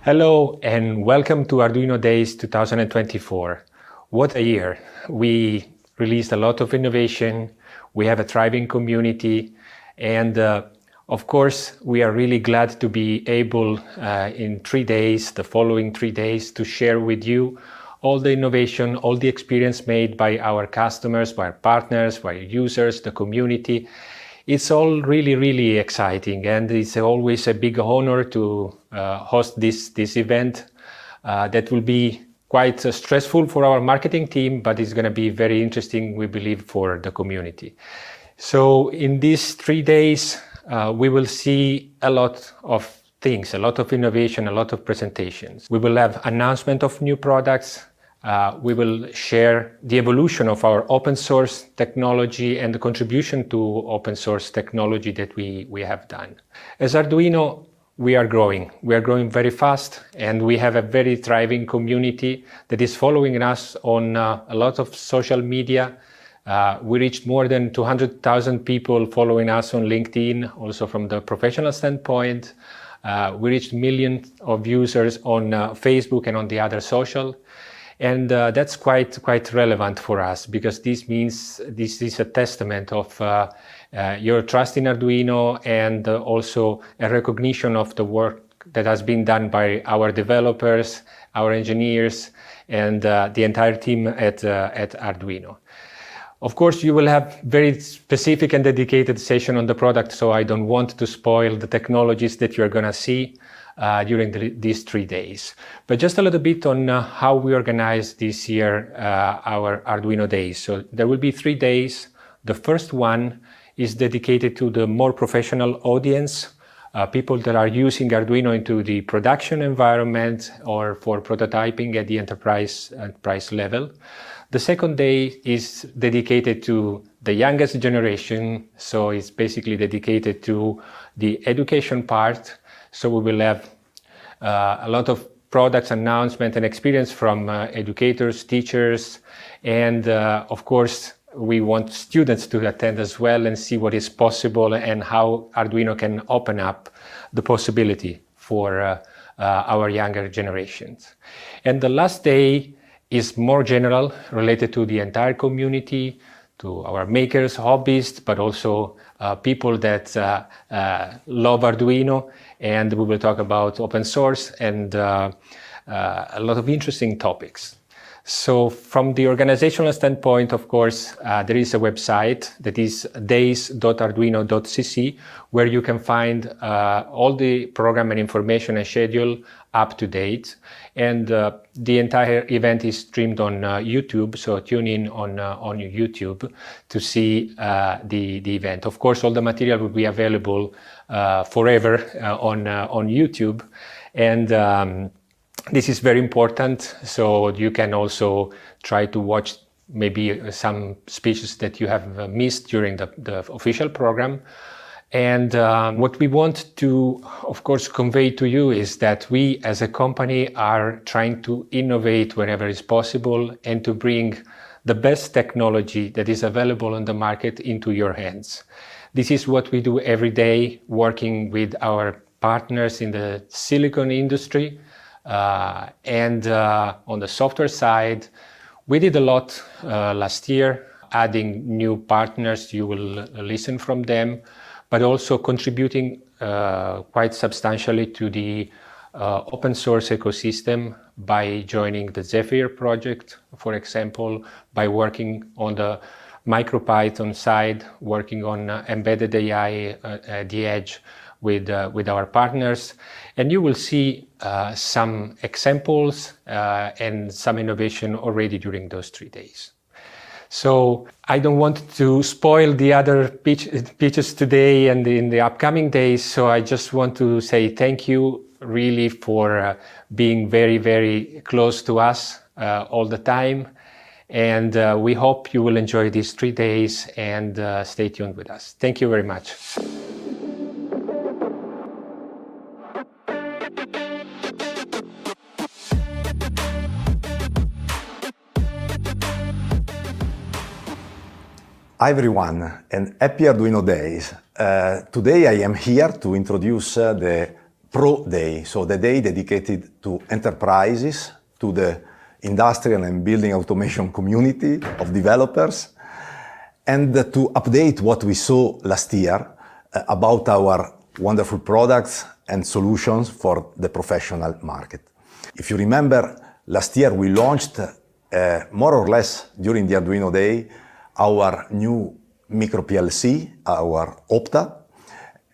Hello and welcome to Arduino Days 2024. What a year! We released a lot of innovation, we have a thriving community, and of course we are really glad to be able in 3 days, the following 3 days, to share with you all the innovation, all the experience made by our customers, by our partners, by users, the community. It's all really exciting, and it's always a big honor to host this event that will be quite stressful for our marketing team, but it's going to be very interesting, we believe, for the community. So in these 3 days, we will see a lot of things, a lot of innovation, a lot of presentations. We will have announcement of new products. We will share the evolution of our open source technology and the contribution to open source technology that we have done. As Arduino, we are growing. We are growing very fast, and we have a very thriving community that is following us on a lot of social media. We reached more than 200,000 people following us on LinkedIn, also from the professional standpoint. We reached millions of users on Facebook and on the other social. And that's quite relevant for us, because this means this is a testament of your trust in Arduino, and also a recognition of the work that has been done by our developers, our engineers, and the entire team at Arduino. Of course, you will have very specific and dedicated session on the product, so I don't want to spoil the technologies that you're going to see during these 3 days. But just a little bit on how we organize this year our Arduino Days. So there will be 3 days. The first one is dedicated to the more professional audience, people that are using Arduino into the production environment or for prototyping at the enterprise level. The second day is dedicated to the youngest generation, so it's basically dedicated to the education part. So we will have a lot of products, announcement, and experience from educators, teachers, and of course we want students to attend as well and see what is possible and how Arduino can open up the possibility for our younger generations. And the last day is more general, related to the entire community, to our makers, hobbyists, but also people that love Arduino. And we will talk about open source and a lot of interesting topics. So from the organizational standpoint, of course, there is a website that is days.arduino.cc, where you can find all the program and information and schedule up to date. And the entire event is streamed on YouTube, so tune in on YouTube to see the event. Of course, all the material will be available forever on YouTube. And this is very important, so you can also try to watch maybe some speeches that you have missed during the official program. And what we want to, of course, convey to you is that we as a company are trying to innovate wherever is possible and to bring the best technology that is available on the market into your hands. This is what we do every day, working with our partners in the silicon industry. And on the software side, we did a lot last year, adding new partners. You will listen from them, but also contributing quite substantially to the open source ecosystem by joining the Zephyr project, for example, by working on the MicroPython side, working on embedded AI at the edge with our partners. And you will see some examples and some innovation already during those 3 days. So I don't want to spoil the other pitches today and in the upcoming days, so I just want to say thank you really for being very close to us all the time. And we hope you will enjoy these 3 days and stay tuned with us. Thank you very much. Hi everyone, and happy Arduino Days. Today I am here to introduce the Pro Day, so the day dedicated to enterprises, to the industrial and building automation community of developers, and to update what we saw last year about our wonderful products and solutions for the professional market. If you remember, last year we launched more or less during the Arduino Day our new micro PLC, our Opta,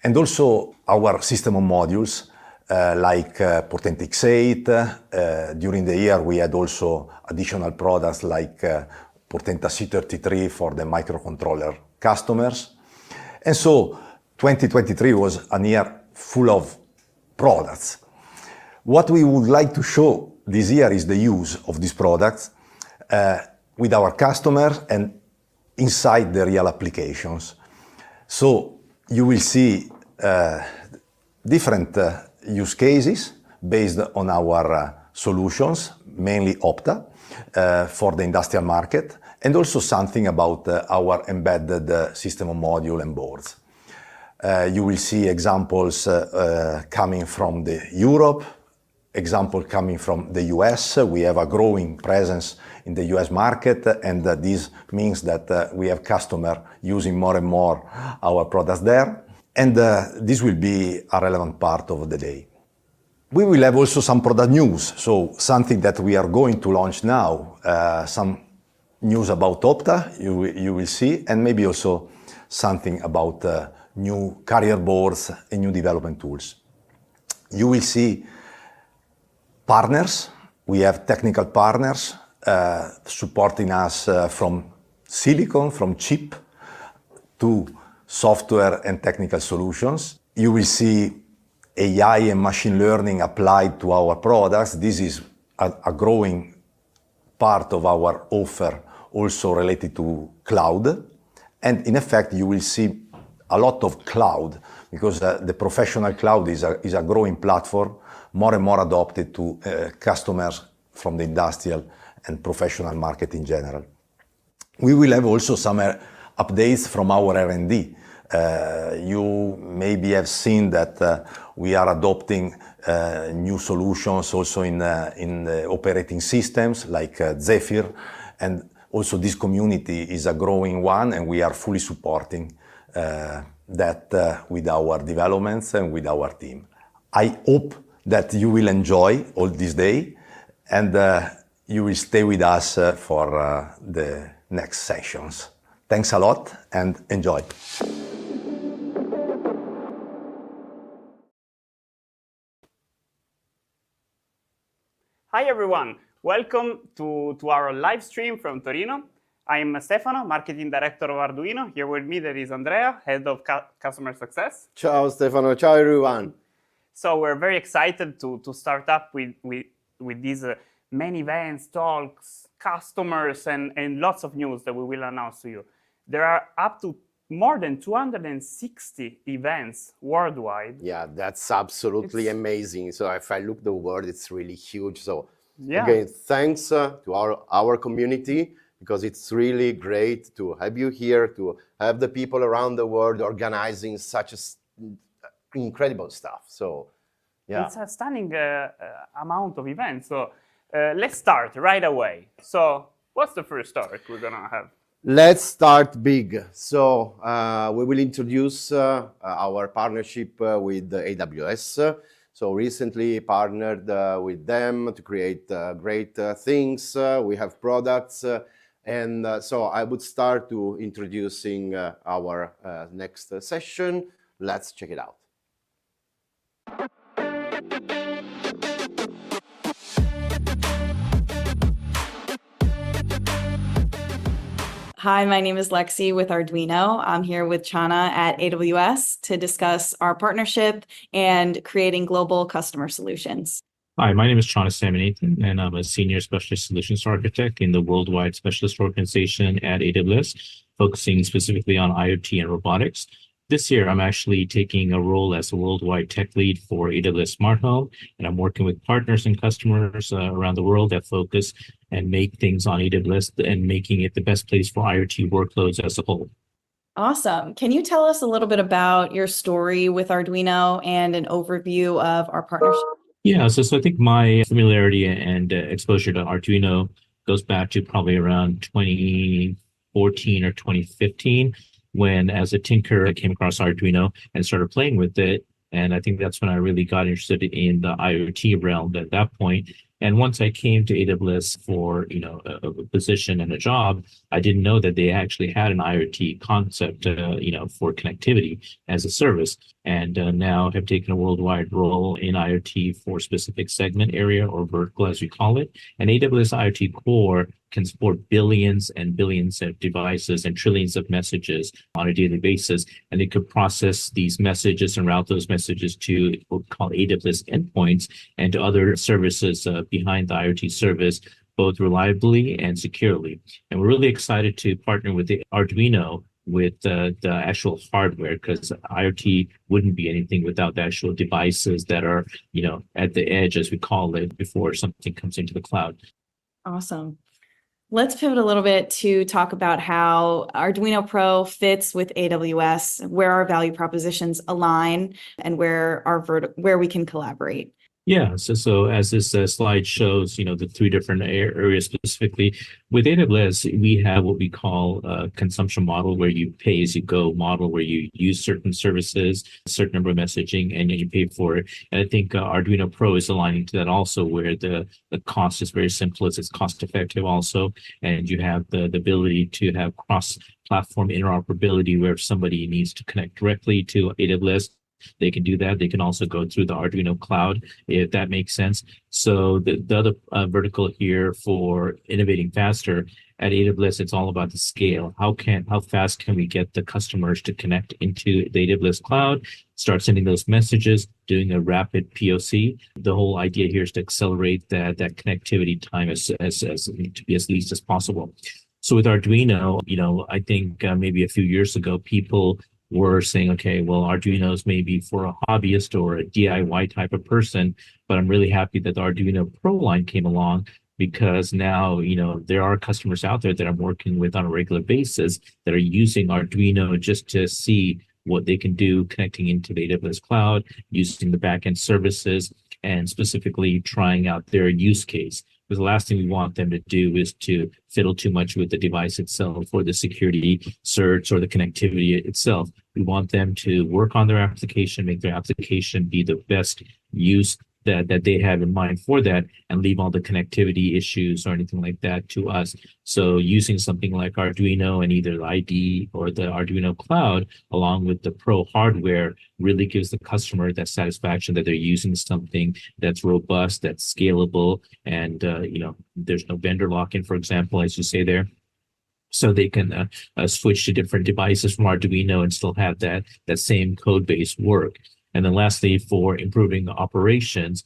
and also our system of modules like Portenta X8. During the year we had also additional products like Portenta C33 for the microcontroller customers. And so 2023 was a year full of products. What we would like to show this year is the use of these products with our customers and inside the real applications. So you will see different use cases based on our solutions, mainly Opta, for the industrial market, and also something about our embedded system of module and boards. You will see examples coming from Europe, example coming from the US. We have a growing presence in the US market, and this means that we have customers using more and more our products there. And this will be a relevant part of the day. We will have also some product news, so something that we are going to launch now, some news about Opta, you will see, and maybe also something about new carrier boards and new development tools. You will see partners. We have technical partners supporting us from silicon, from chip, to software and technical solutions. You will see AI and machine learning applied to our products. This is a growing part of our offer, also related to cloud. And in effect, you will see a lot of cloud, because the professional cloud is a growing platform, more and more adopted to customers from the industrial and professional market in general. We will have also some updates from our R&D. You maybe have seen that we are adopting new solutions also in operating systems like Zephyr, and also this community is a growing one, and we are fully supporting that with our developments and with our team. I hope that you will enjoy all this day, and you will stay with us for the next sessions. Thanks a lot and enjoy. Hi everyone, welcome to our live stream from Torino. I'm Stefano, Marketing Director of Arduino. Here with me there is Andrea, Head of Customer Success. Ciao Stefano, ciao everyone. So we're very excited to start up with these many events, talks, customers, and lots of news that we will announce to you. There are up to more than 260 events worldwide. Yeah, that's absolutely amazing. So if I look the world, it's really huge. So yeah. Again, thanks to our community, because it's really great to have you here, to have the people around the world organizing such incredible stuff. So yeah. It's a stunning amount of events. So let's start right away. So what's the first talk we're gonna have? Let's start big. So we will introduce our partnership with AWS. So recently partnered with them to create great things. We have products. And so I would start to introducing our next session. Let's check it out. Hi, my name is Lexi with Arduino. I'm here with Chana at AWS to discuss our partnership and creating global customer solutions. Hi, my name is Chana Samanathan, and I'm a Senior Specialist Solutions Architect in the Worldwide Specialist Organization at AWS, focusing specifically on IoT and robotics. This year, I'm actually taking a role as a worldwide tech lead for AWS Smart Home, and I'm working with partners and customers around the world that focus and make things on AWS and making it the best place for IoT workloads as a whole. Awesome. Can you tell us a little bit about your story with Arduino and an overview of our partnership? Yeah, so I think my familiarity and exposure to Arduino goes back to probably around 2014 or 2015, when as a tinker, I came across Arduino and started playing with it. And I think that's when I really got interested in the IoT realm at that point. And once I came to AWS for, a position and a job, I didn't know that they actually had an IoT concept, for connectivity as a service. And now have taken a worldwide role in IoT for specific segment area or vertical, as we call it. And AWS IoT Core can support billions and billions of devices and trillions of messages on a daily basis. And it could process these messages and route those messages to what we call AWS endpoints and to other services behind the IoT service, both reliably and securely. And we're really excited to partner with the Arduino with the actual hardware, because IoT wouldn't be anything without the actual devices that are, at the edge, as we call it, before something comes into the cloud. Awesome. Let's pivot a little bit to talk about how Arduino Pro fits with AWS, where our value propositions align, and where we can collaborate. Yeah, so as this slide shows, the three different areas specifically. With AWS, we have what we call a consumption model, where you pay as you go model, where you use certain services, a certain number of messaging, and you pay for it. And I think Arduino Pro is aligning to that also, where the cost is very simple, it's cost effective also, and you have the ability to have cross-platform interoperability, where if somebody needs to connect directly to AWS, they can do that. They can also go through the Arduino cloud, if that makes sense. So the other vertical here for innovating faster at AWS, it's all about the scale. How fast can we get the customers to connect into the AWS cloud, start sending those messages, doing a rapid POC? The whole idea here is to accelerate that connectivity time as to be as least as possible. So with Arduino, I think maybe a few years ago, people were saying, okay, well, Arduino's maybe for a hobbyist or a DIY type of person, but I'm really happy that the Arduino Pro line came along, because now, there are customers out there that I'm working with on a regular basis that are using Arduino just to see what they can do connecting into the AWS cloud, using the backend services, and specifically trying out their use case. Because the last thing we want them to do is to fiddle too much with the device itself or the security certs or the connectivity itself. We want them to work on their application, make their application be the best use that they have in mind for that, and leave all the connectivity issues or anything like that to us. So using something like Arduino and either the IDE or the Arduino cloud, along with the Pro hardware, really gives the customer that satisfaction that they're using something that's robust, that's scalable, and there's no vendor lock-in, for example, as you say there. So they can switch to different devices from Arduino and still have that same code base work. And then lastly, for improving operations,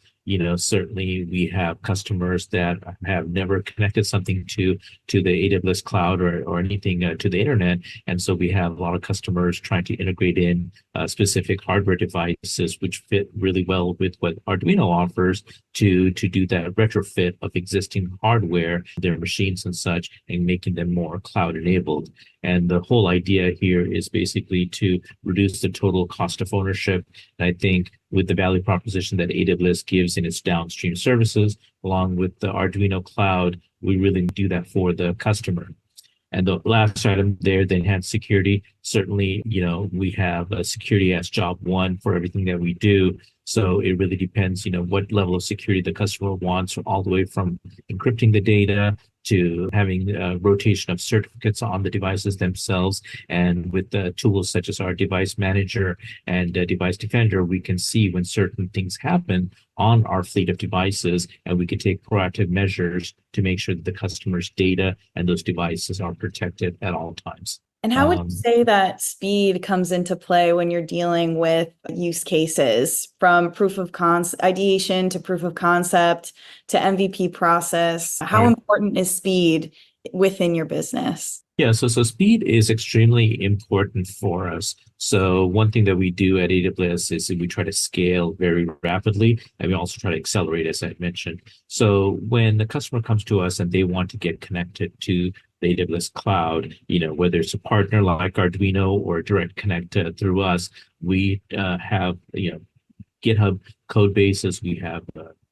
certainly we have customers that have never connected something to the AWS cloud or anything to the internet. And so we have a lot of customers trying to integrate in specific hardware devices, which fit really well with what Arduino offers to do that retrofit of existing hardware, their machines and such, and making them more cloud enabled. And the whole idea here is basically to reduce the total cost of ownership. And I think with the value proposition that AWS gives in its downstream services, along with the Arduino cloud, we really do that for the customer. And the last item there, the enhanced security. Certainly, we have security as job one for everything that we do. So it really depends, what level of security the customer wants, all the way from encrypting the data to having rotation of certificates on the devices themselves. And with the tools such as our device manager and device defender, we can see when certain things happen on our fleet of devices, and we can take proactive measures to make sure that the customer's data and those devices are protected at all times. And how would you say that speed comes into play when you're dealing with use cases, from proof of concept, ideation to proof of concept to MVP process? How important is speed within your business? Yeah, so speed is extremely important for us. So one thing that we do at AWS is we try to scale very rapidly, and we also try to accelerate, as I mentioned. So when the customer comes to us and they want to get connected to the AWS cloud, whether it's a partner like Arduino or a direct connect through us, we have, GitHub code bases, we have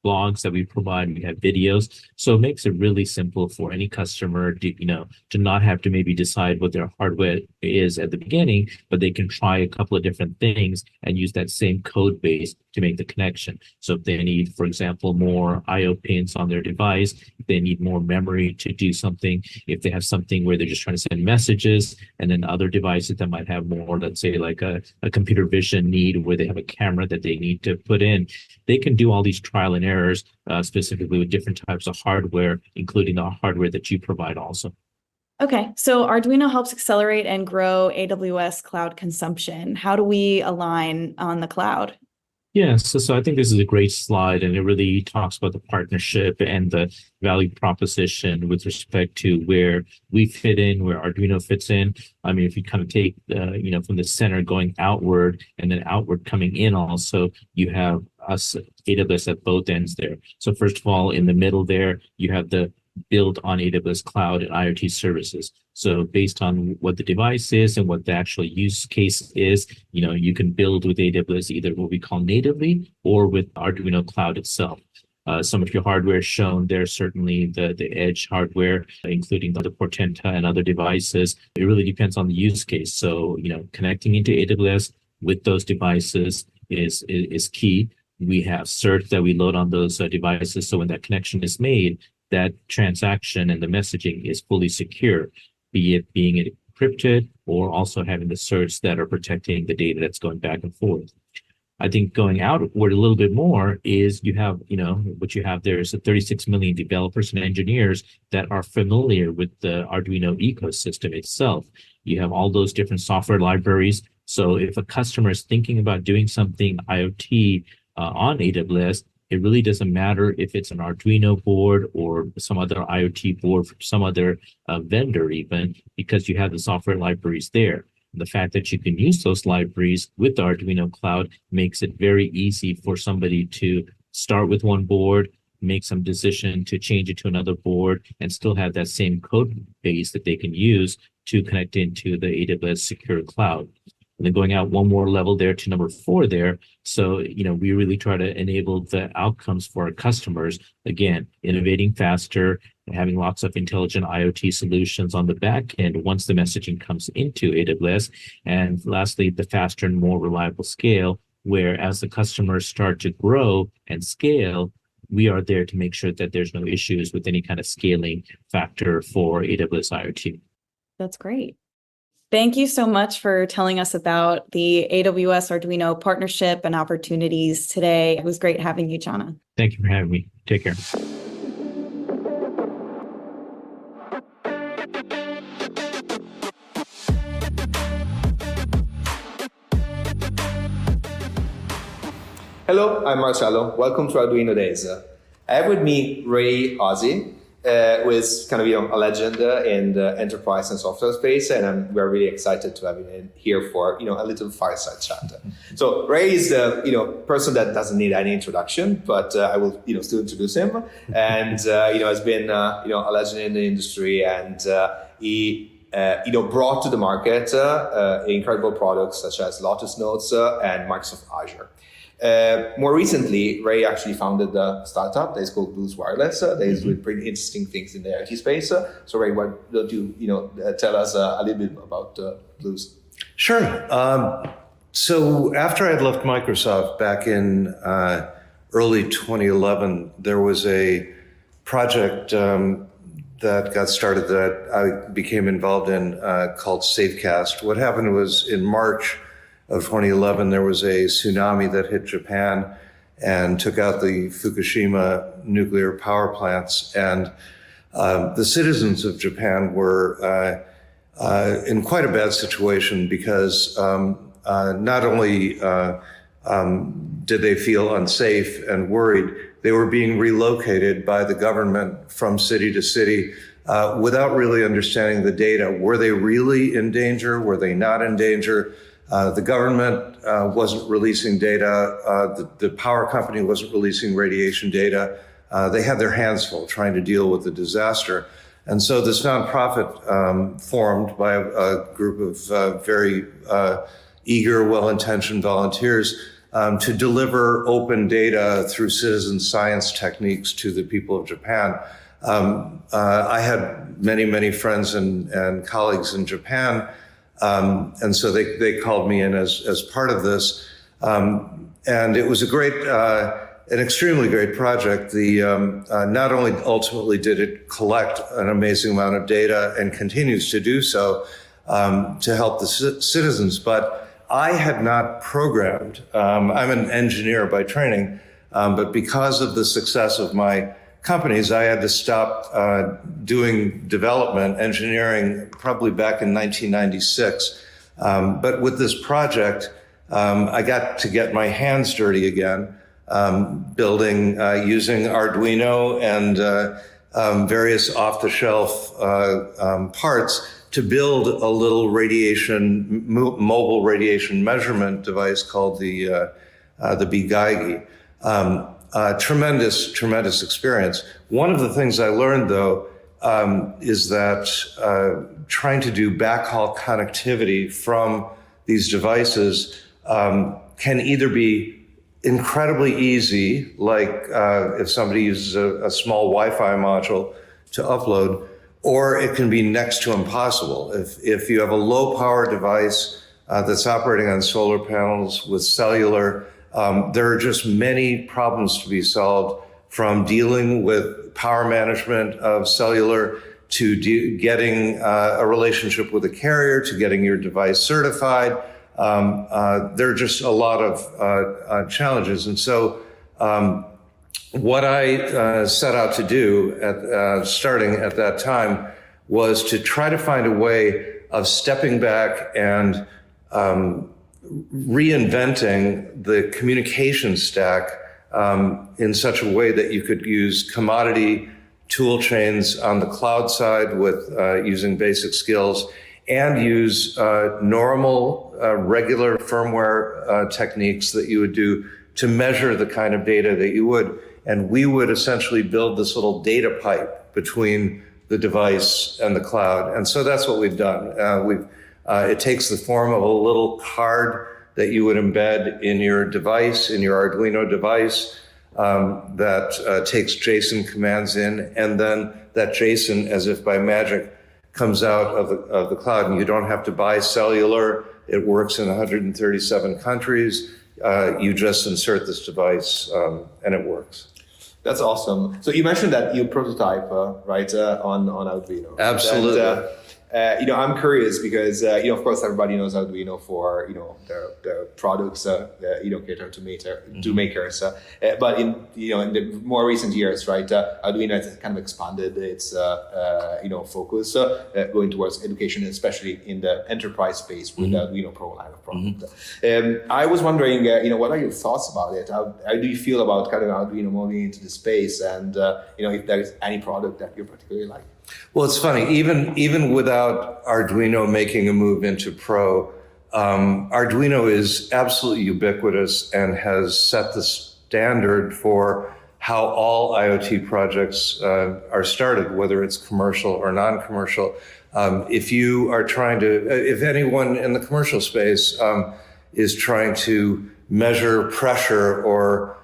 blogs that we provide, we have videos. So it makes it really simple for any customer to not have to maybe decide what their hardware is at the beginning, but they can try a couple of different things and use that same code base to make the connection. So if they need, for example, more IO pins on their device, if they need more memory to do something, if they have something where they're just trying to send messages, and then other devices that might have more, let's say like a computer vision need where they have a camera that they need to put in, they can do all these trial and errors, specifically with different types of hardware, including the hardware that you provide also. Okay, so Arduino helps accelerate and grow AWS cloud consumption. How do we align on the cloud? Yeah, so I think this is a great slide, and it really talks about the partnership and the value proposition with respect to where we fit in, where Arduino fits in. I mean, if you kind of take, from the center going outward and then outward coming in also, you have us, AWS at both ends there. So first of all, in the middle there, you have the build on AWS cloud and IoT services. So based on what the device is and what the actual use case is, you can build with AWS either what we call natively or with Arduino cloud itself. Some of your hardware is shown there, certainly the edge hardware, including the Portenta and other devices. It really depends on the use case. So, connecting into AWS with those devices is key. We have certs that we load on those devices. So when that connection is made, that transaction and the messaging is fully secure, be it being encrypted or also having the certs that are protecting the data that's going back and forth. I think going outward a little bit more is you have, what you have there is 36 million developers and engineers that are familiar with the Arduino ecosystem itself. You have all those different software libraries. So if a customer is thinking about doing something IoT on AWS, it really doesn't matter if it's an Arduino board or some other IoT board from some other vendor even, because you have the software libraries there. The fact that you can use those libraries with the Arduino cloud makes it very easy for somebody to start with one board, make some decision to change it to another board, and still have that same code base that they can use to connect into the AWS secure cloud. And then going out one more level there to number 4 there. So, we really try to enable the outcomes for our customers. Again, innovating faster and having lots of intelligent IoT solutions on the back end once the messaging comes into AWS. And lastly, the faster and more reliable scale, where as the customers start to grow and scale, we are there to make sure that there's no issues with any kind of scaling factor for AWS IoT. That's great. Thank you so much for telling us about the AWS Arduino partnership and opportunities today. It was great having you, Chana. Thank you for having me. Take care. Hello, I'm Marcello. Welcome to Arduino Days. I have with me Ray Ozzie, who is kind of a legend in the enterprise and software space, and we're really excited to have him in here for a little fireside chat. So Ray is the person that doesn't need any introduction, but I will still introduce him, and has been a legend in the industry, and he brought to the market incredible products such as Lotus Notes and Microsoft Azure. More recently, Ray actually founded a startup that is called Blues Wireless. That is doing pretty interesting things in the IT space. So Ray, why don't you tell us a little bit about Blues? Sure. So after I had left Microsoft back in early 2011, there was a project that got started that I became involved in called Safecast. What happened was in March of 2011, there was a tsunami that hit Japan and took out the Fukushima nuclear power plants. And the citizens of Japan were in quite a bad situation because not only did they feel unsafe and worried, they were being relocated by the government from city to city without really understanding the data. Were they really in danger? Were they not in danger? The government wasn't releasing data. The power company wasn't releasing radiation data. They had their hands full trying to deal with the disaster. And so this nonprofit formed by a group of very eager, well-intentioned volunteers to deliver open data through citizen science techniques to the people of Japan. I had many, many friends and colleagues in Japan, and so they called me in as part of this. And it was an extremely great project. Not only ultimately did it collect an amazing amount of data and continues to do so to help the citizens, but I had not programmed. I'm an engineer by training, but because of the success of my companies, I had to stop doing development, engineering, probably back in 1996. But with this project, I got to get my hands dirty again, building, using Arduino and various off-the-shelf parts to build a little mobile radiation measurement device called the BGAIGI. Tremendous experience. One of the things I learned, though, is that trying to do backhaul connectivity from these devices can either be incredibly easy, like if somebody uses a small Wi-Fi module to upload, or it can be next to impossible. If you have a low-power device that's operating on solar panels with cellular, there are just many problems to be solved, from dealing with power management of cellular to getting a relationship with a carrier, to getting your device certified. There are just a lot of challenges. And so what I set out to do starting at that time was to try to find a way of stepping back and reinventing the communication stack in such a way that you could use commodity tool chains on the cloud side with using basic skills, and use normal, regular firmware techniques that you would do to measure the kind of data that you would. And we would essentially build this little data pipe between the device and the cloud. And so that's what we've done. It takes the form of a little card that you would embed in your device, in your Arduino device, that takes JSON commands in, and then that JSON, as if by magic, comes out of the cloud, and you don't have to buy cellular. It works in 137 countries. You just insert this device, and it works. That's awesome. So you mentioned that you prototype, right, on Arduino. Absolutely. And, I'm curious because, of course, everybody knows Arduino for, their products, cater to makers. But in the more recent years, right, Arduino has kind of expanded its, focus going towards education, especially in the enterprise space with the Arduino Pro line of product. I was wondering, what are your thoughts about it? How do you feel about kind of Arduino moving into the space, and if there's any product that you particularly like? Well, it's funny, even without Arduino making a move into Pro, Arduino is absolutely ubiquitous and has set the standard for how all IoT projects are started, whether it's commercial or non-commercial. If anyone in the commercial space is trying to measure pressure or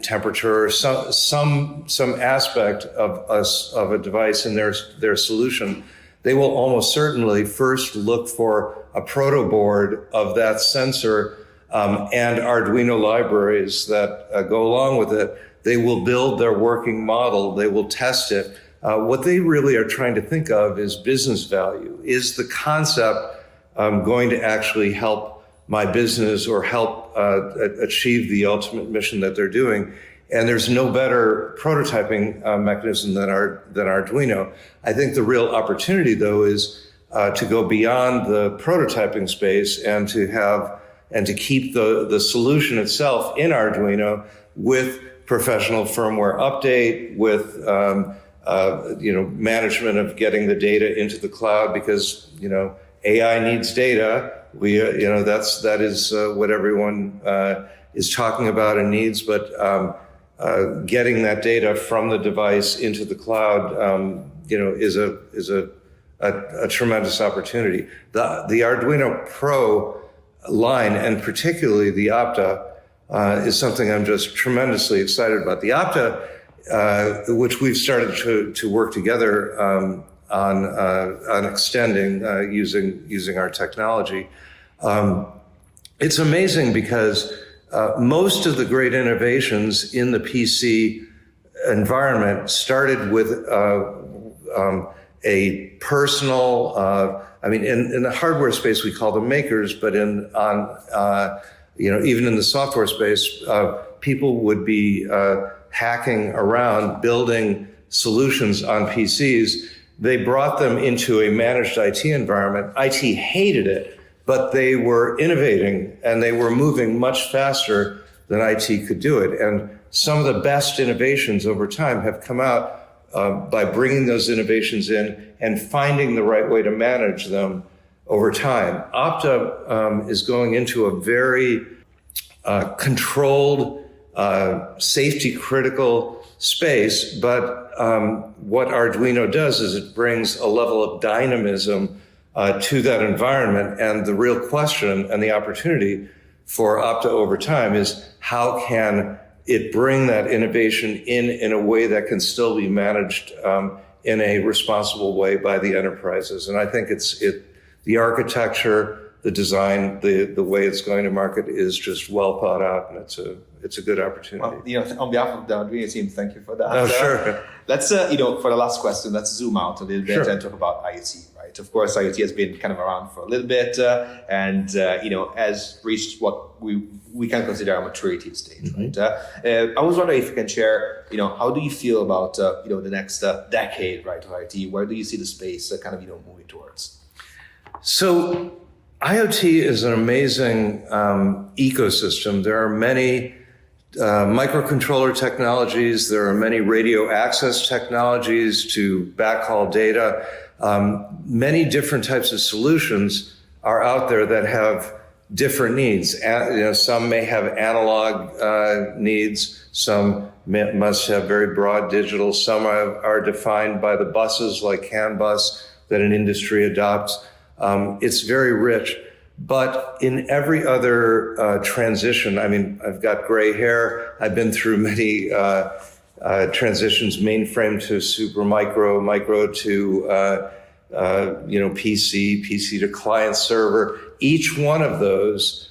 temperature, or some aspect of a device in their solution, they will almost certainly first look for a proto board of that sensor and Arduino libraries that go along with it. They will build their working model. They will test it. What they really are trying to think of is business value. Is the concept going to actually help my business or help achieve the ultimate mission that they're doing? And there's no better prototyping mechanism than Arduino. I think the real opportunity, though, is to go beyond the prototyping space and to keep the solution itself in Arduino with professional firmware update, with management of getting the data into the cloud, because AI needs data. That is what everyone is talking about and needs, but getting that data from the device into the cloud, is a tremendous opportunity. The Arduino Pro line, and particularly the Opta, is something I'm just tremendously excited about. The Opta, which we've started to work together on extending using our technology. It's amazing because most of the great innovations in the PC environment started with a personal. In the hardware space we call them makers, but even in the software space, people would be hacking around, building solutions on PCs. They brought them into a managed IT environment. IT hated it, but they were innovating and they were moving much faster than IT could do it. And some of the best innovations over time have come out by bringing those innovations in and finding the right way to manage them over time. Opta is going into a very controlled, safety-critical space, but what Arduino does is it brings a level of dynamism to that environment. And the real question and the opportunity for Opta over time is how can it bring that innovation in a way that can still be managed in a responsible way by the enterprises. And I think the architecture, the design, the way it's going to market is just well thought out, and it's a good opportunity. Well, on behalf of the Arduino team, thank you for that. Oh, sure. Let's, for the last question, let's zoom out a little bit and talk about IoT, right? Of course, IoT has been kind of around for a little bit and has reached what we can consider a maturity stage, right? I was wondering if you can share, how do you feel about, the next decade, right, of IoT? Where do you see the space moving towards? So IoT is an amazing ecosystem. There are many microcontroller technologies. There are many radio access technologies to backhaul data. Many different types of solutions are out there that have different needs. Some may have analog needs. Some must have very broad digital. Some are defined by the buses like CAN bus that an industry adopts. It's very rich. But in every other transition, I've got gray hair. I've been through many transitions, mainframe to super micro, micro to PC to client server. Each one of those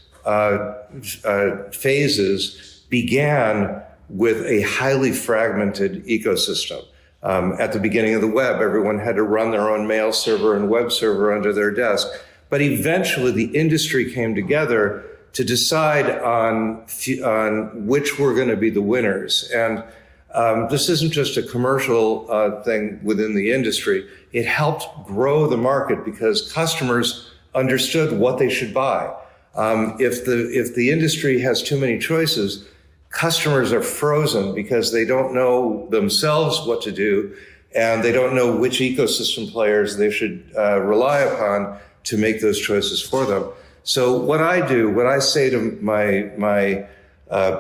phases began with a highly fragmented ecosystem. At the beginning of the web, everyone had to run their own mail server and web server under their desk. But eventually the industry came together to decide on which were going to be the winners. And this isn't just a commercial thing within the industry. It helped grow the market because customers understood what they should buy. If the industry has too many choices, customers are frozen because they don't know themselves what to do, and they don't know which ecosystem players they should rely upon to make those choices for them. So what I say to my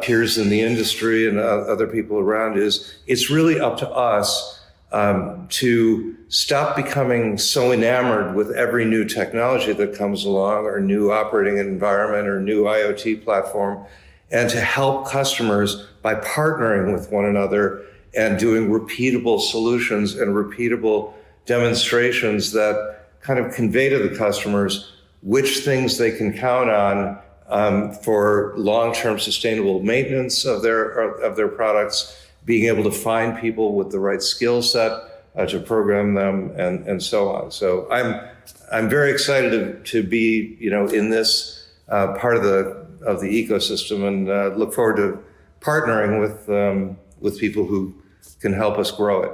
peers in the industry and other people around is, it's really up to us to stop becoming so enamored with every new technology that comes along, or new operating environment, or new IoT platform, and to help customers by partnering with one another and doing repeatable solutions and repeatable demonstrations that kind of convey to the customers which things they can count on for long-term sustainable maintenance of their products, being able to find people with the right skill set to program them, and so on. So I'm very excited to be in this part of the ecosystem, and look forward to partnering with people who can help us grow it.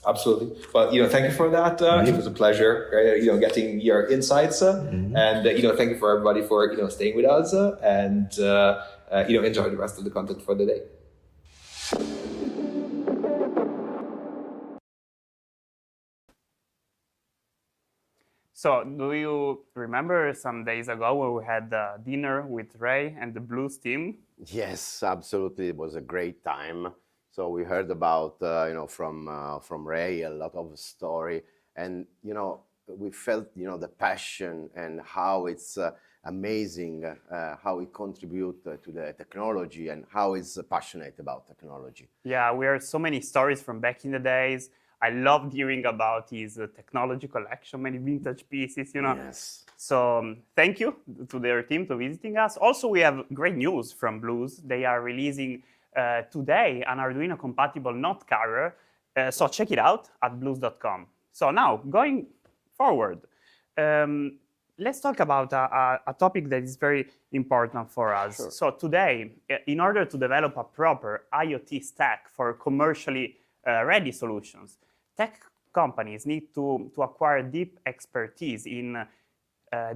Absolutely. Well, thank you for that. It was a pleasure, getting your insights, and thank you for everybody for staying with us, and enjoy the rest of the content for the day. So do you remember some days ago when we had dinner with Ray and the Blues team? Yes, absolutely. It was a great time. So we heard about, from Ray, a lot of story, and, we felt, the passion and how it's amazing, how it contributes to the technology and how he's passionate about technology. Yeah, we heard so many stories from back in the days. I loved hearing about his technology collection, many vintage pieces, Yes. So thank you to their team for visiting us. Also, we have great news from Blues. They are releasing today an Arduino compatible Note carrier. So check it out at blues.com. So now, going forward, let's talk about a topic that is very important for us. Sure. So today, in order to develop a proper IoT stack for commercially ready solutions, tech companies need to acquire deep expertise in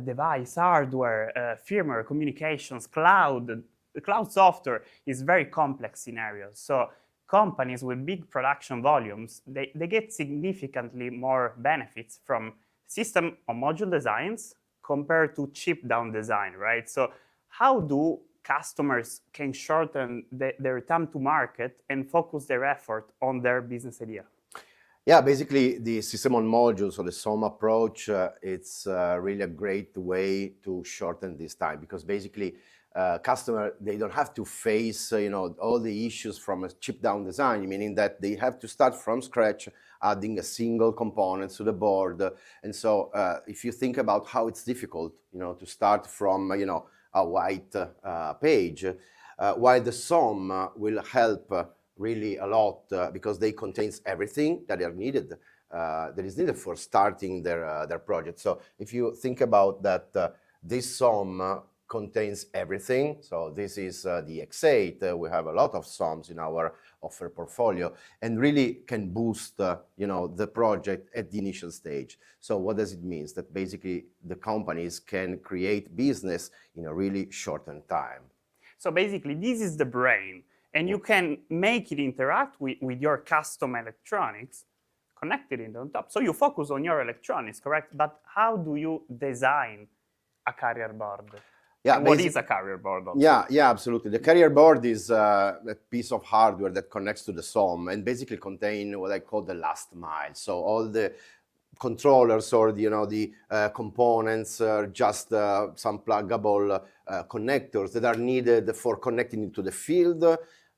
device, hardware, firmware, communications, cloud. The cloud software is very complex scenarios. So companies with big production volumes, they get significantly more benefits from system on module designs compared to chip down design, right? So how do customers can shorten their time to market and focus their effort on their business idea? Yeah, basically the system on modules or the SOM approach, it's really a great way to shorten this time, because basically customer, they don't have to face all the issues from a chip down design, meaning that they have to start from scratch, adding a single component to the board. And so if you think about how it's difficult, to start from a white page, while the SOM will help really a lot because they contains everything that are needed, that is needed for starting their project. So if you think about that, this SOM contains everything. So this is the X8. We have a lot of SOMs in our offer portfolio, and really can boost the project at the initial stage. So what does it mean? That basically the companies can create business in a really shortened time. So basically, this is the brain, and you can make it interact with your custom electronics connected in on top. So you focus on your electronics, correct? But how do you design a carrier board? Yeah, what is a carrier board also? Yeah, absolutely. The carrier board is a piece of hardware that connects to the SOM and basically contain what I call the last mile. So all the controllers or the components are just some pluggable connectors that are needed for connecting into the field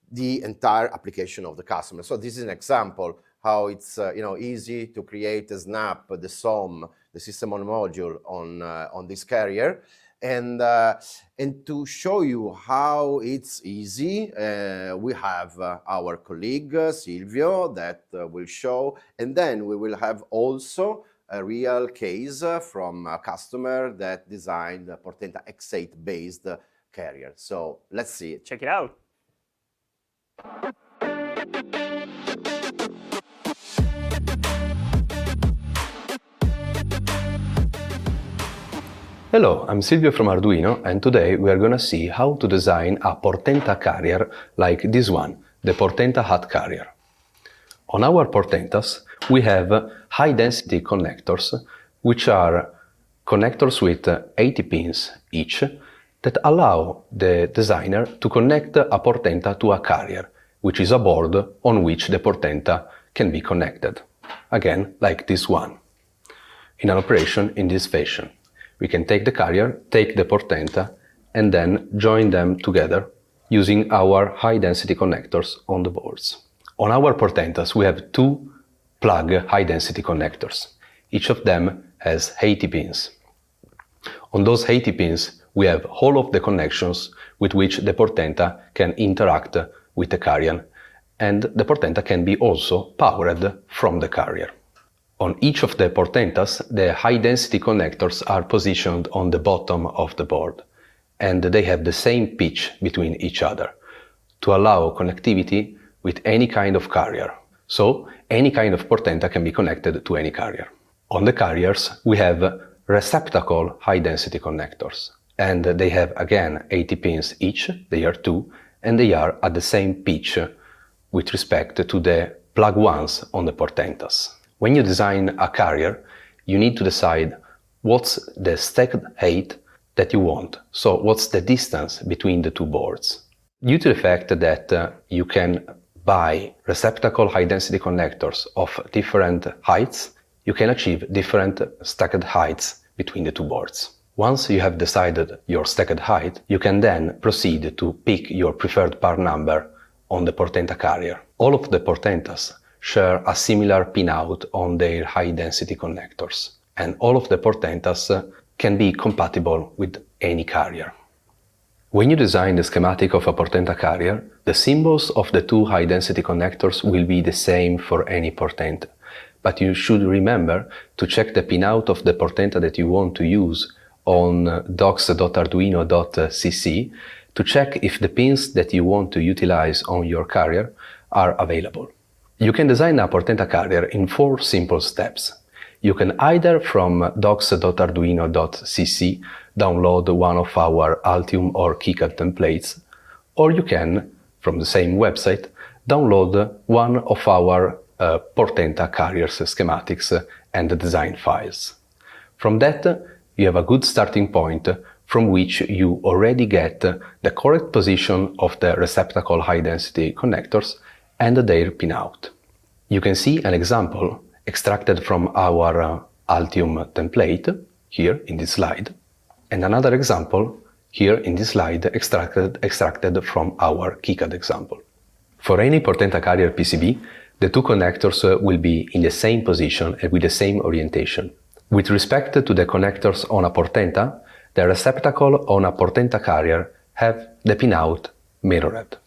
the entire application of the customer. So this is an example how it's easy to create a snap the SOM, the system on module on this carrier. And to show you how it's easy, we have our colleague Silvio that will show, and then we will have also a real case from a customer that designed the Portenta X8 based carrier. So let's see it. Check it out. Hello, I'm Silvio from Arduino, and today we are going to see how to design a Portenta carrier like this one, the Portenta X8 Carrier. On our Portentas, we have high-density connectors, which are connectors with 80 pins each that allow the designer to connect a Portenta to a carrier, which is a board on which the Portenta can be connected. Again, like this one. In an operation in this fashion. We can take the carrier, take the Portenta, and then join them together using our high-density connectors on the boards. On our Portentas, we have two plug high-density connectors. Each of them has 80 pins. On those 80 pins, we have all of the connections with which the Portenta can interact with the carrier, and the Portenta can be also powered from the carrier. On each of the Portentas, the high-density connectors are positioned on the bottom of the board, and they have the same pitch between each other to allow connectivity with any kind of carrier. So, any kind of Portenta can be connected to any carrier. On the carriers, we have receptacle high-density connectors, and they have again 80 pins each, they are two, and they are at the same pitch with respect to the plug ones on the Portentas. When you design a carrier, you need to decide what's the stacked height that you want. So what's the distance between the two boards? Due to the fact that you can buy receptacle high-density connectors of different heights, you can achieve different stacked heights between the two boards. Once you have decided your stacked height, you can then proceed to pick your preferred part number on the Portenta Carrier. All of the Portentas share a similar pinout on their high-density connectors, and all of the Portentas can be compatible with any carrier. When you design the schematic of a Portenta Carrier, the symbols of the two high-density connectors will be the same for any Portenta, but you should remember to check the pinout of the Portenta that you want to use on docs.arduino.cc to check if the pins that you want to utilize on your carrier are available. You can design a Portenta Carrier in 4 simple steps. You can either from docs.arduino.cc download one of our Altium or KiCad templates, or you can, from the same website, download one of our Portenta Carriers schematics and design files. From that, you have a good starting point from which you already get the correct position of the receptacle high-density connectors and their pinout. You can see an example extracted from our Altium template here in this slide, and another example here in this slide extracted from our KiCad example. For any Portenta Carrier PCB, the two connectors will be in the same position and with the same orientation. With respect to the connectors on a Portenta, the receptacle on a Portenta Carrier have the pinout mirrored.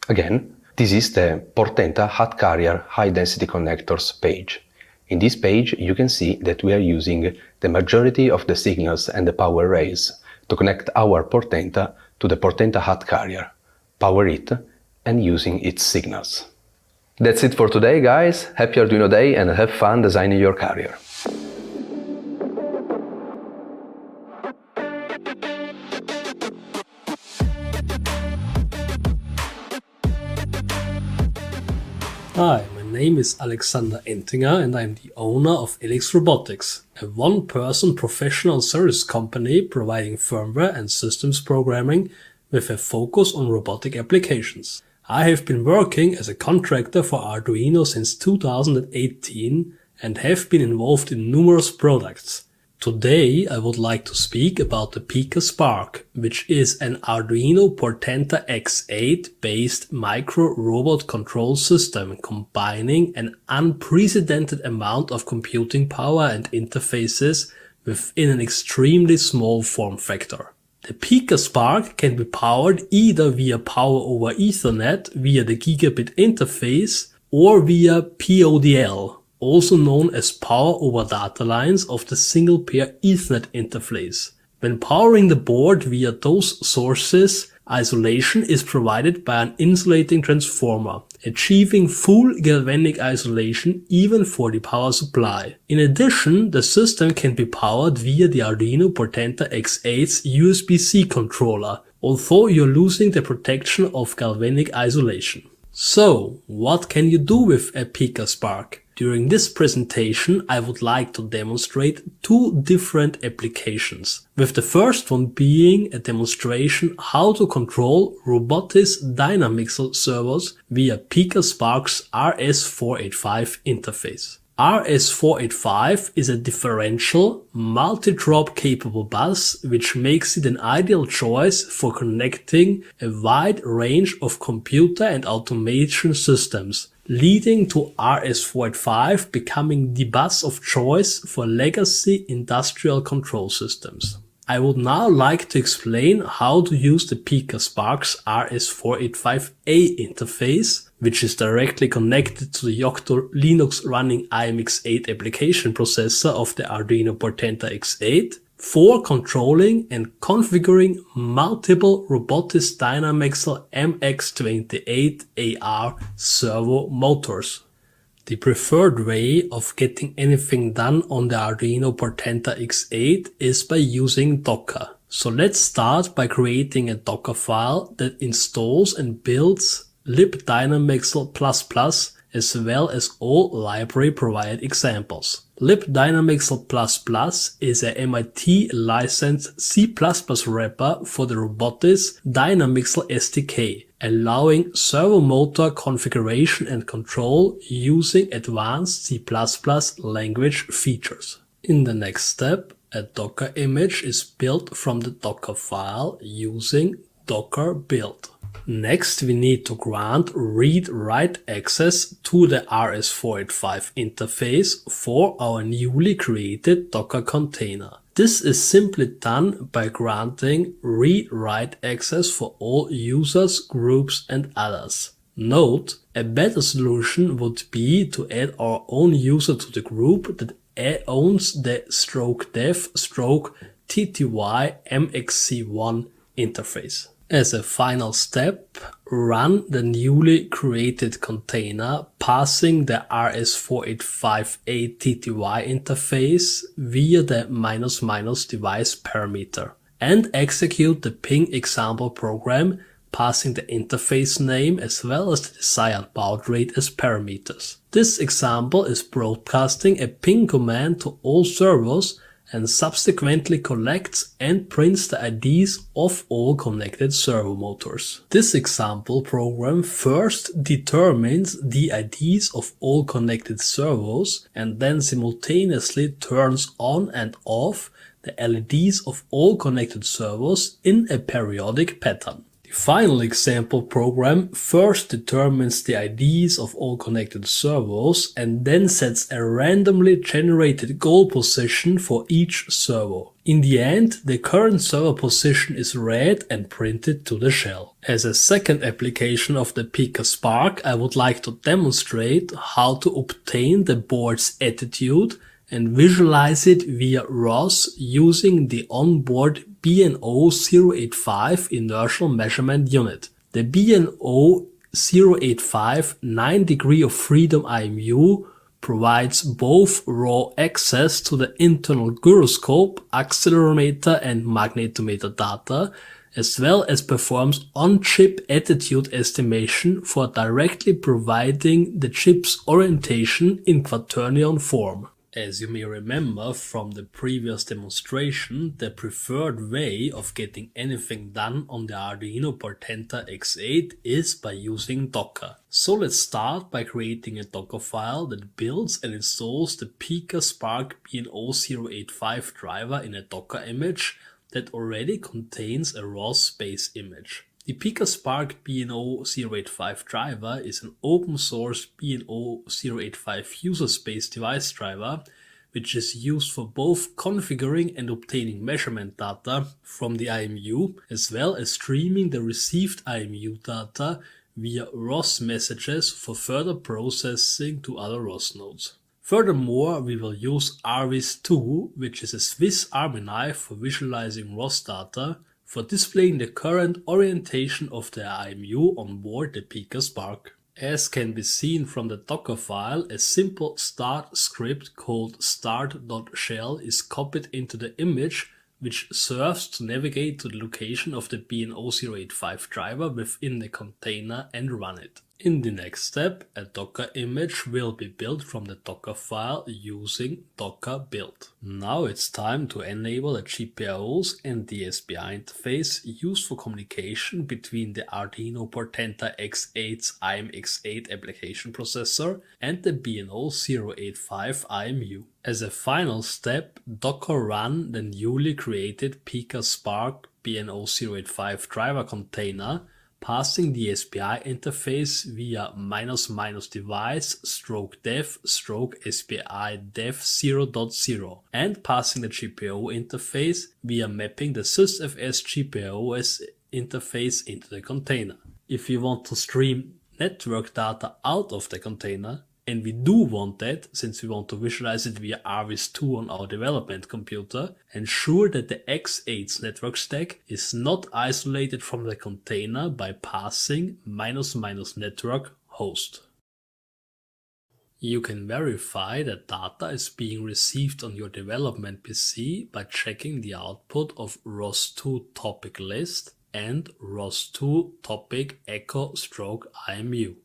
Again, this is the Portenta Hot Carrier High-Density Connectors page. In this page, you can see that we are using the majority of the signals and the power rails to connect our Portenta to the Portenta Hot Carrier, power it, and using its signals. That's it for today, guys. Happy Arduino Day and have fun designing your carrier. Hi, my name is Alexander Entinger and I'm the owner of Elix Robotics, a one-person professional service company providing firmware and systems programming with a focus on robotic applications. I have been working as a contractor for Arduino since 2018 and have been involved in numerous products. Today I would like to speak about the Pika Spark, which is an Arduino Portenta X8 based micro robot control system combining an unprecedented amount of computing power and interfaces within an extremely small form factor. The Pika Spark can be powered either via Power over Ethernet via the gigabit interface or via PODL, also known as Power over Data lines of the single pair Ethernet interface. When powering the board via those sources, isolation is provided by an insulating transformer, achieving full galvanic isolation even for the power supply. In addition, the system can be powered via the Arduino Portenta X8's USB-C controller, although you're losing the protection of galvanic isolation. So, what can you do with a Pika Spark? During this presentation, I would like to demonstrate 2 different applications, with the first one being a demonstration how to control Robotis Dynamixel servos via Pika Spark's RS485 interface. RS485 is a differential, multi-drop capable bus which makes it an ideal choice for connecting a wide range of computer and automation systems, leading to RS485 becoming the bus of choice for legacy industrial control systems. I would now like to explain how to use the Pika Spark's RS485A interface, which is directly connected to the Yocto Linux running IMX8 application processor of the Arduino Portenta X8, for controlling and configuring multiple Robotis Dynamixel MX28AR servo motors. The preferred way of getting anything done on the Arduino Portenta X8 is by using Docker. So let's start by creating a Docker file that installs and builds libdynamixel++ as well as all library provided examples. libdynamixel++ is a MIT licensed C++ wrapper for the robotics Dynamixel SDK, allowing servo motor configuration and control using advanced C++ language features. In the next step, a Docker image is built from the Docker file using Docker build. Next, we need to grant read-write access to the RS485 interface for our newly created Docker container. This is simply done by granting read-write access for all users, groups, and others. Note, a better solution would be to add our own user to the group that owns the /dev/tty mxc1 interface. As a final step, run the newly created container passing the RS485A TTY interface via the ---- device parameter and execute the ping example program passing the interface name as well as the desired baud rate as parameters. This example is broadcasting a ping command to all servers and subsequently collects and prints the IDs of all connected servo motors. This example program first determines the IDs of all connected servos and then simultaneously turns on and off the LEDs of all connected servos in a periodic pattern. The final example program first determines the IDs of all connected servos and then sets a randomly generated goal position for each servo. In the end, the current server position is read and printed to the shell. As a second application of the Pika Spark, I would like to demonstrate how to obtain the board's attitude and visualize it via ROS using the onboard BNO085 inertial measurement unit. The BNO085 9 degree of freedom IMU provides both raw access to the internal gyroscope, accelerometer and magnetometer data, as well as performs on-chip attitude estimation for directly providing the chip's orientation in quaternion form. As you may remember from the previous demonstration, the preferred way of getting anything done on the Arduino Portenta X8 is by using Docker. So let's start by creating a Docker file that builds and installs the Pika Spark BNO085 driver in a Docker image that already contains a raw space image. The Pika Spark BNO085 driver is an open source BNO085 user space device driver, which is used for both configuring and obtaining measurement data from the IMU, as well as streaming the received IMU data via ROS messages for further processing to other ROS nodes. Furthermore, we will use RVIS2, which is a Swiss Army knife for visualizing ROS data, for displaying the current orientation of the IMU on board the Pika Spark. As can be seen from the Docker file, a simple start script called start.shell is copied into the image, which serves to navigate to the location of the BNO085 driver within the container and run it. In the next step, a Docker image will be built from the Docker file using Docker build. Now it's time to enable the GPIOs and the SPI interface used for communication between the Arduino Portenta X8's IMX8 application processor and the BNO085 IMU. As a final step, Docker run the newly created Pika Spark BNO085 driver container, passing the SPI interface via ---- device /dev/SPI dev 0.0 and passing the GPIO interface via mapping the sysfs GPIOS interface into the container. If you want to stream network data out of the container, and we do want that since we want to visualize it via RVIS2 on our development computer, ensure that the X8's network stack is not isolated from the container by passing ---- network host. You can verify that data is being received on your development PC by checking the output of ROS2 topic list and ROS2 topic echo/IMU.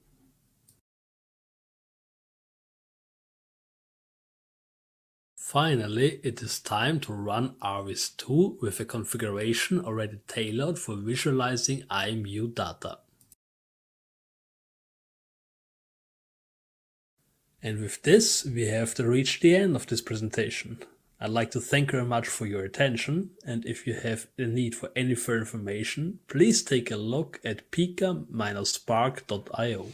Finally, it is time to run RVIS2 with a configuration already tailored for visualizing IMU data. And with this, we have reached the end of this presentation. I'd like to thank you very much for your attention, and if you have a need for any further information, please take a look at pika-spark.io.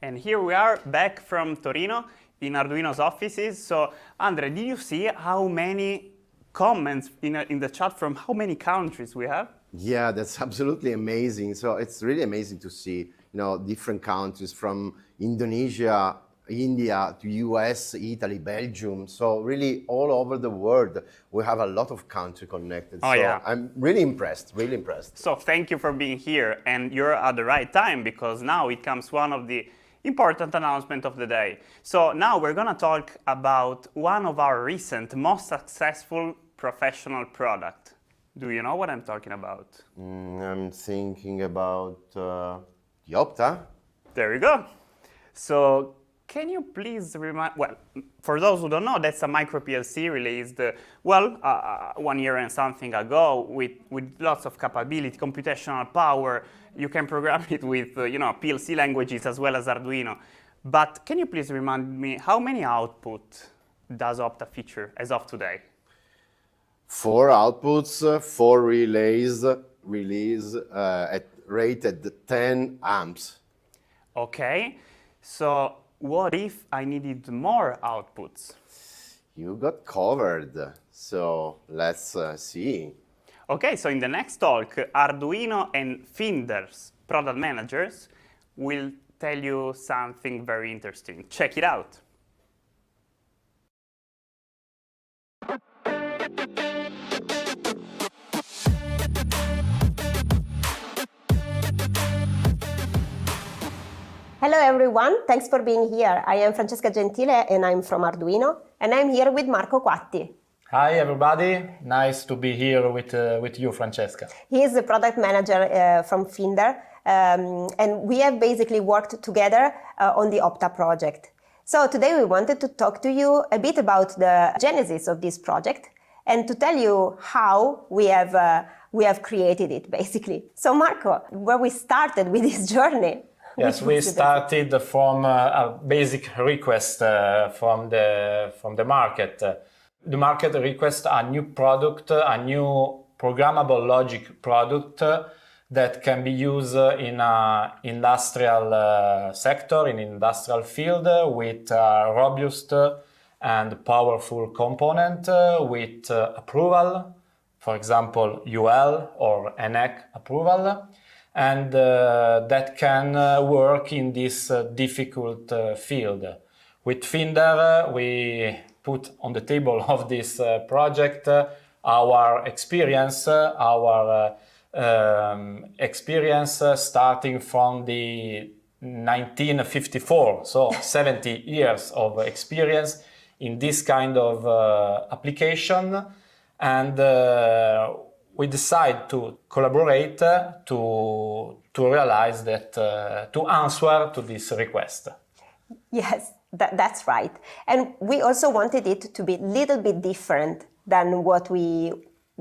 And here we are back from Torino in Arduino's offices. So, Andre, did you see how many comments in the chat from how many countries we have? Yeah, that's absolutely amazing. So it's really amazing to see, different countries from Indonesia, India to US, Italy, Belgium. So really all over the world, we have a lot of countries connected. Oh, so yeah. I'm really impressed, really impressed. So thank you for being here, and you're at the right time because now it comes one of the important announcement of the day. So now we're going to talk about one of our recent most successful professional product. Do you know what I'm talking about? I'm thinking about the Opta. There you go. So can you please remind, well, for those who don't know, that's a micro PLC released, 1 year and something ago with lots of capability, computational power. You can program it with, PLC languages as well as Arduino. But can you please remind me how many output does Opta feature as of today? 4 outputs, 4 relays, at rated 10 amps. Okay, so what if I needed more outputs? You got covered, so let's see. Okay, so in the next talk, Arduino and Finder's product managers will tell you something very interesting. Check it out. Hello everyone, thanks for being here. I am Francesca Gentile and I'm from Arduino, and I'm here with Marco Quatti. Hi everybody, nice to be here with you, Francesca. He is the product manager from Finder, and we have basically worked together on the Opta project. So today we wanted to talk to you a bit about the genesis of this project and to tell you how we have created it basically. So Marco, where we started with this journey? Yes, we started from a basic request from the market. The market requests a new product, a new programmable logic product that can be used in an industrial sector, in industrial field, with a robust and powerful component with approval, for example, UL or NEC approval, and that can work in this difficult field. With Finder, we put on the table of this project our experience, starting from the 1954, so 70 years of experience in this kind of application, and we decide to collaborate to realize that to answer to this request. Yes, that's right. And we also wanted it to be a little bit different than what we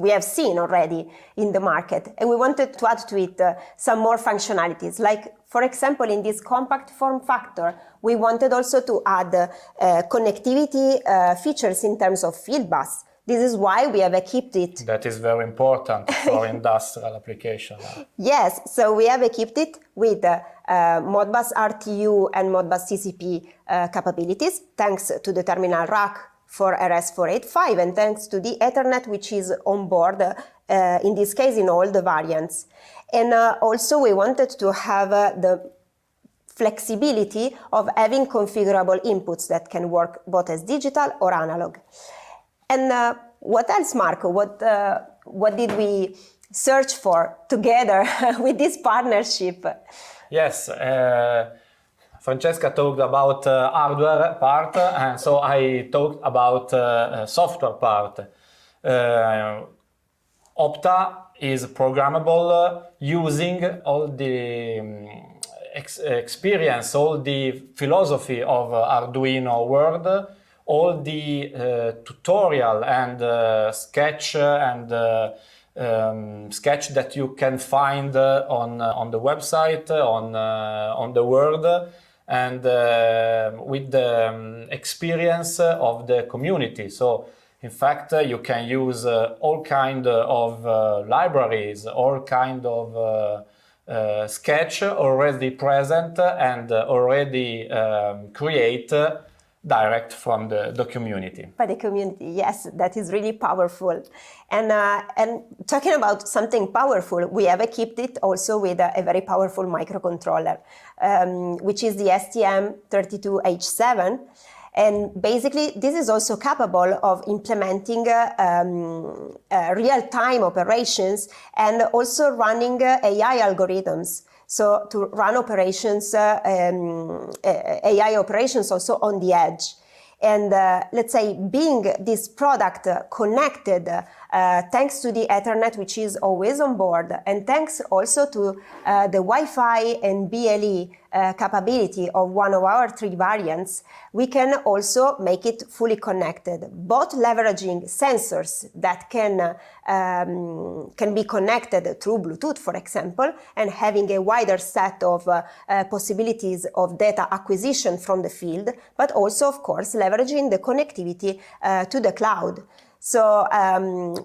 have seen already in the market. And we wanted to add to it some more functionalities. Like, for example, in this compact form factor, we wanted also to add connectivity features in terms of field bus. This is why we have equipped it. That is very important for industrial application. Yes, so we have equipped it with Modbus RTU and Modbus TCP capabilities, thanks to the terminal rack for RS485 and thanks to the Ethernet which is on board, in this case in all the variants. And also we wanted to have the flexibility of having configurable inputs that can work both as digital or analog. And what else, Marco? What did we search for together with this partnership? Yes, Francesca talked about hardware part, and so I talked about software part. Opta is programmable using all the experience all the philosophy of Arduino world, all the tutorial and sketch that you can find on the website, on the world, and with the experience of the community. So in fact, you can use all kind of libraries, all kind of sketch already present and already create direct from the community. By the community, yes, that is really powerful. And talking about something powerful, we have equipped it also with a very powerful microcontroller, which is the STM32H7. And basically, this is also capable of implementing real-time operations and also running AI algorithms. So to run operations, AI operations also on the edge. And let's say being this product connected thanks to the Ethernet, which is always on board, and thanks also to the Wi-Fi and BLE capability of one of our 3 variants, we can also make it fully connected, both leveraging sensors that can be connected through Bluetooth, for example, and having a wider set of possibilities of data acquisition from the field, but also, of course, leveraging the connectivity to the cloud. So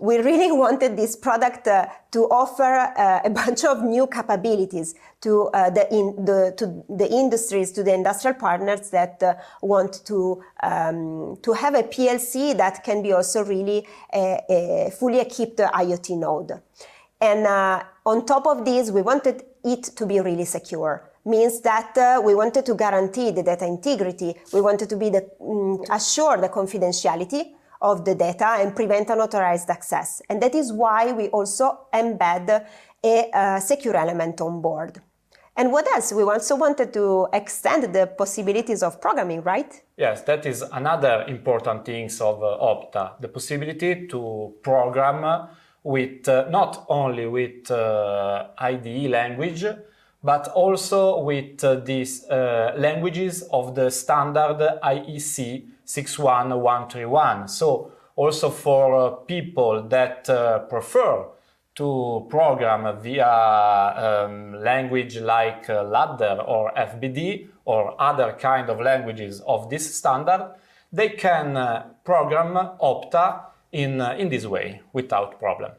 we really wanted this product to offer a bunch of new capabilities to the industries, to the industrial partners that want to have a PLC that can be also really a fully equipped IoT node. And on top of this, we wanted it to be really secure. Means that we wanted to guarantee the data integrity. We wanted to be assure the confidentiality of the data and prevent unauthorized access. And that is why we also embed a secure element on board. And what else? We also wanted to extend the possibilities of programming, right? Yes, that is another important thing of Opta, the possibility to program with not only with IDE language, but also with these languages of the standard IEC 61131. So also for people that prefer to program via language like ladder or FBD or other kind of languages of this standard, they can program Opta in this way without problem.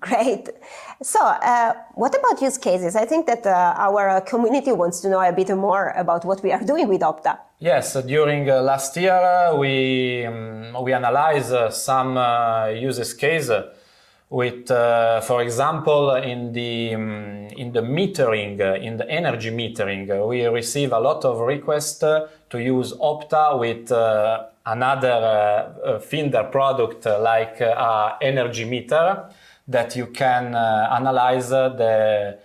Great. So what about use cases? I think that our community wants to know a bit more about what we are doing with Opta. Yes, during last year we analyzed some use case with, for example, in the metering, in the energy metering, we receive a lot of requests to use Opta with another Finder product like energy meter, that you can analyze the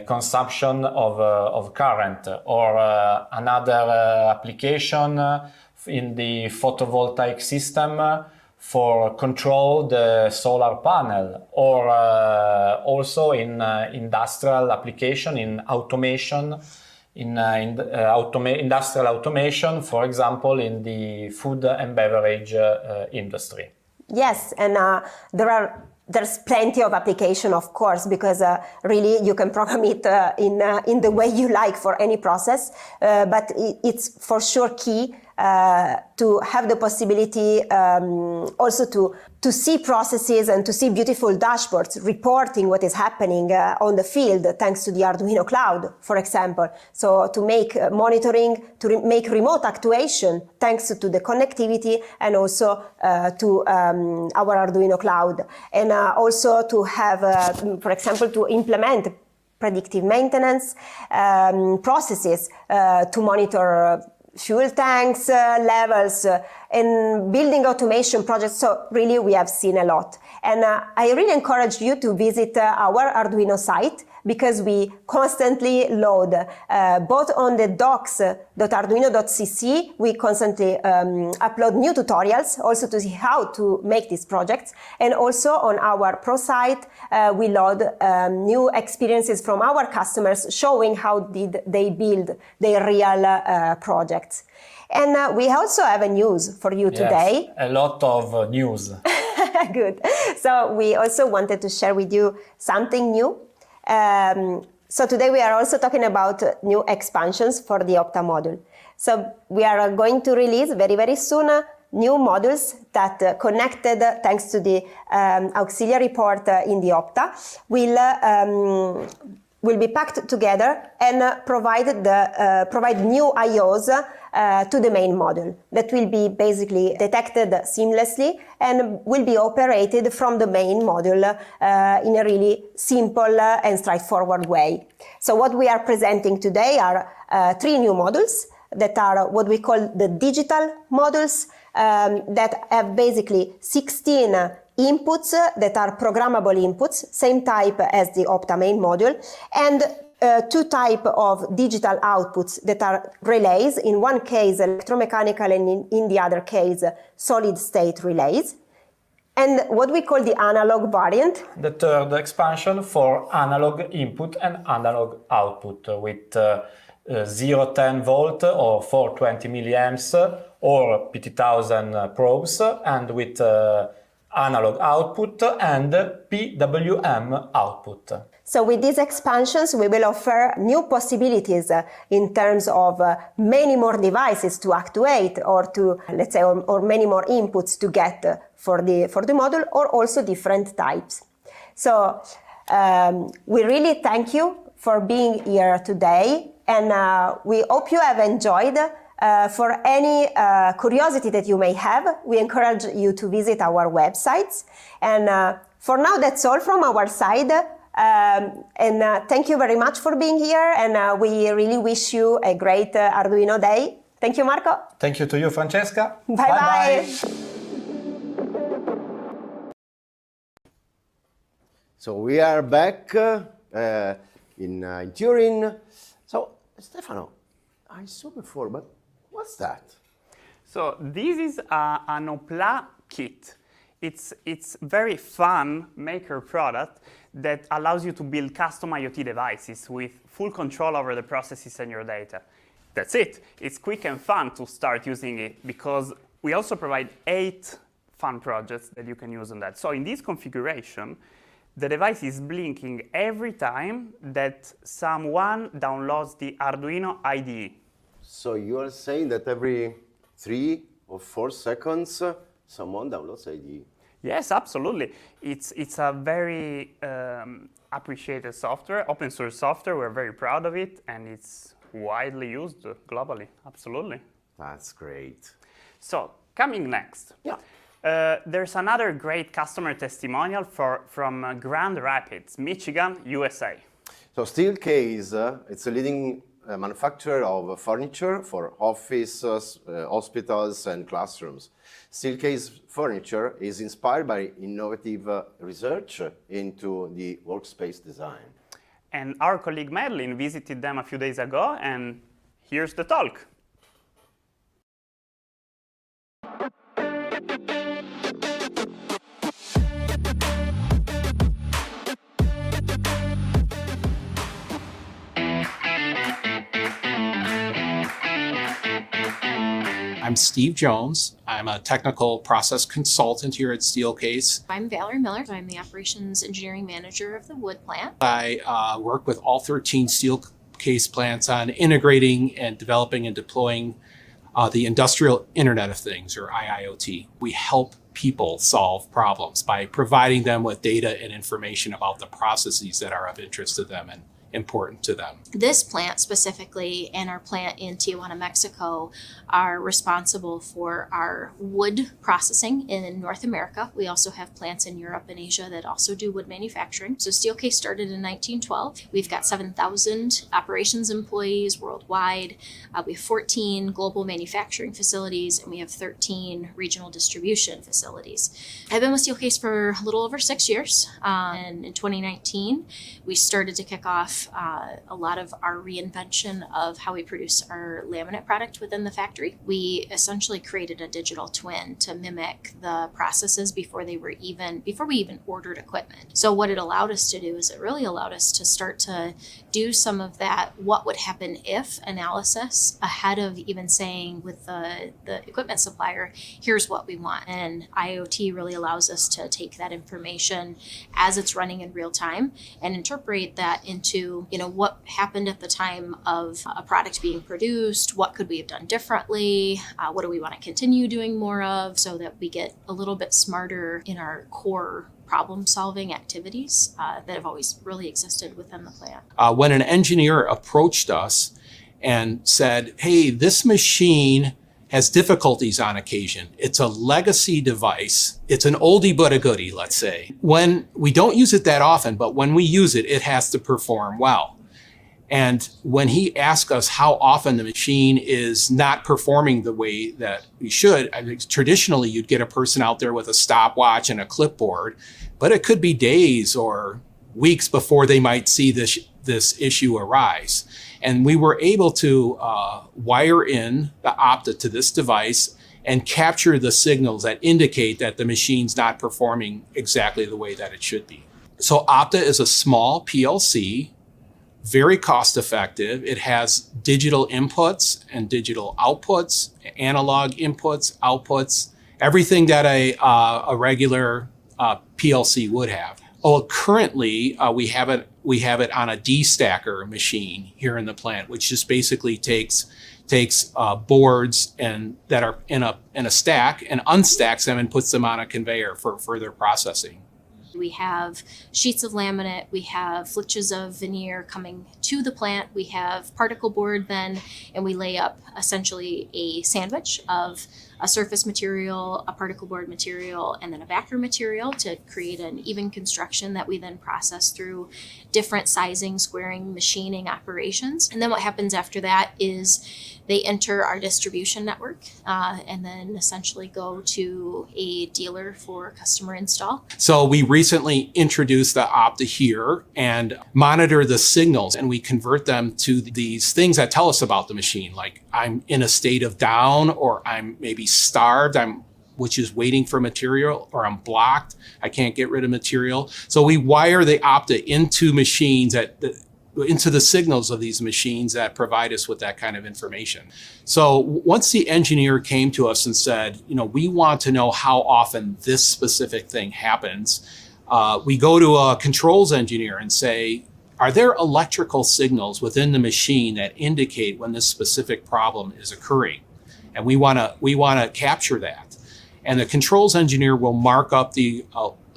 consumption of current, or another application in the photovoltaic system for control the solar panel, or also in industrial application, in automation, industrial automation, for example, in the food and beverage industry. Yes, and there's plenty of application, of course, because really you can program it in the way you like for any process, but it's for sure key to have the possibility also to see processes and to see beautiful dashboards reporting what is happening on the field thanks to the Arduino cloud, for example. So to make monitoring, to make remote actuation thanks to the connectivity and also to our Arduino cloud. And also to have, for example, to implement predictive maintenance processes to monitor fuel tanks levels, in building automation projects. So really, we have seen a lot. And I really encourage you to visit our Arduino site, because we constantly load, both on the docs.arduino.cc, we constantly upload new tutorials also to see how to make these projects. And also on our Pro site, we load new experiences from our customers showing how did they build their real projects. And we also have a news for you today. Yes, a lot of news. Good. So we also wanted to share with you something new. So today we are also talking about new expansions for the Opta module. So we are going to release very, very soon new modules that connected, thanks to the auxiliary port in the Opta, will be packed together and provide new IOs to the main module that will be basically detected seamlessly and will be operated from the main module in a really simple and straightforward way. So what we are presenting today are 3 new modules that are what we call the digital modules, that have basically 16 inputs that are programmable inputs, same type as the Opta main module, and 2 types of digital outputs that are relays, in one case electromechanical and in the other case solid state relays. And what we call the analog variant. The third expansion for analog input and analog output with 0-10 volt or 420 milliamps or PT1000 probes, and with analog output and PWM output. So with these expansions, we will offer new possibilities in terms of many more devices to actuate, or to, let's say, or many more inputs to get for the module, or also different types. So we really thank you for being here today, and we hope you have enjoyed. For any curiosity that you may have, we encourage you to visit our websites. And for now, that's all from our side. Thank you very much for being here, and we really wish you a great Arduino day. Thank you, Marco. Thank you to you, Francesca. Bye-bye. So we are back in Turin. So, Stefano, I saw before, but what's that? So this is an Opla kit. It's very fun maker product that allows you to build custom IoT devices with full control over the processes and your data. That's it. It's quick and fun to start using it, because we also provide 8 fun projects that you can use on that. So in this configuration, the device is blinking every time that someone downloads the Arduino IDE. So you are saying that every 3 or 4 seconds, someone downloads IDE? Yes, absolutely. It's a very appreciated software, open source software. We're very proud of it, and it's widely used globally. Absolutely. That's great. So coming next. Yeah. There's another great customer testimonial from Grand Rapids, Michigan, USA. So Steelcase, it's a leading manufacturer of furniture for offices, hospitals, and classrooms. Steelcase furniture is inspired by innovative research into the workspace design. And our colleague Madeline visited them a few days ago, and here's the talk. I'm Steve Jones. I'm a technical process consultant here at Steelcase. I'm Valerie Miller. I'm the operations engineering manager of the wood plant. I work with all 13 Steelcase plants on integrating and developing and deploying the Industrial Internet of Things, or IIoT. We help people solve problems by providing them with data and information about the processes that are of interest to them and important to them. This plant specifically and our plant in Tijuana, Mexico are responsible for our wood processing in North America. We also have plants in Europe and Asia that also do wood manufacturing. So Steelcase started in 1912. We've got 7,000 operations employees worldwide. We have 14 global manufacturing facilities, and we have 13 regional distribution facilities. I've been with Steelcase for a little over 6 years, and in 2019, we started to kick off a lot of our reinvention of how we produce our laminate product within the factory. We essentially created a digital twin to mimic the processes before we even ordered equipment. So what it allowed us to do is it really allowed us to start to do some of that what would happen if analysis ahead of even saying with the equipment supplier, here's what we want. And IoT really allows us to take that information as it's running in real time and interpret that into, what happened at the time of a product being produced, what could we have done differently, what do we want to continue doing more of, so that we get a little bit smarter in our core problem-solving activities that have always really existed within the plant. When an engineer approached us and said, hey, this machine has difficulties on occasion. It's a legacy device. It's an oldie but a goodie, let's say. When we don't use it that often, but when we use it, it has to perform well. And when he asked us how often the machine is not performing the way that we should, traditionally you'd get a person out there with a stopwatch and a clipboard, but it could be days or weeks before they might see this issue arise. And we were able to wire in the Opta to this device and capture the signals that indicate that the machine's not performing exactly the way that it should be. So Opta is a small PLC, very cost effective. It has digital inputs and digital outputs, analog inputs, outputs, everything that a regular PLC would have. Currently, we have it on a D-stacker machine here in the plant, which just basically takes boards and that are in a stack and unstacks them and puts them on a conveyor for further processing. We have sheets of laminate, we have flitches of veneer coming to the plant, we have particle board then, and we lay up essentially a sandwich of a surface material, a particle board material, and then a backer material to create an even construction that we then process through different sizing, squaring, machining operations. And then what happens after that is they enter our distribution network and then essentially go to a dealer for customer install. So we recently introduced the Opta here and monitor the signals, and we convert them to these things that tell us about the machine, like I'm in a state of down, or I'm maybe starved, which is waiting for material, or I'm blocked, I can't get rid of material. So we wire the Opta into machines into the signals of these machines that provide us with that kind of information. So once the engineer came to us and said, we want to know how often this specific thing happens, we go to a controls engineer and say, are there electrical signals within the machine that indicate when this specific problem is occurring? And we want to capture that. And the controls engineer will mark up the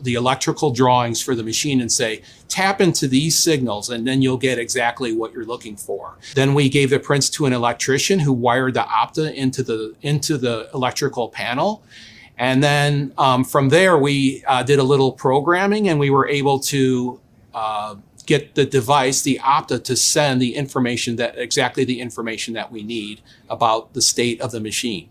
electrical drawings for the machine and say, tap into these signals, and then you'll get exactly what you're looking for. Then we gave the prints to an electrician who wired the Opta into the electrical panel. And then from there, we did a little programming, and we were able to get the device, the Opta, to send exactly the information that we need about the state of the machine.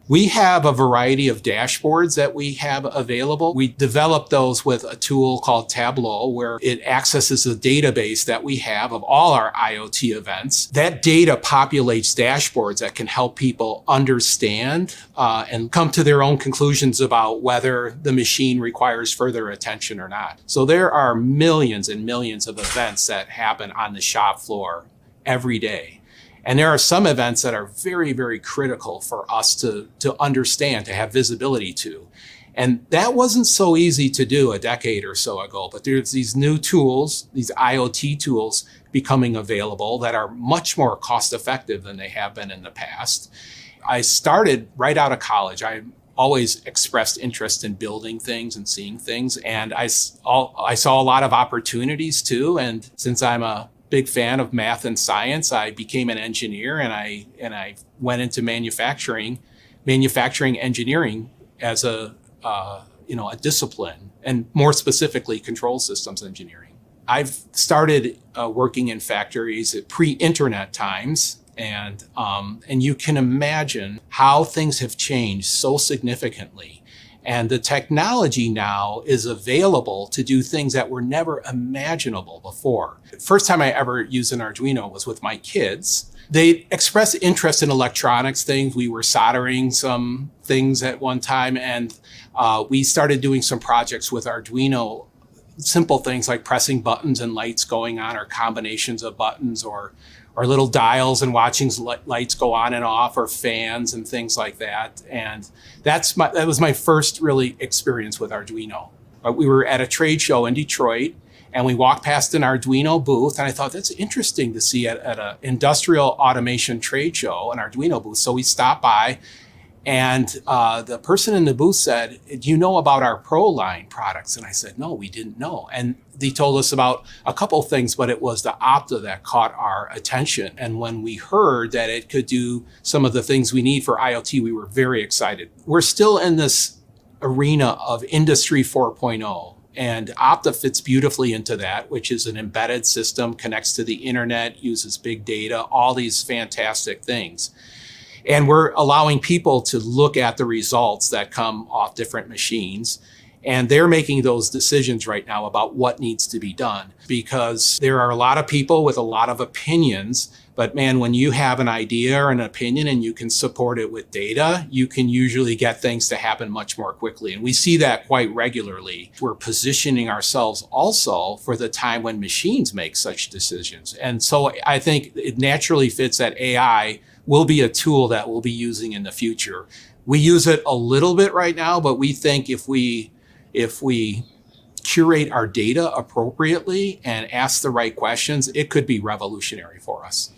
We have a variety of dashboards that we have available. We developed those with a tool called Tableau, where it accesses a database that we have of all our IoT events. That data populates dashboards that can help people understand and come to their own conclusions about whether the machine requires further attention or not. So there are millions and millions of events that happen on the shop floor every day. And there are some events that are very, very critical for us to understand, to have visibility to. And that wasn't so easy to do a decade or so ago, but there's these new tools, these IoT tools becoming available that are much more cost effective than they have been in the past. I started right out of college. I always expressed interest in building things and seeing things. And I saw a lot of opportunities too. And since I'm a big fan of math and science, I became an engineer, and I went into manufacturing engineering as a discipline, and more specifically control systems engineering. I've started working in factories at pre-internet times, and you can imagine how things have changed so significantly. And the technology now is available to do things that were never imaginable before. First time I ever used an Arduino was with my kids. They expressed interest in electronics things. We were soldering some things at one time, and we started doing some projects with Arduino, simple things like pressing buttons and lights going on, or combinations of buttons, or little dials and watching lights go on and off, or fans and things like that. And that was my first really experience with Arduino. We were at a trade show in Detroit, and we walked past an Arduino booth, and I thought, that's interesting to see at an industrial automation trade show, an Arduino booth. So we stopped by, and the person in the booth said, do you know about our Pro line products? And I said, no, we didn't know. And they told us about a couple things, but it was the Opta that caught our attention. And when we heard that it could do some of the things we need for IoT, we were very excited. We're still in this arena of Industry 4.0. And Opta fits beautifully into that, which is an embedded system, connects to the internet, uses big data, all these fantastic things. And we're allowing people to look at the results that come off different machines. And they're making those decisions right now about what needs to be done, because there are a lot of people with a lot of opinions. But man, when you have an idea or an opinion and you can support it with data, you can usually get things to happen much more quickly. And we see that quite regularly. We're positioning ourselves also for the time when machines make such decisions. And so I think it naturally fits that AI will be a tool that we'll be using in the future. We use it a little bit right now, but we think if we curate our data appropriately and ask the right questions, it could be revolutionary for us.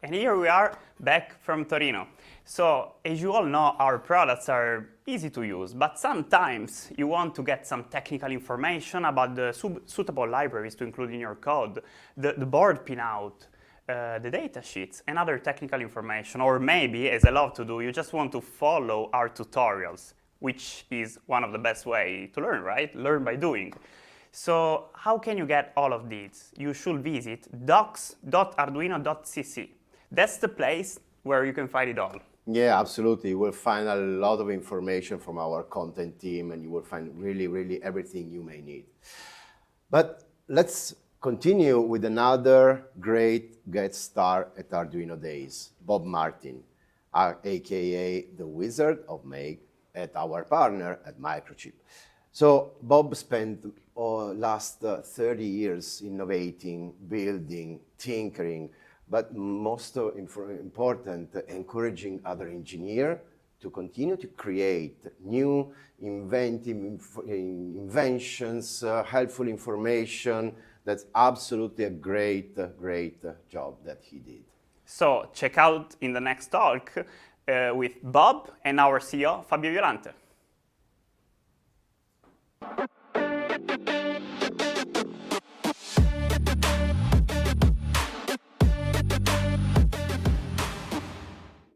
And here we are back from Torino. So as you all know, our products are easy to use, but sometimes you want to get some technical information about the suitable libraries to include in your code, the board pinout, the data sheets, and other technical information. Or maybe, as I love to do, you just want to follow our tutorials, which is one of the best ways to learn, right? Learn by doing. So how can you get all of these? You should visit docs.arduino.cc. That's the place where you can find it all. Yeah, absolutely. You will find a lot of information from our content team, and you will find really everything you may need. But let's continue with another great guest star at Arduino Days, Bob Martin, aka the Wizard of Make, at our partner at Microchip. So Bob spent last 30 years innovating, building, tinkering, but most important, encouraging other engineers to continue to create new inventive inventions, helpful information. That's absolutely a great job that he did. So check out in the next talk with Bob and our CEO, Fabio Violante.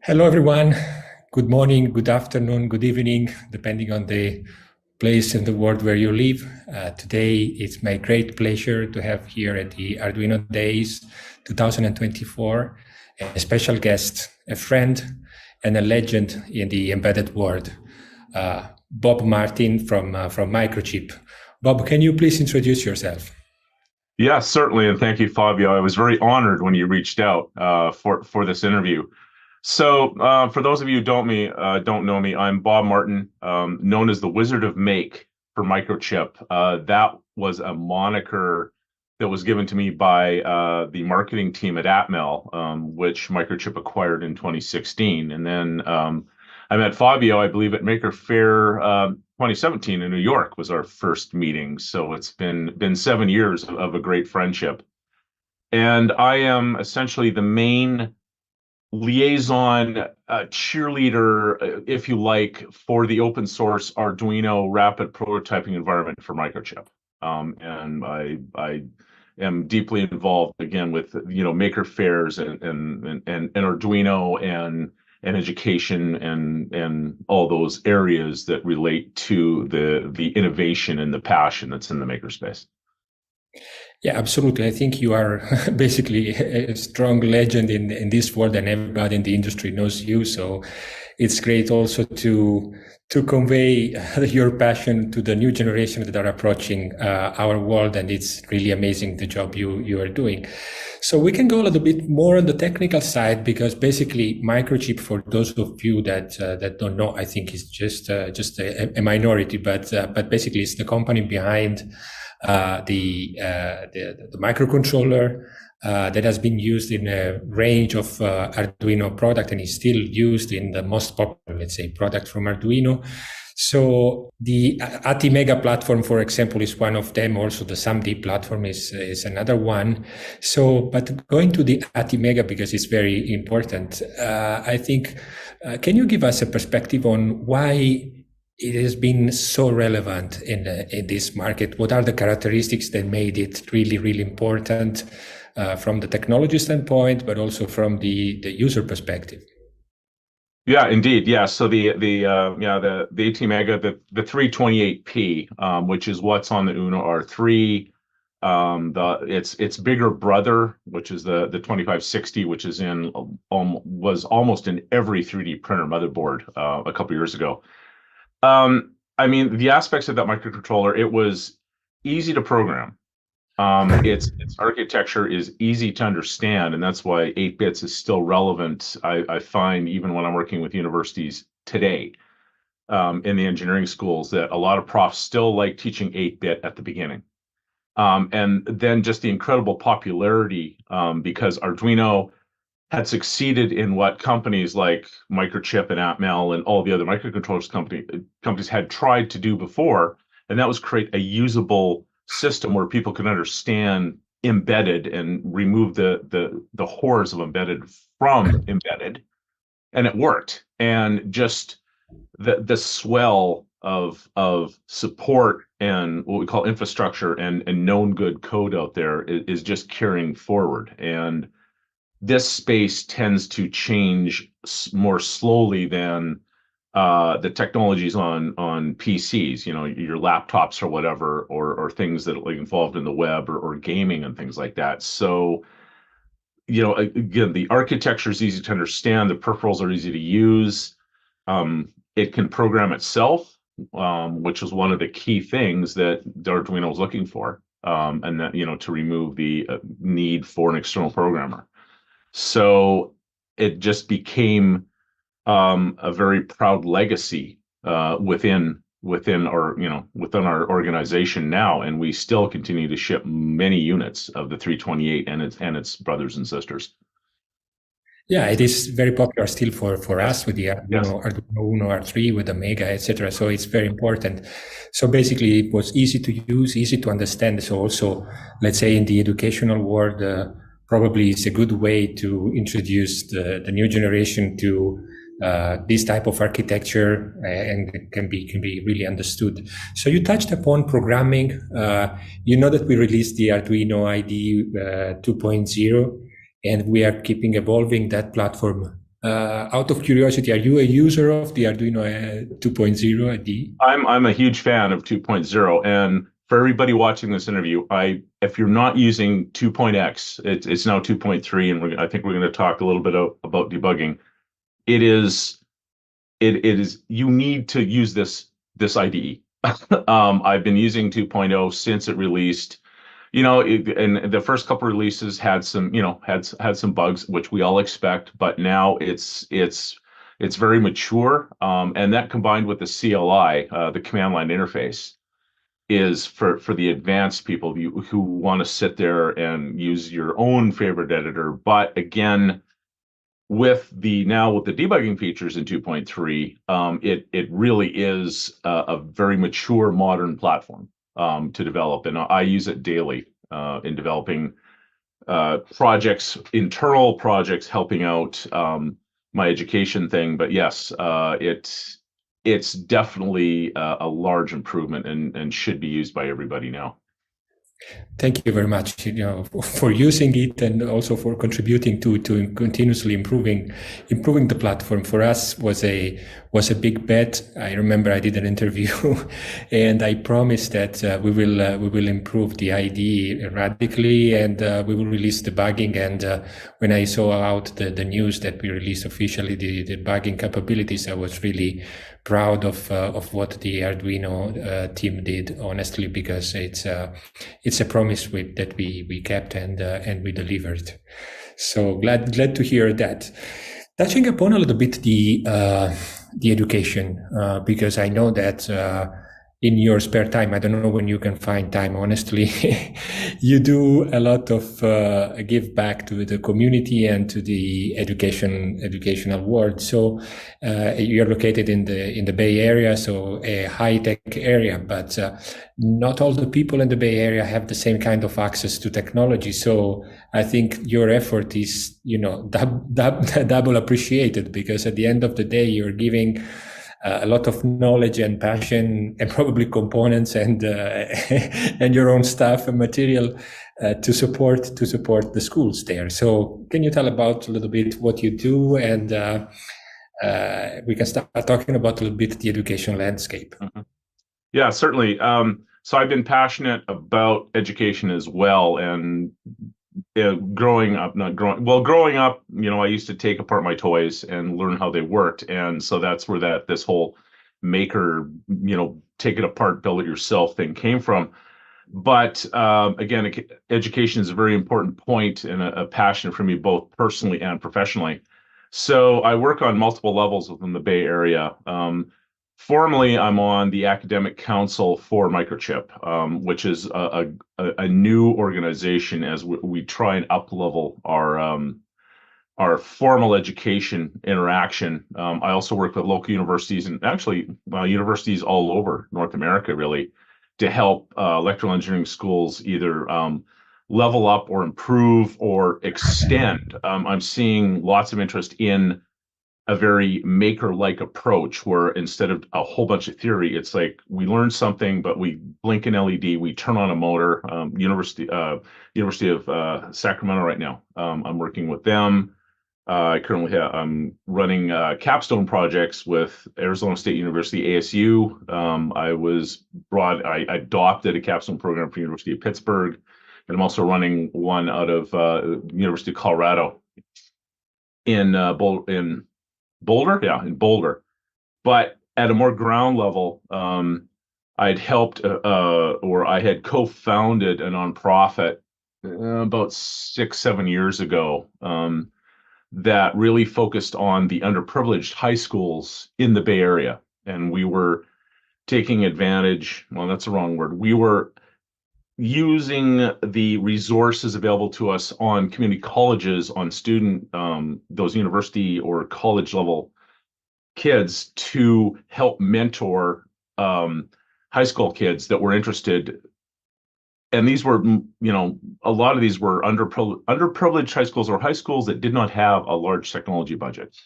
Hello, everyone. Good morning, good afternoon, good evening, depending on the place in the world where you live. Today, it's my great pleasure to have here at the Arduino Days 2024 a special guest, a friend, and a legend in the embedded world, Bob Martin from Microchip. Bob, can you please introduce yourself? Yes, certainly, and thank you, Fabio. I was very honored when you reached out for this interview. So for those of you who don't know me, I'm Bob Martin, known as the Wizard of Make for Microchip. That was a moniker that was given to me by the marketing team at Atmel, which Microchip acquired in 2016. And then I met Fabio, I believe, at Maker Faire 2017 in New York was our first meeting. So it's been 7 years of a great friendship. And I am essentially the main liaison, cheerleader, if you like, for the open source Arduino rapid prototyping environment for Microchip. And I am deeply involved again with maker fairs and Arduino and education and all those areas that relate to the innovation and the passion that's in the makerspace. Yeah, absolutely. I think you are basically a strong legend in this world, and everybody in the industry knows you. So it's great also to convey your passion to the new generation that are approaching our world, and it's really amazing the job you are doing. So we can go a little bit more on the technical side, because basically Microchip, for those of you that don't know, I think is just a minority, but basically it's the company behind the microcontroller that has been used in a range of Arduino product and is still used in the most popular, let's say, product from Arduino. So the ATmega platform, for example, is one of them. Also, the SAMD platform is another one. So, but going to the ATmega, because it's very important, I think, can you give us a perspective on why it has been so relevant in this market? What are the characteristics that made it really, really important from the technology standpoint, but also from the user perspective? Yeah, indeed. Yeah. So the ATmega, the 328P, which is what's on the Uno R3, its bigger brother, which is the 2560, which is was almost in every 3D printer motherboard a couple years ago. I mean, the aspects of that microcontroller, it was easy to program. Its architecture is easy to understand, and that's why 8 bits is still relevant. I find, even when I'm working with universities today, in the engineering schools, that a lot of profs still like teaching 8-bit at the beginning. And then just the incredible popularity, because Arduino had succeeded in what companies like Microchip and Atmel and all the other microcontrollers companies had tried to do before, and that was create a usable system where people could understand embedded and remove the horrors of embedded from embedded, and it worked. And just the swell of support and what we call infrastructure and known good code out there is just carrying forward. And this space tends to change more slowly than the technologies on PCs, your laptops or whatever, or things that are involved in the web or gaming and things like that. So, again, the architecture is easy to understand. The peripherals are easy to use. It can program itself, which was one of the key things that Arduino was looking for, and that, to remove the need for an external programmer. So it just became a very proud legacy within our organization now, and we still continue to ship many units of the 328 and its brothers and sisters. Yeah, it is very popular still for us with the Arduino Uno R3 with the Mega, etc. So it's very important. So basically, it was easy to use, easy to understand. So also, let's say in the educational world, probably it's a good way to introduce the new generation to this type of architecture, and can be really understood. So you touched upon programming. You know that we released the Arduino IDE 2.0, and we are keeping evolving that platform. Out of curiosity, are you a user of the Arduino 2.0 IDE? I'm a huge fan of 2.0, and for everybody watching this interview, if you're not using 2.x, it's now 2.3, and I think we're going to talk a little bit about debugging. It is you need to use this IDE. I've been using 2.0 since it released. And the first couple releases had some had some bugs, which we all expect, but now it's very mature, and that combined with the CLI, the command line interface, is for the advanced people who want to sit there and use your own favorite editor. But again, with the debugging features in 2.3, it really is a very mature modern platform to develop, and I use it daily in developing projects, internal projects helping out my education thing. But yes, it's definitely a large improvement and should be used by everybody now. Thank you very much, for using it and also for contributing to continuously improving the platform. For us was a big bet. I remember I did an interview, and I promised that we will improve the IDE radically, and we will release debugging. And when I saw out the news that we released officially the debugging capabilities, I was really proud of what the Arduino team did, honestly, because it's a promise that we kept and we delivered. So glad to hear that. Touching upon a little bit the education, because I know that in your spare time, I don't know when you can find time, honestly, you do a lot of give back to the community and to the educational world. So you're located in the Bay Area, so a high-tech area, but not all the people in the Bay Area have the same kind of access to technology. So I think your effort is, double appreciated, because at the end of the day, you're giving a lot of knowledge and passion and probably components and your own stuff and material to support the schools there. So can you tell about a little bit what you do, and we can start talking about a little bit the education landscape. Mm-hmm. Yeah, certainly. So I've been passionate about education as well, and growing up, I used to take apart my toys and learn how they worked. And so that's where this whole maker, take it apart, build it yourself thing came from. But again, education is a very important point and a passion for me, both personally and professionally. So I work on multiple levels within the Bay Area. Formally, I'm on the Academic Council for Microchip, which is a new organization as we try and up-level our formal education interaction. I also work with local universities and actually universities all over North America, really, to help electrical engineering schools either level up or improve or extend. I'm seeing lots of interest in a very maker-like approach, where instead of a whole bunch of theory, it's like we learn something, but we blink an LED, we turn on a motor. University of Sacramento right now. I'm working with them. I'm running capstone projects with Arizona State University, ASU. I adopted a capstone program for University of Pittsburgh, and I'm also running one out of University of Colorado in Boulder. But at a more ground level, I'd helped or I had co-founded a nonprofit about 6-7 years ago that really focused on the underprivileged high schools in the Bay Area. And we were taking advantage, well, that's the wrong word. We were using the resources available to us on community colleges, on student, those university or college level kids, to help mentor high school kids that were interested. And these were, a lot of these were underprivileged high schools, or high schools that did not have a large technology budget.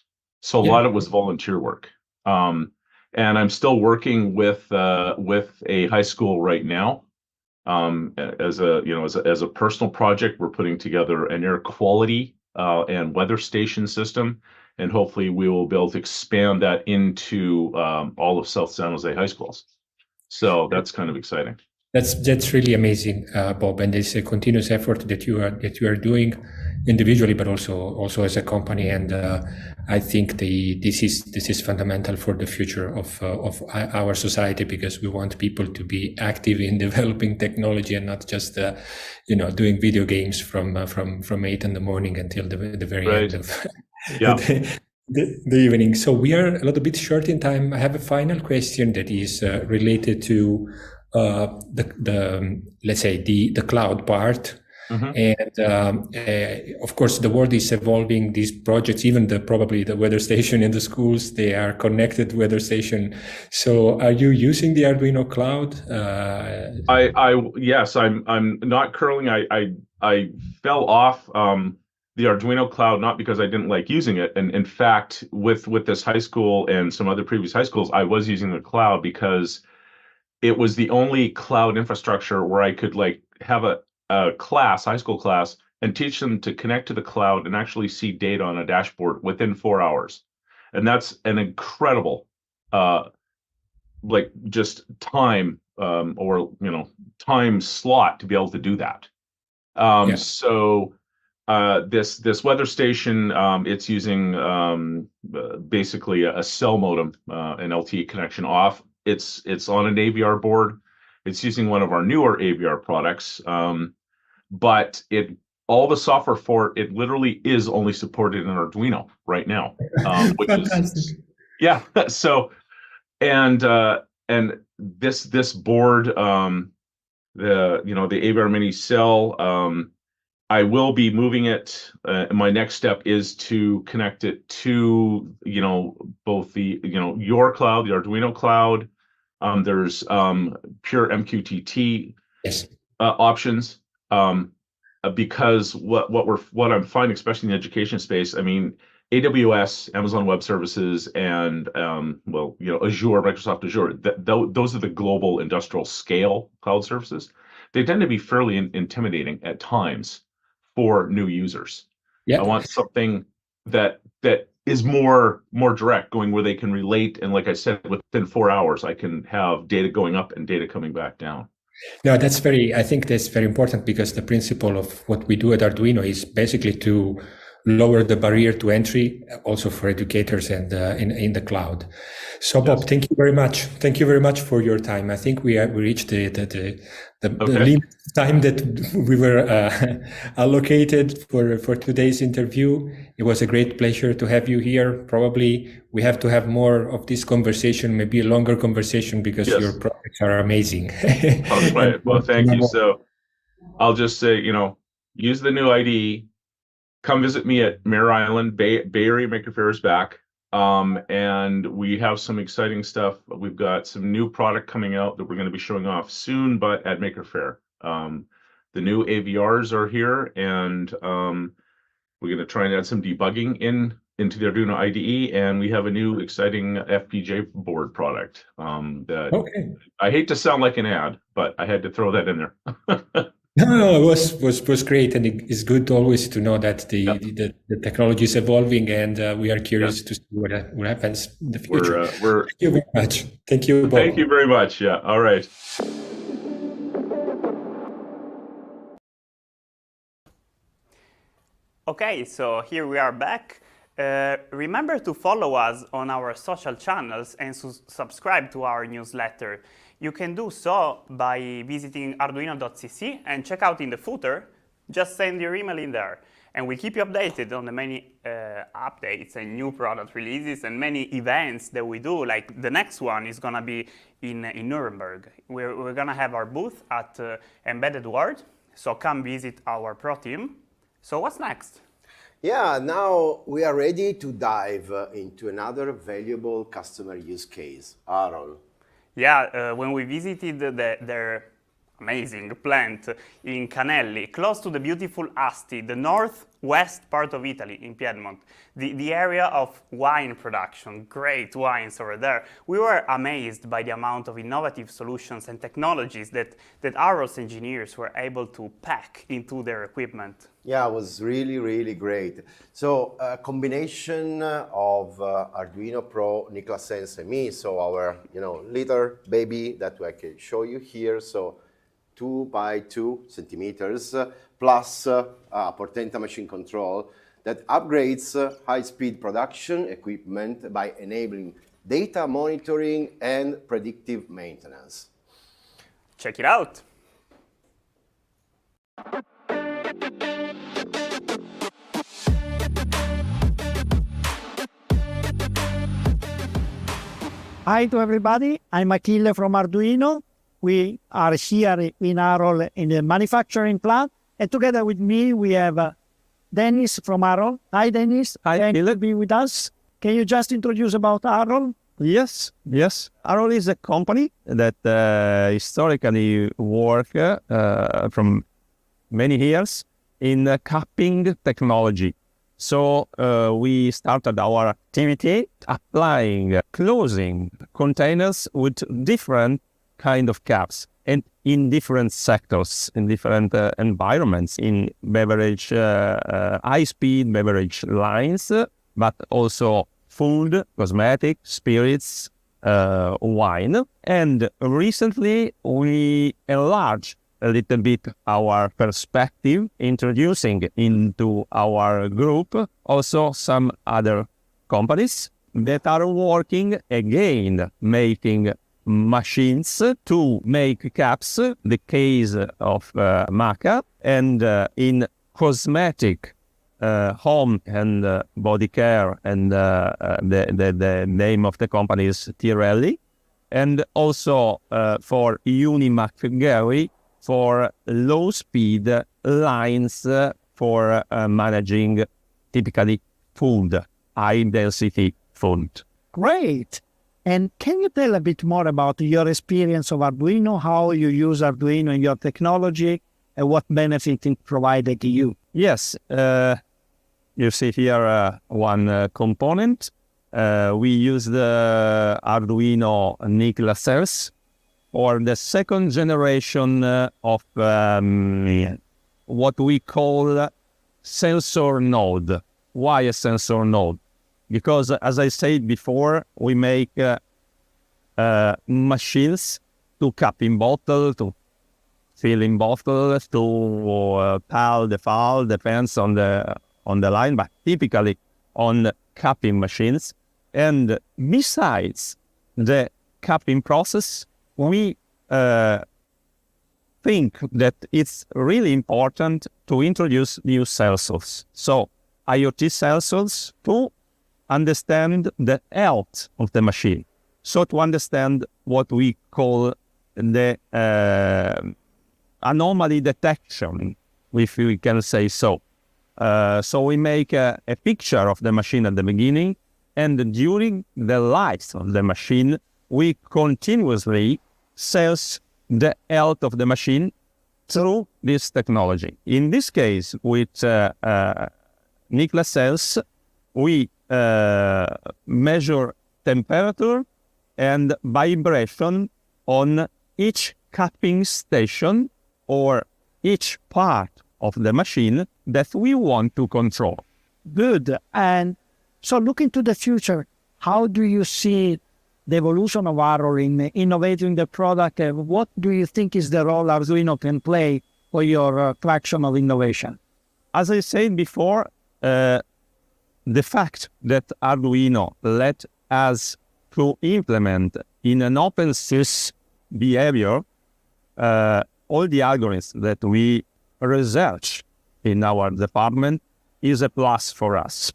So a lot of it was volunteer work. And I'm still working with a high school right now. As a personal project, we're putting together an air quality and weather station system, and hopefully we will be able to expand that into all of South San Jose high schools. So that's kind of exciting. That's really amazing, Bob, and it's a continuous effort that you are doing individually, but also as a company. And I think this is fundamental for the future of our society, because we want people to be active in developing technology and not just doing video games from 8 in the morning until the very end of the evening. So we are a little bit short in time. I have a final question that is related to let's say the cloud part. Mm-hmm. And of course, the world is evolving. These projects, even probably the weather station in the schools, they are connected weather station. So, are you using the Arduino Cloud? Yes, I'm not currently. I fell off the Arduino cloud, not because I didn't like using it. And in fact, with this high school and some other previous high schools, I was using the cloud because it was the only cloud infrastructure where I could like have a class, high school class, and teach them to connect to the cloud and actually see data on a dashboard within 4 hours. And that's an incredible, like just time or, time slot to be able to do that. So this weather station, it's using basically a cell modem, an LTE connection off. It's on an AVR board. It's using one of our newer AVR products, but all the software for it literally is only supported in Arduino right now, which is yeah. So and this board, the AVR mini cell, I will be moving it. My next step is to connect it to both the your cloud, the Arduino cloud. There's pure MQTT options, because what I'm finding, especially in the education space, I mean, AWS, Amazon Web Services, and Azure, Microsoft Azure, those are the global industrial scale cloud services. They tend to be fairly intimidating at times for new users. I want something that is more direct, going where they can relate, and like I said, within 4 hours I can have data going up and data coming back down. No, I think that's very important, because the principle of what we do at Arduino is basically to lower the barrier to entry, also for educators and in the cloud. So Bob, thank you very much. Thank you very much for your time. I think we reached the limit time that we were allocated for today's interview. It was a great pleasure to have you here. Probably we have to have more of this conversation, maybe a longer conversation, because your projects are amazing. Right. Well, thank you. So I'll just say, use the new IDE. Come visit me at Mare Island, Bay Area Maker Faire is back. And we have some exciting stuff. We've got some new product coming out that we're going to be showing off soon, but at Maker Faire. The new AVRs are here, and we're going to try and add some debugging into the Arduino IDE, and we have a new exciting FPGA board product. I hate to sound like an ad, but I had to throw that in there. No, it was great, and it's good always to know that the technology is evolving, and we are curious to see what happens in the future. Thank you very much. Thank you, Bob. Thank you very much. Yeah. All right. Okay, so here we are back. Remember to follow us on our social channels and subscribe to our newsletter. You can do so by visiting arduino.cc and check out in the footer. Just send your email in there, and we keep you updated on the many updates and new product releases and many events that we do. Like the next one is going to be in Nuremberg. We're going to have our booth at Embedded World, so come visit our pro team. So what's next? Yeah, now we are ready to dive into another valuable customer use case, Arol. Yeah, when we visited their amazing plant in Canelli, close to the beautiful Asti, the northwest part of Italy in Piedmont, the area of wine production, great wines over there, we were amazed by the amount of innovative solutions and technologies that Arol's engineers were able to pack into their equipment. Yeah, it was really, really great. So a combination of Arduino Pro, Nicola Sense, and me, so our little baby that I can show you here. So 2 by 2 centimeters, plus Portenta machine control that upgrades high-speed production equipment by enabling data monitoring and predictive maintenance. Check it out. Hi to everybody, I'm Achille from Arduino. We are here in Arol in the manufacturing plant, and together with me we have Dennis from Arol. Hi Dennis, thank you for being with us. Can you just introduce about Arol? Yes. Arol is a company that historically work from many years in capping technology. So we started our activity applying closing containers with different kind of caps and in different sectors, in different environments, in beverage, high-speed beverage lines, but also food, cosmetic, spirits, wine. And recently we enlarged a little bit our perspective, introducing into our group also some other companies that are working again, making machines to make caps, the case of Maca, and in cosmetic, home and body care, and the name of the company is Tirelli, and also for Unimac Gary, for low-speed lines for managing typically food, high-density food. Great. And can you tell a bit more about your experience of Arduino, how you use Arduino in your technology, and what benefit it provided to you? Yes. You see here one component. We use the Arduino NICLA cells or the second generation of what we call sensor node. Why a sensor node? Because, as I said before, we make machines to cap in bottle, to fill in bottles, to pal the file, depends on the line, but typically on capping machines. And besides the capping process, we think that it's really important to introduce new sensors. So IoT sensors to understand the health of the machine. So to understand what we call the anomaly detection, if we can say so. So we make a picture of the machine at the beginning, and during the life of the machine, we continuously sense the health of the machine through this technology. In this case, with NICLA cells, we measure temperature and vibration on each capping station or each part of the machine that we want to control. Good. And so looking to the future, how do you see the evolution of Arol in innovating the product? And what do you think is the role Arduino can play for your traction of innovation? As I said before, the fact that Arduino let us to implement in an open source behavior all the algorithms that we research in our department is a plus for us.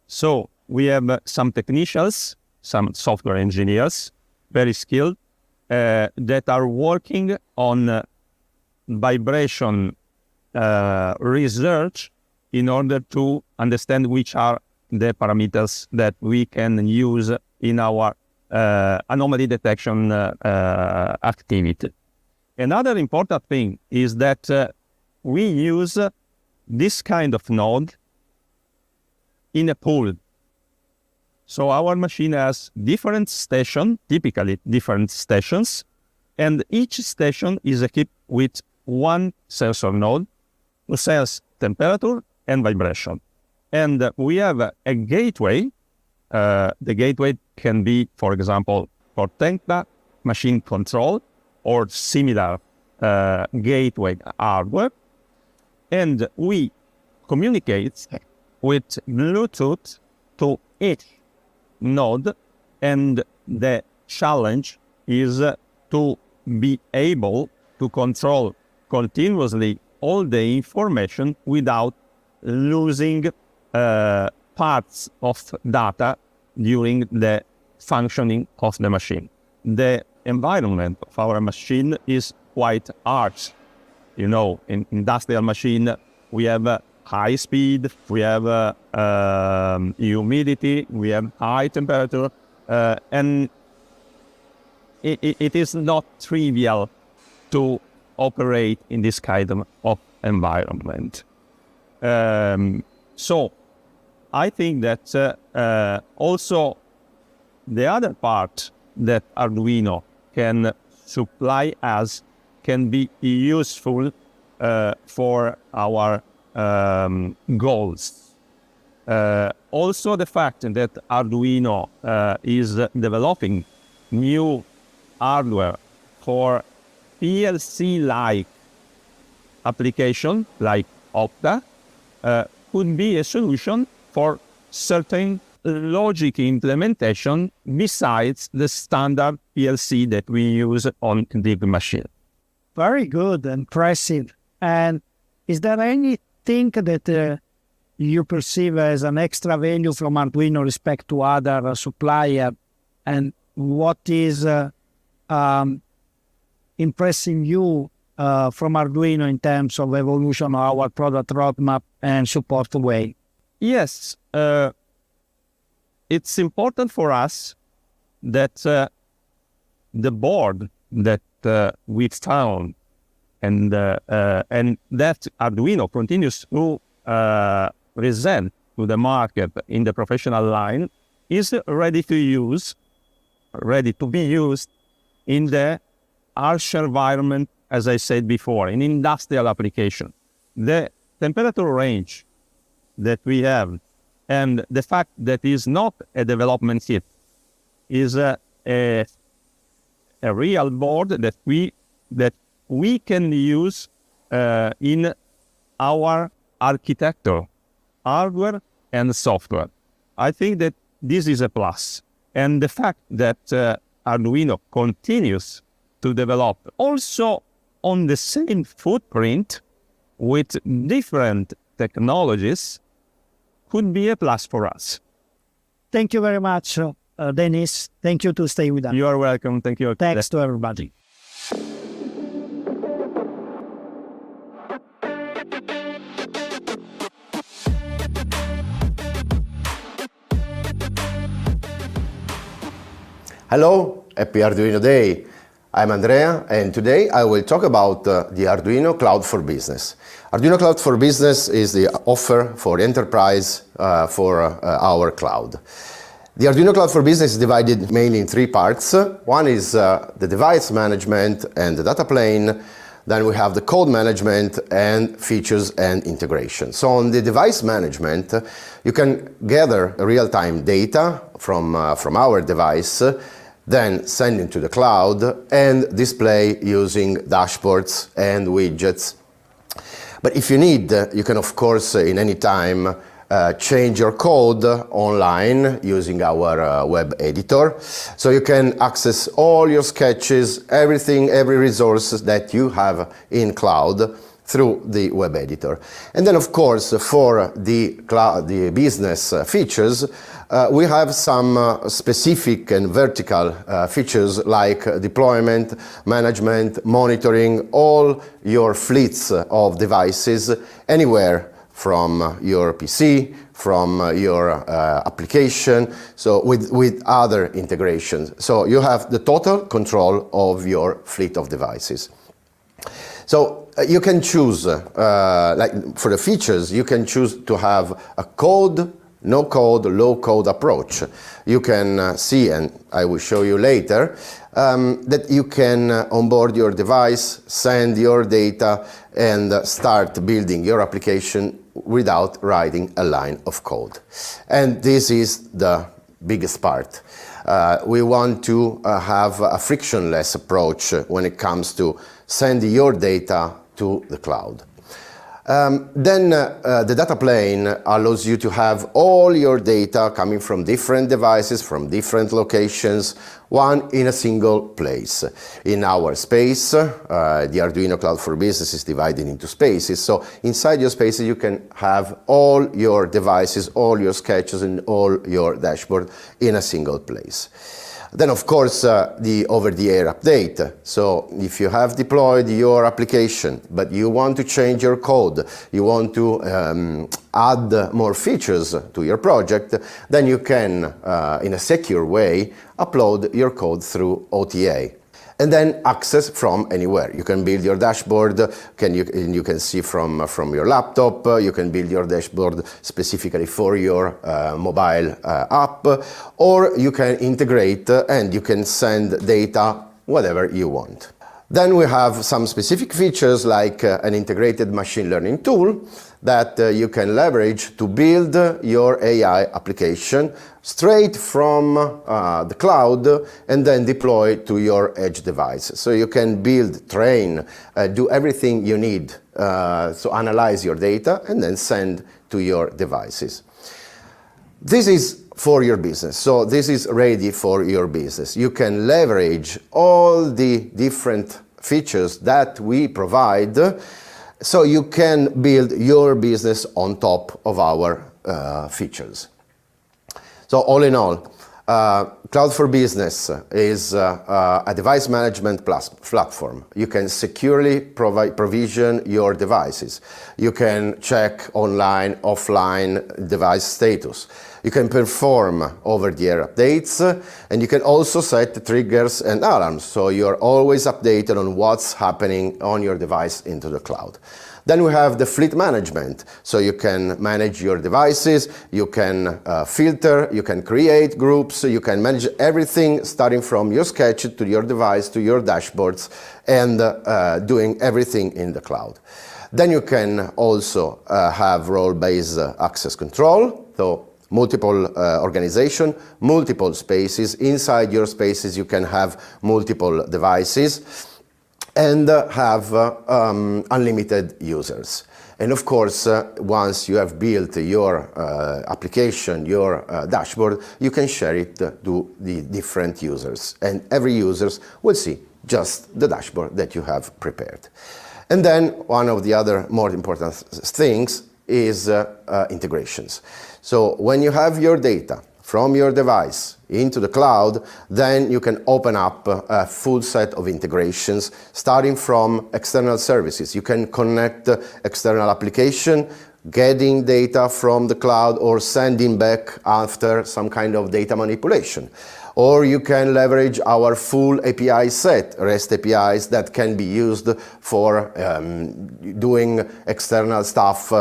So we have some technicians, some software engineers, very skilled, that are working on vibration research in order to understand which are the parameters that we can use in our anomaly detection activity. Another important thing is that we use this kind of node in a pool. So our machine has different stations, typically different stations, and each station is equipped with one sensor node to sense temperature and vibration. And we have a gateway. The gateway can be, for example, Portenta machine control or similar gateway hardware. And we communicate with Bluetooth to each node, and the challenge is to be able to control continuously all the information without losing parts of data during the functioning of the machine. The environment of our machine is quite harsh. You know, in industrial machine, we have high speed, we have humidity, we have high temperature, and it is not trivial to operate in this kind of environment. So I think that also the other part that Arduino can supply us can be useful for our goals. Also the fact that Arduino is developing new hardware for PLC-like application like Opta could be a solution for certain logic implementation besides the standard PLC that we use on big machine. Very good, impressive. And is there anything that you perceive as an extra value from Arduino respect to other supplier, and what is impressing you from Arduino in terms of evolution of our product roadmap and support way? Yes, it's important for us that the board that we found and that Arduino continues to present to the market in the professional line is ready to be used in the harsh environment, as I said before, in industrial application. The temperature range that we have and the fact that is not a development kit is a real board that we can use in our architecture, hardware and software. I think that this is a plus. And the fact that Arduino continues to develop also on the same footprint with different technologies could be a plus for us. Thank you very much, Dennis. Thank you to stay with us. You are welcome. Thank you. Thanks to everybody. Hello, happy Arduino Day. I'm Andrea, and today I will talk about the Arduino Cloud for Business. Arduino Cloud for Business is the offer for enterprise for our cloud. The Arduino Cloud for Business is divided mainly in three parts. One is the device management and the data plane. Then we have the code management and features and integration. So on the device management, you can gather real-time data from our device, then send it to the cloud and display using dashboards and widgets. But if you need, you can of course in any time change your code online using our web editor. So you can access all your sketches, everything, every resource that you have in cloud through the web editor. And then of course for the business features, we have some specific and vertical features like deployment, management, monitoring, all your fleets of devices anywhere from your PC, from your application, so with other integrations. So you have the total control of your fleet of devices. So you can choose, like for the features, you can choose to have a code, no code, low code approach. You can see, and I will show you later, that you can onboard your device, send your data, and start building your application without writing a line of code. And this is the biggest part. We want to have a frictionless approach when it comes to sending your data to the cloud. Then the data plane allows you to have all your data coming from different devices, from different locations, one in a single place. In our space, the Arduino Cloud for Business is divided into spaces. So inside your spaces, you can have all your devices, all your sketches, and all your dashboard in a single place. Then, of course, the over-the-air update. So if you have deployed your application, but you want to change your code, you want to add more features to your project, then you can, in a secure way, upload your code through OTA. And then access from anywhere. You can build your dashboard, you can see from your laptop, you can build your dashboard specifically for your mobile app, or you can integrate and you can send data whatever you want. Then we have some specific features like an integrated machine learning tool that you can leverage to build your AI application straight from the cloud and then deploy to your edge device. So you can build, train, do everything you need, so analyze your data and then send to your devices. This is for your business. So this is ready for your business. You can leverage all the different features that we provide so you can build your business on top of our features. So all in all, Cloud for Business is a device management platform. You can securely provision your devices. You can check online, offline device status. You can perform over-the-air updates, and you can also set triggers and alarms, so you're always updated on what's happening on your device into the cloud. Then we have the fleet management, so you can manage your devices, you can filter, you can create groups, you can manage everything starting from your sketch to your device to your dashboards and doing everything in the cloud. Then you can also have role-based access control, so multiple organization, multiple spaces. Inside your spaces you can have multiple devices and have unlimited users. And of course, once you have built your application, your dashboard, you can share it to the different users. And every user will see just the dashboard that you have prepared. And then one of the other more important things is integrations. So when you have your data from your device into the cloud, then you can open up a full set of integrations starting from external services. You can connect external application, getting data from the cloud or sending back after some kind of data manipulation. Or you can leverage our full API set, REST APIs that can be used for doing external stuff,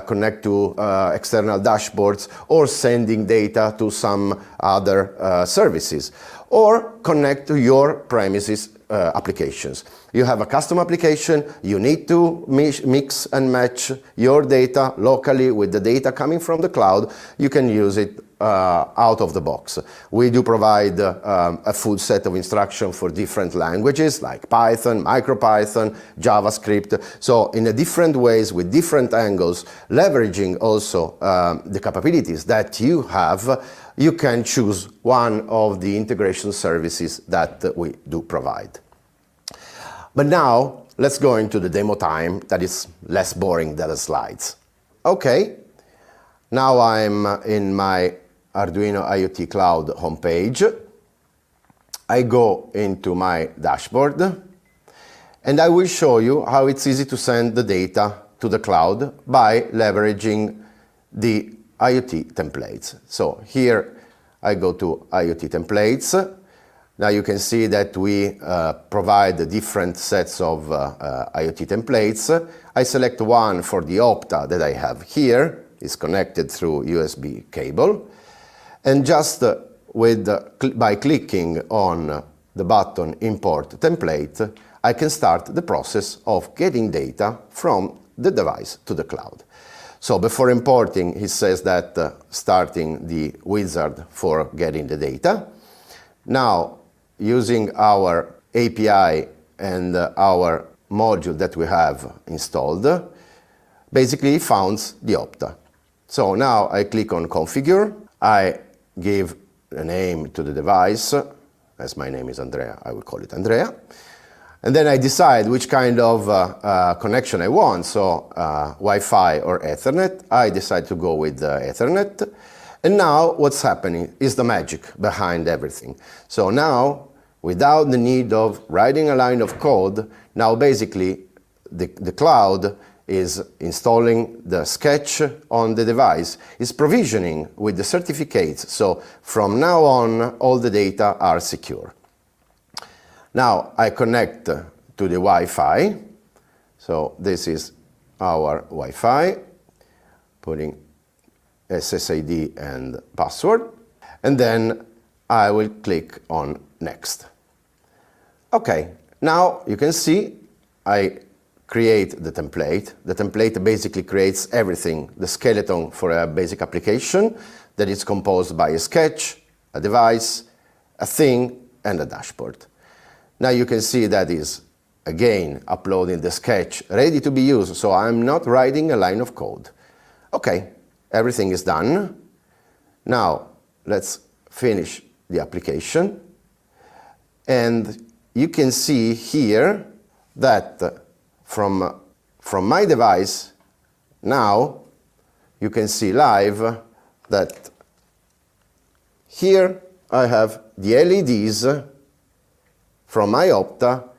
connect to external dashboards, or sending data to some other services, or connect to your premises applications. You have a custom application, you need to mix and match your data locally with the data coming from the cloud. You can use it out of the box. We do provide a full set of instructions for different languages like Python, MicroPython, JavaScript. So in a different ways with different angles, leveraging also the capabilities that you have, you can choose one of the integration services that we do provide. But now let's go into the demo time that is less boring than the slides. Okay, now I'm in my Arduino IoT Cloud homepage. I go into my dashboard and I will show you how it's easy to send the data to the cloud by leveraging the IoT templates. So here I go to IoT templates. Now you can see that we provide different sets of IoT templates. I select one for the Opta that I have here. It's connected through USB cable. And just by clicking on the button Import Template, I can start the process of getting data from the device to the cloud. So before importing, it says that starting the wizard for getting the data. Now, using our API and our module that we have installed, basically founds the Opta. So now I click on Configure. I give a name to the device. As my name is Andrea, I will call it Andrea. And then I decide which kind of connection I want, so Wi-Fi or Ethernet. I decide to go with Ethernet. And now what's happening is the magic behind everything. So now, without the need of writing a line of code, now basically the cloud is installing the sketch on the device, is provisioning with the certificates. So from now on, all the data are secure. Now I connect to the Wi-Fi. So this is our Wi-Fi, putting SSID and password, and then I will click on next. Okay, now you can see I create the template. The template basically creates everything, the skeleton for a basic application that is composed by a sketch, a device, a thing, and a dashboard. Now you can see that is, again, uploading the sketch, ready to be used, so I'm not writing a line of code. Okay, everything is done. Now, let's finish the application. And you can see here that from my device, now you can see live that here I have the LEDs from my Opta,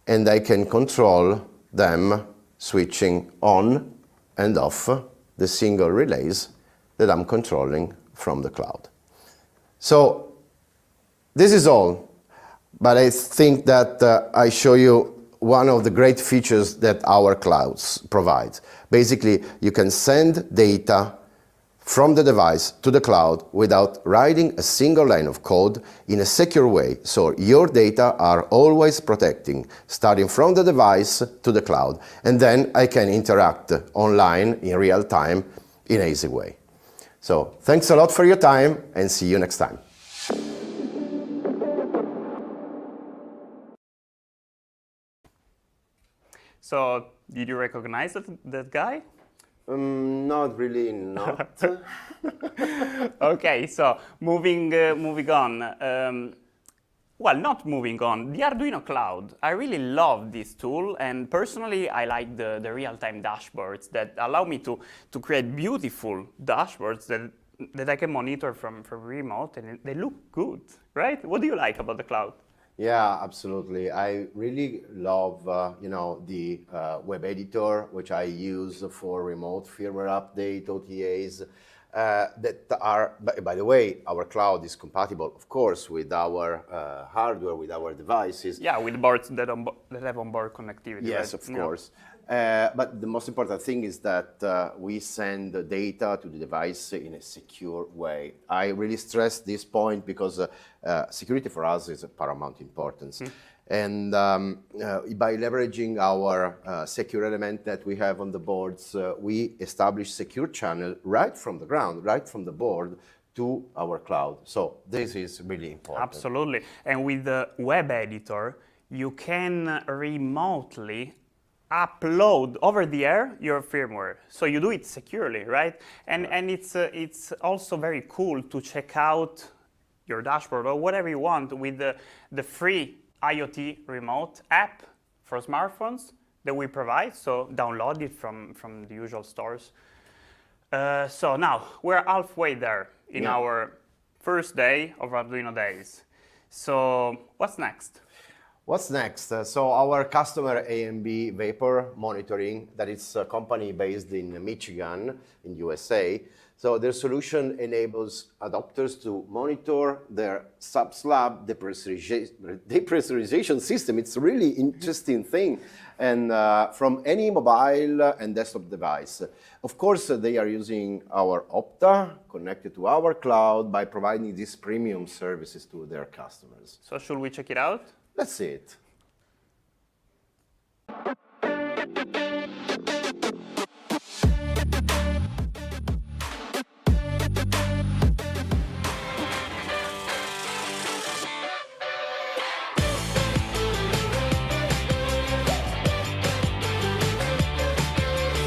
and I can control them switching on and off the single relays that I'm controlling from the cloud. So this is all, but I think that I show you one of the great features that our clouds provide. Basically, you can send data from the device to the cloud without writing a single line of code in a secure way. So your data are always protecting, starting from the device to the cloud. And then I can interact online in real time in an easy way. So thanks a lot for your time and see you next time. So did you recognize that guy? Not really, not. Okay, so moving on. Well, not moving on, the Arduino Cloud. I really love this tool, and personally I like the real-time dashboards that allow me to create beautiful dashboards that I can monitor from remote, and they look good, right? What do you like about the cloud? Yeah, absolutely. I really love, the web editor, which I use for remote firmware update, OTAs, that are, by the way, our cloud is compatible, of course, with our hardware, with our devices. Yeah, with boards that have onboard connectivity. Yes, right? of course. But the most important thing is that we send the data to the device in a secure way. I really stress this point because security for us is of paramount importance. And by leveraging our secure element that we have on the boards, we establish secure channel right from the ground, right from the board to our cloud. So this is really important. Absolutely. And with the web editor, you can remotely upload over the air your firmware, so you do it securely, right? And it's also very cool to check out your dashboard or whatever you want with the free IoT remote app for smartphones that we provide. So download it from the usual stores. So now we're halfway there in our first day of Arduino Days. So what's next? What's next? So our customer AMB Vapor Monitoring, that is a company based in Michigan, in USA. So their solution enables adopters to monitor their sub-slab depressurization system. It's a really interesting thing, and from any mobile and desktop device. Of course, they are using our Opta connected to our cloud by providing these premium services to their customers. So should we check it out? Let's see it.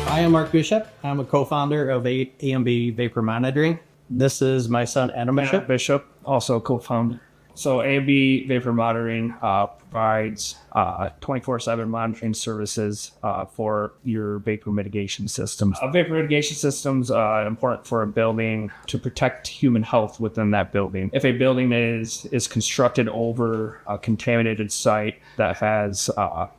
I am Mark Bishop. I'm a co-founder of AMB Vapor Monitoring. This is my son, Adam Bishop, also co-founder. So AMB Vapor Monitoring provides 24/7 monitoring services for your vapor mitigation systems. Vapor mitigation systems are important for a building to protect human health within that building. If a building is constructed over a contaminated site that has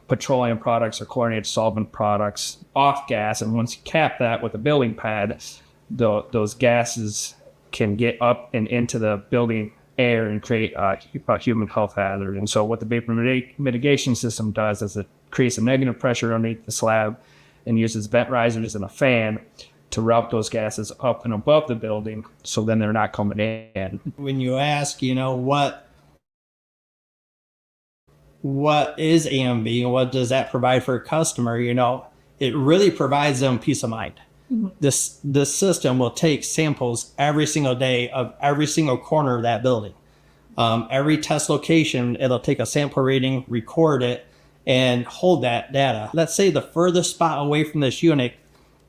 petroleum products or chlorinated solvent products, off gas, and once you cap that with a building pad, those gases can get up and into the building air and create a human health hazard. And so what the vapor mitigation system does is it creates a negative pressure underneath the slab and uses vent risers and a fan to route those gases up and above the building, so then they're not coming in. When you ask, what is AMB and what does that provide for a customer, it really provides them peace of mind. Mm-hmm. This system will take samples every single day of every single corner of that building. Every test location, it'll take a sample reading, record it, and hold that data. Let's say the furthest spot away from this unit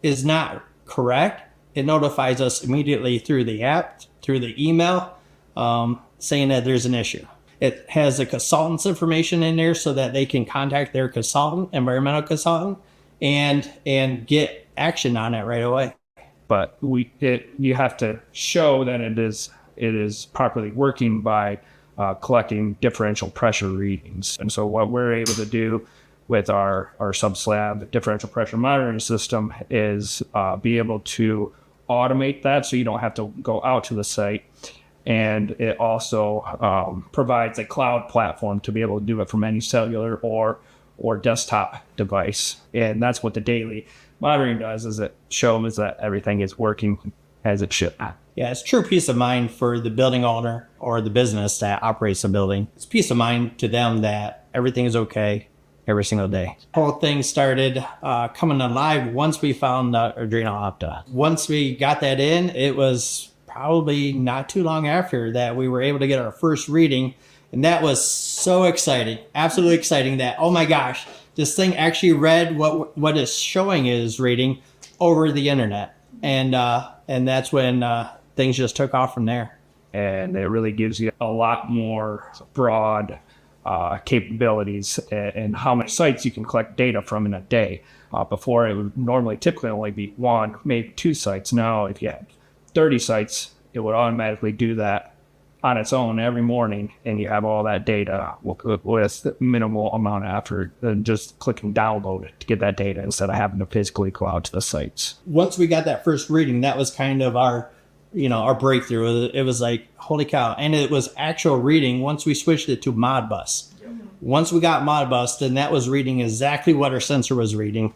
is not correct. It notifies us immediately through the app, through the email, saying that there's an issue. It has the consultant's information in there so that they can contact their consultant, environmental consultant, and get action on it right away. But you have to show that it is properly working by collecting differential pressure readings. And so what we're able to do with our sub-slab differential pressure monitoring system is be able to automate that so you don't have to go out to the site. And it also provides a cloud platform to be able to do it from any cellular or desktop device. And that's what the daily monitoring does, is it shows that everything is working as it should. Yeah, it's true peace of mind for the building owner or the business that operates the building. It's peace of mind to them that everything is okay every single day. The whole thing started coming alive once we found the Arduino Opta. Once we got that in, it was probably not too long after that we were able to get our first reading. And that was so exciting, absolutely exciting, that, oh my gosh, this thing actually read what it's showing is reading over the internet. And that's when things just took off from there. And it really gives you a lot more broad capabilities and how many sites you can collect data from in a day. Before, it would normally typically only be one, maybe two sites. Now, if you had 30 sites, it would automatically do that on its own every morning, and you have all that data with minimal amount of effort than just clicking download it to get that data instead of having to physically go out to the sites. Once we got that first reading, that was kind of our breakthrough. It was like, holy cow. And it was actual reading once we switched it to Modbus. Once we got Modbus, then that was reading exactly what our sensor was reading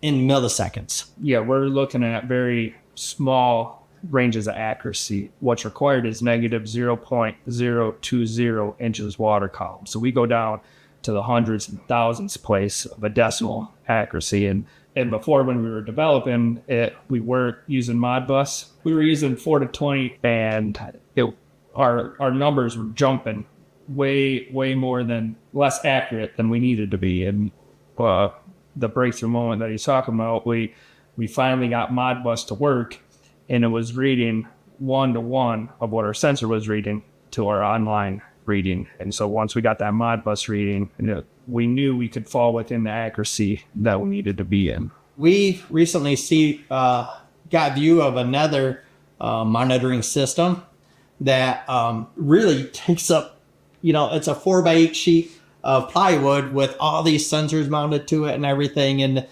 in milliseconds. Yeah, we're looking at very small ranges of accuracy. What's required is negative 0.020 inches water column. So we go down to the hundreds and thousands place of a decimal accuracy. And before, when we were developing it, we weren't using Modbus. We were using 4 to 20, and our numbers were jumping way more than less accurate than we needed to be. And the breakthrough moment that he's talking about, we finally got Modbus to work, and it was reading 1-to-1 of what our sensor was reading to our online reading. And so once we got that Modbus reading, we knew we could fall within the accuracy that we needed to be in. We recently got view of another monitoring system that really takes up, it's a 4x8 sheet of plywood with all these sensors mounted to it and everything. And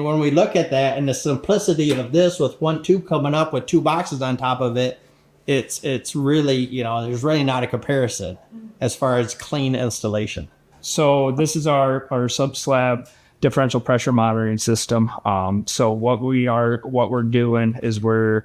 when we look at that and the simplicity of this with one tube coming up with two boxes on top of it, it's really, there's really not a comparison as far as clean installation. So this is our sub-slab differential pressure monitoring system. So what we're doing is we're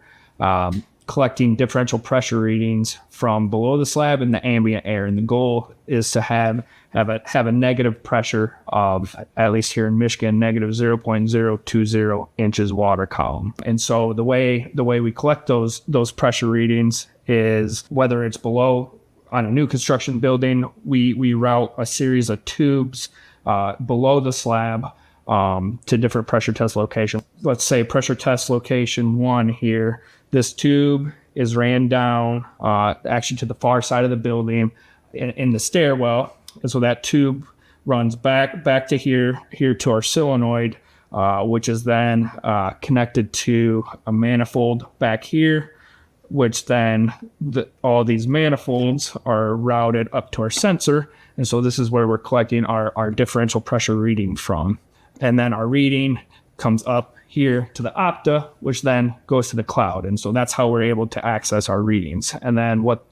collecting differential pressure readings from below the slab and the ambient air. And the goal is to have a negative pressure of, at least here in Michigan, negative 0.020 inches water column. And so the way we collect those pressure readings is, whether it's below on a new construction building, we route a series of tubes below the slab to different pressure test locations. Let's say pressure test location 1 here. This tube is ran down actually to the far side of the building in the stairwell. And so that tube runs back to here to our solenoid, which is then connected to a manifold back here, which then all these manifolds are routed up to our sensor. And so this is where we're collecting our differential pressure reading from. And then our reading comes up here to the Opta, which then goes to the cloud. And so that's how we're able to access our readings. And then what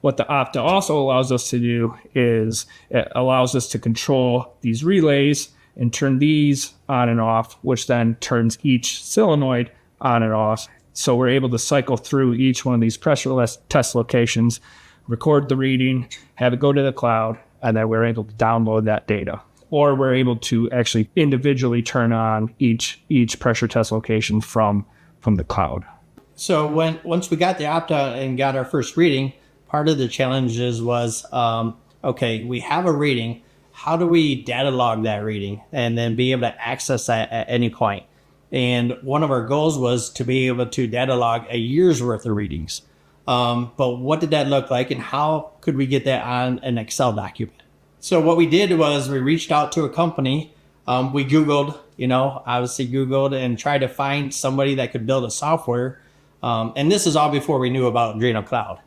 What the Opta also allows us to do is it allows us to control these relays and turn these on and off, which then turns each solenoid on and off. So we're able to cycle through each one of these pressure test locations, record the reading, have it go to the cloud, and then we're able to download that data. Or we're able to actually individually turn on each pressure test location from the cloud. So once we got the Opta and got our first reading, part of the challenges was, okay, we have a reading. How do we data log that reading and then be able to access that at any point? And one of our goals was to be able to data log a year's worth of readings. But what did that look like, and how could we get that on an Excel document? So what we did was we reached out to a company. We Googled, obviously Googled and tried to find somebody that could build a software. And this is all before we knew about Arduino Cloud.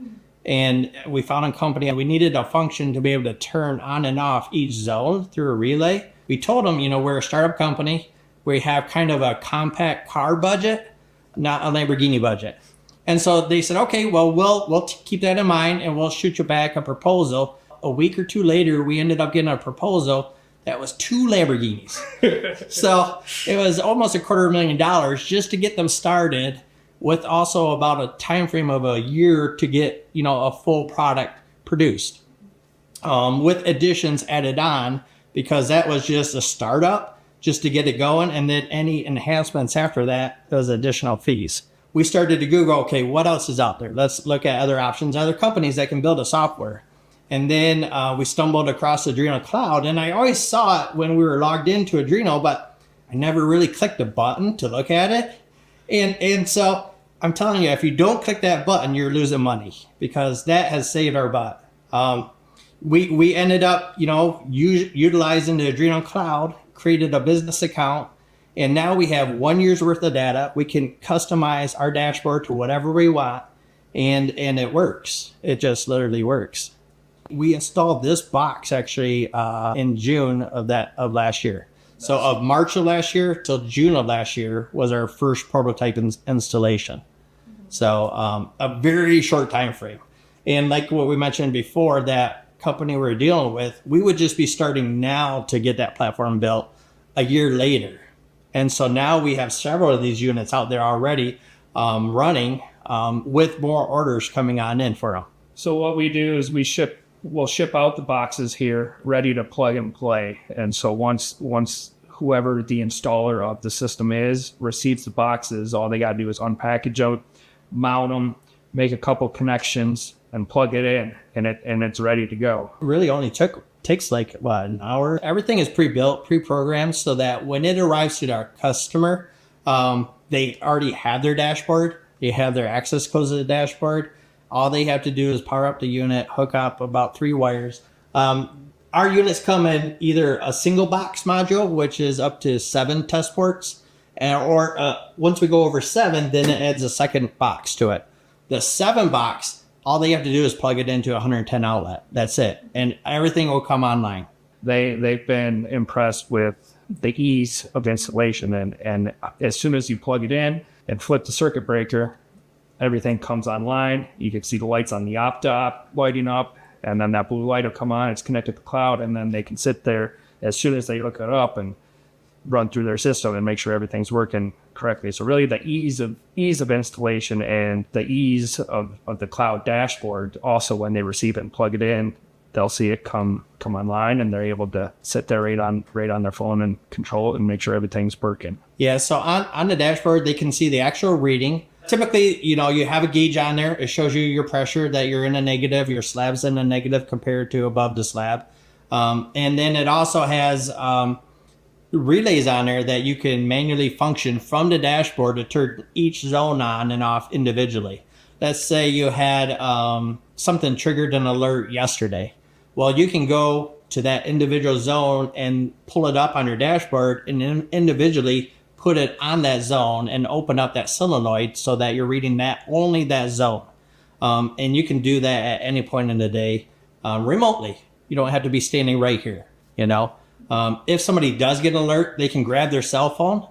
And we found a company, and we needed a function to be able to turn on and off each zone through a relay. We told them, we're a startup company. We have kind of a compact car budget, not a Lamborghini budget. And so they said, okay, well, we'll keep that in mind, and we'll shoot you back a proposal. A week or two later, we ended up getting a proposal that was 2 Lamborghinis. So it was almost $250,000 just to get them started, with also about a time frame of a year to get, a full product produced, with additions added on, because that was just a startup, just to get it going. And then any enhancements after that, those additional fees. We started to Google, okay, what else is out there? Let's look at other options, other companies that can build a software. And then we stumbled across Arduino Cloud, and I always saw it when we were logged into Arduino, but I never really clicked a button to look at it. And so I'm telling you, if you don't click that button, you're losing money, because that has saved our butt. We ended up, utilizing the Arduino Cloud, created a business account, and now we have 1 year's worth of data. We can customize our dashboard to whatever we want, and it works. It just literally works. We installed this box actually in June of last year. So of March of last year till June of last year was our first prototype installation. So a very short time frame. And like what we mentioned before, that company we're dealing with, we would just be starting now to get that platform built a year later. And so now we have several of these units out there already running, with more orders coming on in for them. So what we do is we'll ship out the boxes here ready to plug and play. And so once whoever the installer of the system is receives the boxes, all they got to do is unpackage them, mount them, make a couple connections, and plug it in, and it's ready to go. It really only takes like an hour. Everything is pre-built, pre-programmed, so that when it arrives to our customer, they already have their dashboard. They have their access codes to the dashboard. All they have to do is power up the unit, hook up about 3 wires. Our units come in either a single box module, which is up to 7 test ports, or once we go over 7, then it adds a second box to it. The 7 box, all they have to do is plug it into a 110 outlet. That's it. And everything will come online. They've been impressed with the ease of installation. And as soon as you plug it in and flip the circuit breaker, everything comes online. You can see the lights on the Opta lighting up, and then that blue light will come on. It's connected to the cloud, and then they can sit there as soon as they look it up and run through their system and make sure everything's working correctly. So really the ease of installation and the ease of the cloud dashboard, also when they receive it and plug it in, they'll see it come online, and they're able to sit there right on their phone and control it and make sure everything's working. Yeah, so on the dashboard, they can see the actual reading. Typically, you have a gauge on there. It shows you your pressure, that you're in a negative, your slab's in a negative compared to above the slab. And then it also has relays on there that you can manually function from the dashboard to turn each zone on and off individually. Let's say you had something triggered an alert yesterday. Well, you can go to that individual zone and pull it up on your dashboard and individually put it on that zone and open up that solenoid so that you're reading only that zone. And you can do that at any point in the day remotely. You don't have to be standing right here, If somebody does get an alert, they can grab their cell phone.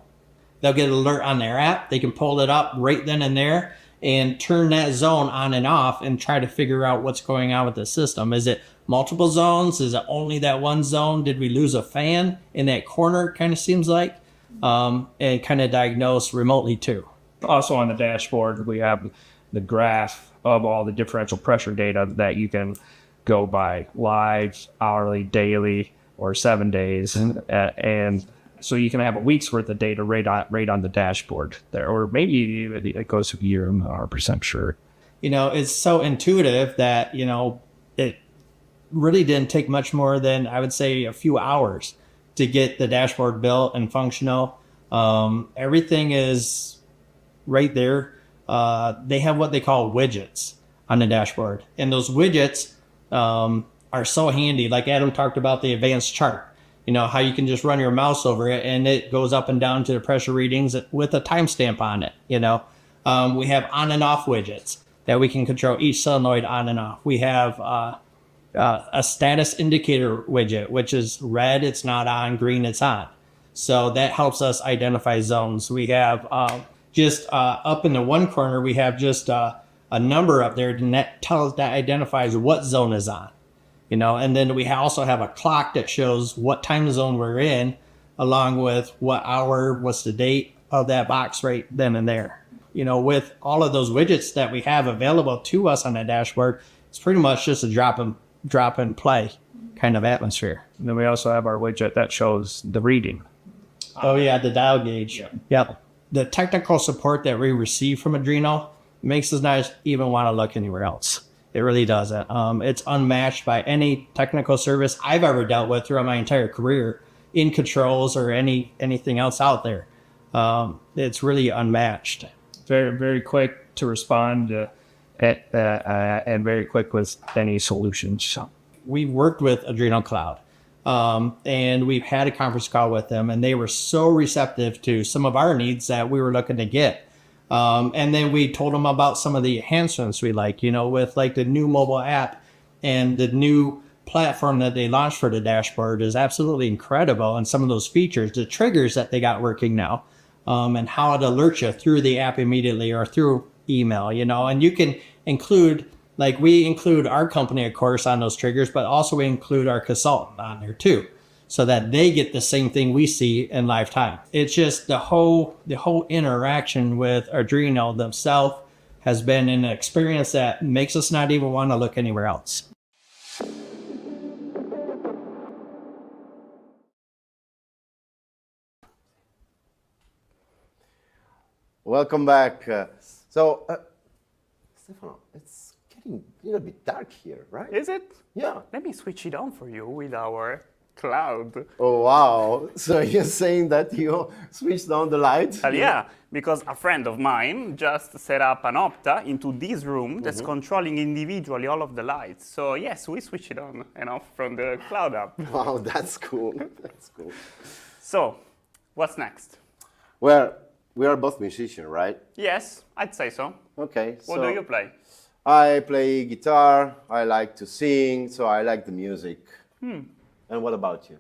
They'll get an alert on their app. They can pull it up right then and there. and turn that zone on and off and try to figure out what's going on with the system. Is it multiple zones? Is it only that one zone? Did we lose a fan in that corner, kind of seems like? And kind of diagnose remotely too. Also on the dashboard, we have the graph of all the differential pressure data that you can go by live, hourly, daily, or 7 days. And so you can have a week's worth of data right on the dashboard there, or maybe it goes to a year, I'm not 100% sure. You know, it's so intuitive that, you know, it really didn't take much more than, I would say, a few hours to get the dashboard built and functional. Everything is right there. They have what they call widgets on the dashboard. And those widgets are so handy. Like Adam talked about the advanced chart. You know, how you can just run your mouse over it and it goes up and down to the pressure readings with a timestamp on it, you know. We have on and off widgets that we can control each solenoid on and off. We have a status indicator widget, which is red, it's not on, green, it's on. So that helps us identify zones. We have just up in the one corner, we have just a number up there and that identifies what zone is on. You know, and then we also have a clock that shows what time zone we're in, along with what hour, what's the date of that box right then and there. You know, with all of those widgets that we have available to us on the dashboard, it's pretty much just a drop and play kind of atmosphere. And then we also have our widget that shows the reading. Oh yeah, the dial gauge. Yep. The technical support that we receive from Arduino makes us not even want to look anywhere else. It really doesn't. It's unmatched by any technical service I've ever dealt with throughout my entire career in controls or anything else out there. It's really unmatched. Very, very quick to respond and very quick with any solutions. So. We've worked with Arduino Cloud and we've had a conference call with them and they were so receptive to some of our needs that we were looking to get. And then we told them about some of the enhancements we like, you know, with like the new mobile app and the new platform that they launched for the dashboard is absolutely incredible. And some of those features, the triggers that they got working now, and how it alerts you through the app immediately or through email, you know, and you can include, like we include our company, of course, on those triggers, but also we include our consultant on there too, so that they get the same thing we see in lifetime. It's just the whole interaction with Arduino themselves has been an experience that makes us not even want to look anywhere else. Welcome back. Stefano, it's getting a little bit dark here, right? Is it? Yeah. Let me switch it on for you with our cloud. Oh, wow. So you're saying that you switched on the lights? Yeah, because a friend of mine just set up an Opta into this room that's controlling individually all of the lights. So yes, we switch it on and off from the cloud app. Wow, that's cool. That's cool. So, what's next? Well, we are both musicians, right? Yes, I'd say so. Okay. What do you play? I play guitar, I like to sing, so I like the music. And what about you?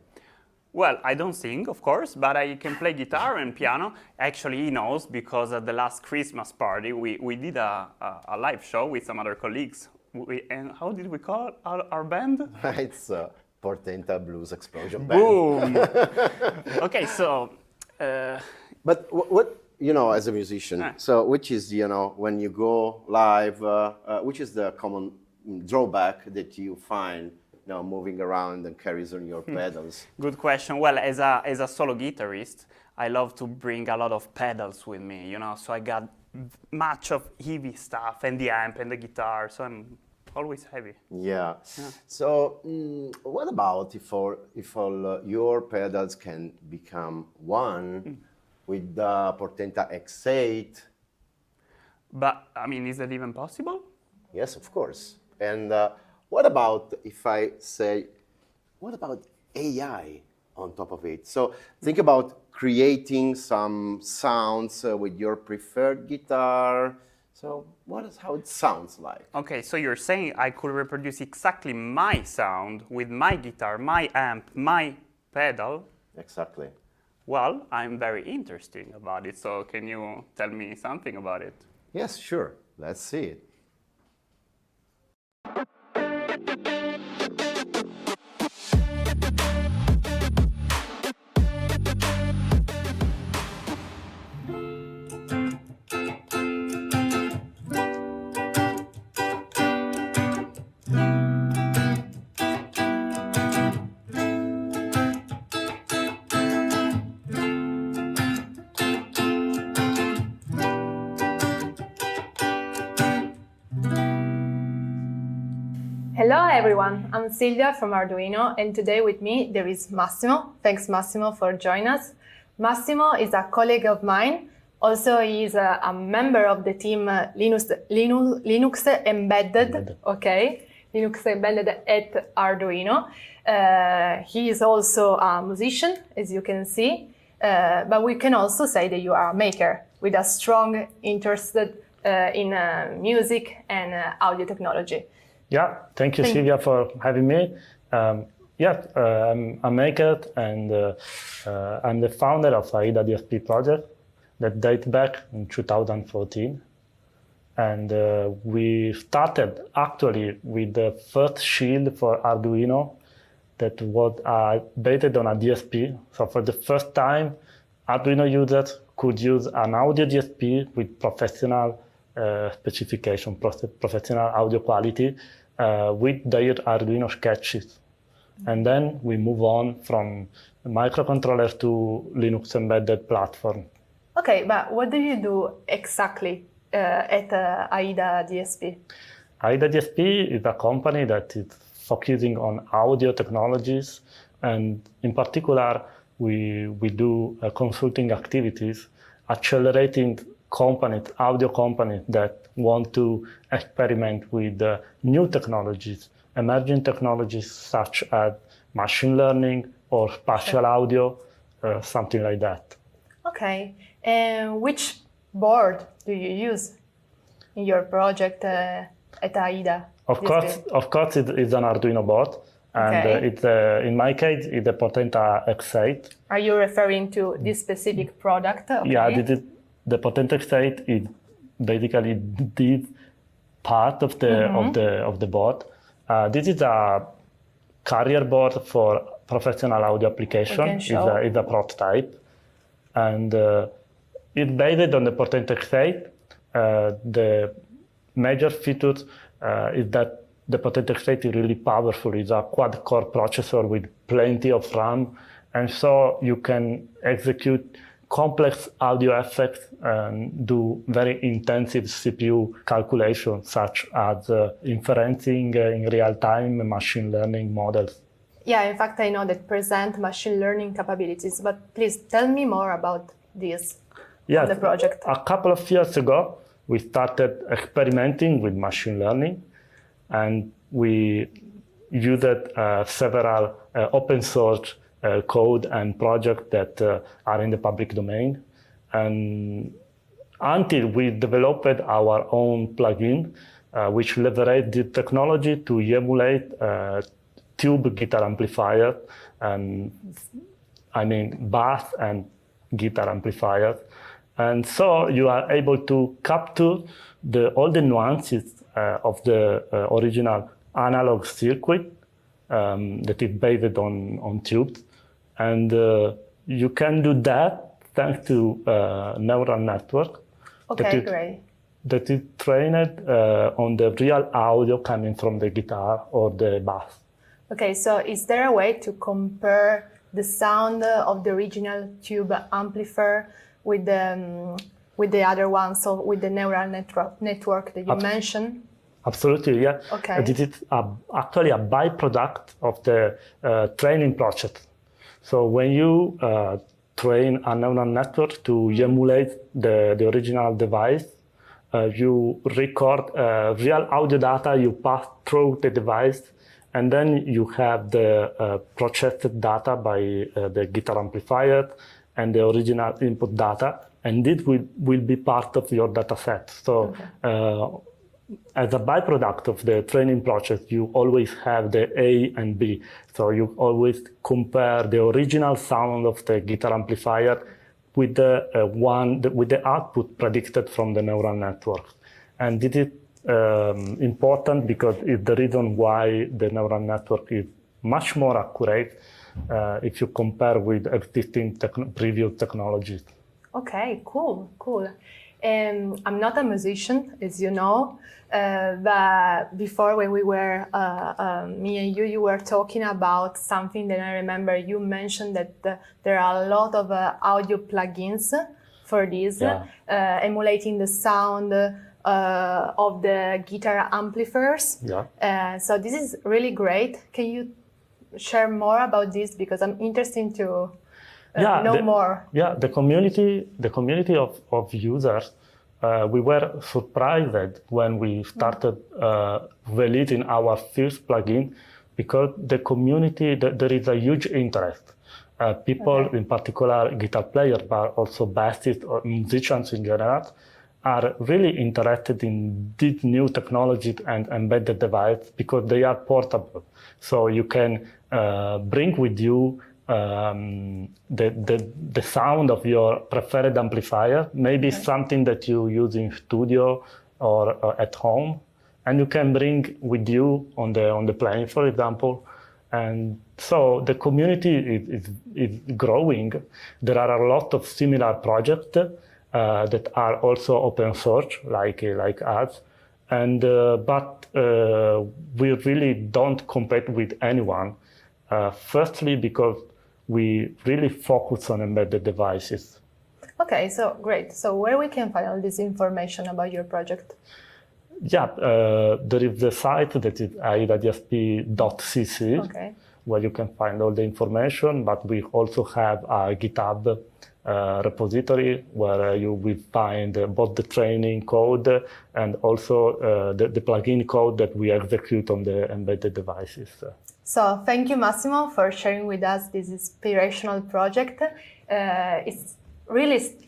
Well, I don't sing, of course, but I can play guitar and piano. Actually, he knows because at the last Christmas party, we did a live show with some other colleagues. And how did we call our band? It's Portenta Blues Explosion Band. Boom! Okay, so... But what, you know, as a musician, so which is, you know, when you go live, which is the common drawback that you find, you know, moving around and carries on your pedals? Good question. Well, as a solo guitarist, I love to bring a lot of pedals with me, you know, so I got much of heavy stuff and the amp and the guitar, so I'm always heavy. Yeah. So what about if all your pedals can become one with the Portenta X8? But, I mean, is that even possible? Yes, of course. And what about if I say, what about AI on top of it? So think about creating some sounds with your preferred guitar. So how it sounds like? Okay, so you're saying I could reproduce exactly my sound with my guitar, my amp, my pedal? Exactly. Well, I'm very interested about it, so can you tell me something about it? Yes, sure. Let's see it. Hello everyone, I'm Silvia from Arduino, and today with me there is Massimo. Thanks Massimo for joining us. Massimo is a colleague of mine. Also he is a member of the team Linux Embedded. Okay, Linux Embedded at Arduino. He is also a musician, as you can see, but we can also say that you are a maker with a strong interest in music and audio technology. Yeah, thank you, Silvia, for having me. I'm a maker, and I'm the founder of AIDA DSP project that dates back in 2014. And we started actually with the first shield for Arduino that was based on a DSP. So for the first time, Arduino users could use an audio DSP with professional specification, professional audio quality with their Arduino sketches. And then we move on from microcontroller to Linux embedded platform. Okay, but what do you do exactly at AIDA DSP? AIDA DSP is a company that is focusing on audio technologies, and in particular, we do consulting activities, accelerating companies, audio companies that want to experiment with new technologies, emerging technologies such as machine learning or spatial audio, something like that. Okay, and which board do you use in your project at AIDA? Of course, it's an Arduino board, and it's in my case, it's a Portenta X8. Are you referring to this specific product? Okay. Yeah, the Portenta X8 is basically this part of the board. This is a carrier board for professional audio application. It's a prototype, and it's based on the Portenta X8. The major feature is that the Portenta X8 is really powerful. It's a quad-core processor with plenty of RAM, and so you can execute complex audio effects and do very intensive CPU calculations, such as inferencing in real-time machine learning models. Yeah, in fact, I know that present machine learning capabilities, but please tell me more about this, the project. A couple of years ago, we started experimenting with machine learning, and we used several open source code and projects that are in the public domain. And until we developed our own plugin, which leveraged the technology to emulate tube guitar amplifier, and I mean bass and guitar amplifiers. And so you are able to capture all the nuances of the original analog circuit that is based on tubes. And you can do that thanks to neural network. Okay, great. That is trained on the real audio coming from the guitar or the bass. Okay, so is there a way to compare the sound of the original tube amplifier with the other one, so with the neural network that you mentioned? Absolutely, yeah. Okay. This is actually a byproduct of the training process. So when you train a neural network to emulate the original device, you record real audio data, you pass through the device, and then you have the processed data by the guitar amplifier and the original input data, and it will be part of your data set. So as a byproduct of the training process, you always have the A and B. So you always compare the original sound of the guitar amplifier with the output predicted from the neural network. And this is important because it's the reason why the neural network is much more accurate if you compare with existing previous technologies. Okay, cool. I'm not a musician, as you know, but before when we were, me and you were talking about something that I remember you mentioned that there are a lot of audio plugins for this, emulating the sound of the guitar amplifiers. Yeah. So this is really great. Can you share more about this? Because I'm interested to know more. Yeah, the community of users, we were surprised when we started releasing our first plugin because the community, there is a huge interest. People, in particular guitar players, but also bassists or musicians in general, are really interested in these new technologies and embedded devices because they are portable. So you can bring with you the sound of your preferred amplifier, maybe something that you use in studio or at home, and you can bring with you on the plane, for example. And so the community is growing. There are a lot of similar projects that are also open source, like us. And but we really don't compete with anyone. Firstly, because we really focus on embedded devices. Okay, so great. So where we can find all this information about your project? Yeah, there is the site that is aidadsp.cc, where you can find all the information, but we also have a GitHub repository where you will find both the training code and also the plugin code that we execute on the embedded devices. So thank you, Massimo, for sharing with us this inspirational project. It's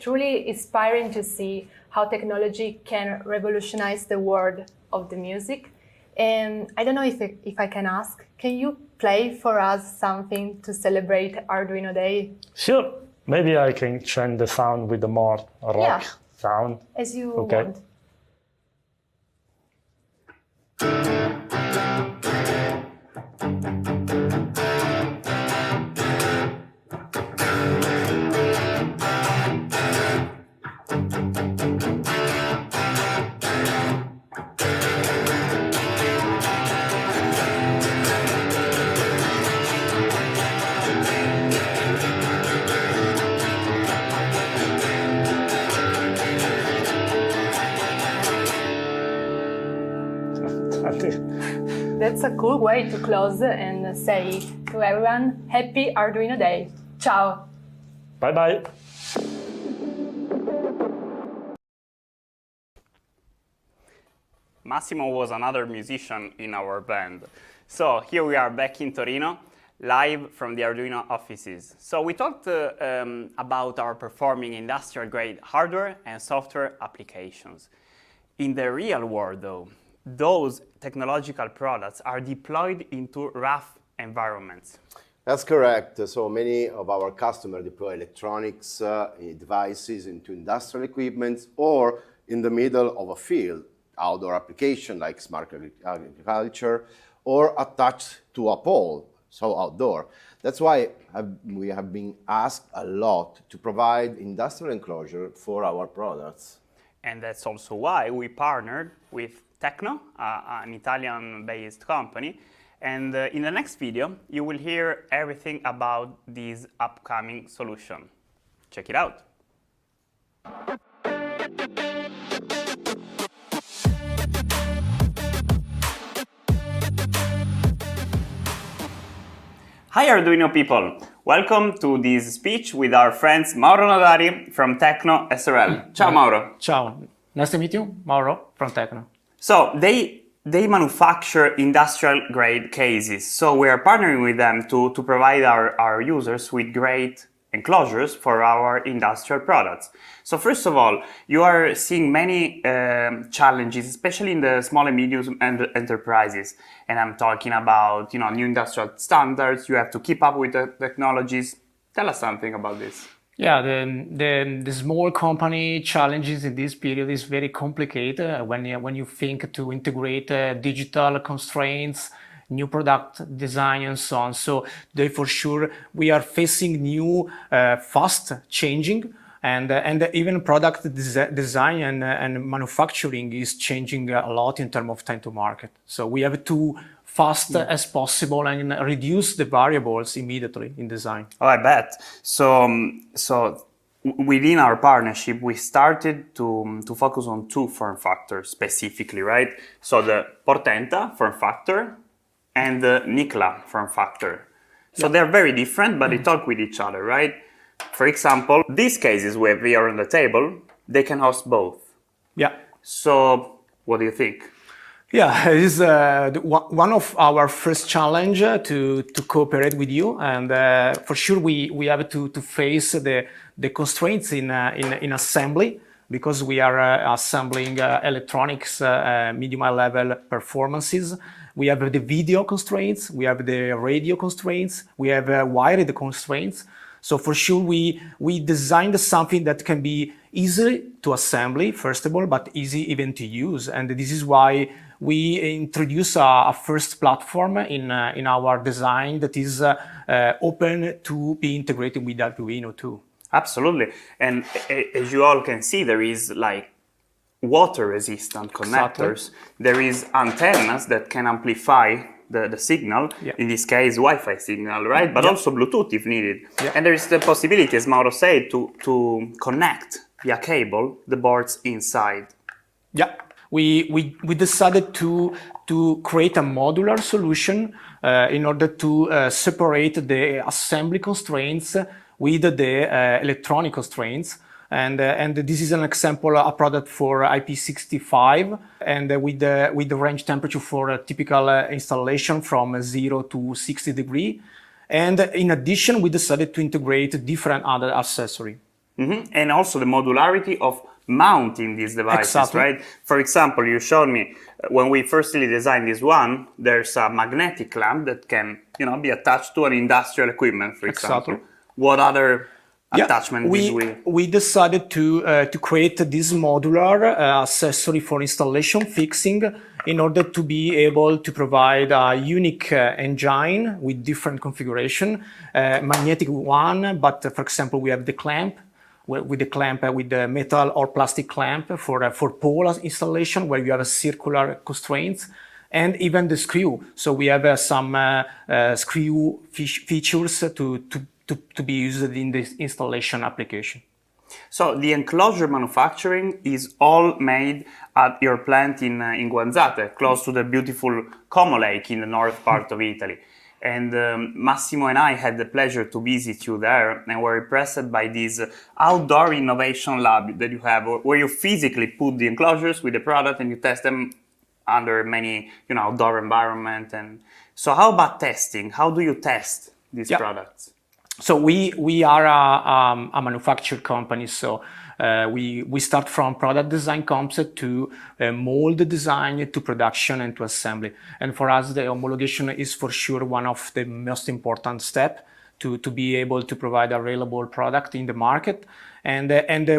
truly inspiring to see how technology can revolutionize the world of the music. And I don't know if I can ask, can you play for us something to celebrate Arduino Day? Sure. Maybe I can change the sound with the more rock sound. As you want. That's a cool way to close and say to everyone, happy Arduino Day. Ciao. Bye-bye. Massimo was another musician in our band. So here we are back in Torino, live from the Arduino offices. So we talked about our performing industrial-grade hardware and software applications. In the real world, though, those technological products are deployed into rough environments. That's correct. So many of our customers deploy electronics devices into industrial equipment or in the middle of a field, outdoor application like smart agriculture, or attached to a pole, so outdoor. That's why we have been asked a lot to provide industrial enclosure for our products. And that's also why we partnered with Tecno, an Italian-based company. And in the next video, you will hear everything about this upcoming solution. Check it out. Hi Arduino people! Welcome to this speech with our friends Mauro Nodari from Tecno SRL. Ciao Mauro! Ciao! Nice to meet you, Mauro from Tecno. So they manufacture industrial grade cases. So we are partnering with them to provide our users with great enclosures for our industrial products. So first of all, you are seeing many challenges, especially in the small and medium enterprises. And I'm talking about, new industrial standards. You have to keep up with the technologies. Tell us something about this. Yeah, the small company challenges in this period is very complicated when you think to integrate digital constraints, new product design and so on. So they for sure we are facing new fast changing and even product design and manufacturing is changing a lot in terms of time to market. So we have to fast as possible and reduce the variables immediately in design. Oh, I bet. So within our partnership, we started to focus on two form factors specifically, right? So the Portenta form factor and the Nicla form factor. So they're very different, but they talk with each other, right? For example, these cases where we are on the table, they can host both. Yeah. So what do you think? Yeah, it is one of our first challenge to cooperate with you, and for sure we have to face the constraints in assembly, because we are assembling electronics medium level performances. We have the video constraints, we have the radio constraints, we have wired constraints. So for sure we designed something that can be easy to assembly, first of all, but easy even to use. And this is why we introduce a first platform in our design that is open to be integrated with Arduino too. Absolutely. And as you all can see, there is like water resistant connectors. Exactly. There is antennas that can amplify the signal, in this case Wi-Fi signal, right? But also Bluetooth if needed. And there is the possibility, as Mauro said, to connect via cable the boards inside. Yeah, we decided to create a modular solution in order to separate the assembly constraints with the electronic constraints. And this is an example, a product for IP65, and with the range temperature for a typical installation from 0 to 60 degrees. And in addition, we decided to integrate different other accessories. And also the modularity of mounting these devices, right? For example, you showed me when we firstly designed this one, there's a magnetic clamp that can, be attached to an industrial equipment, for example. What other attachment did we decided to create this modular accessory for installation fixing in order to be able to provide a unique engine with different configuration, magnetic one, but for example we have the clamp with the metal or plastic clamp for pole installation where you have a circular constraints, and even the screw. So we have some screw features to be used in this installation application. So the enclosure manufacturing is all made at your plant in Guanzate, close to the beautiful Como Lake in the north part of Italy. And Massimo and I had the pleasure to visit you there, and were impressed by this outdoor innovation lab that you have, where you physically put the enclosures with the product and you test them under many, outdoor environment. And so how about testing? How do you test these products? So we are a manufacturing company. So we start from product design concept to mold the design to production and to assembly. And for us, the homologation is for sure one of the most important steps to be able to provide a reliable product in the market. And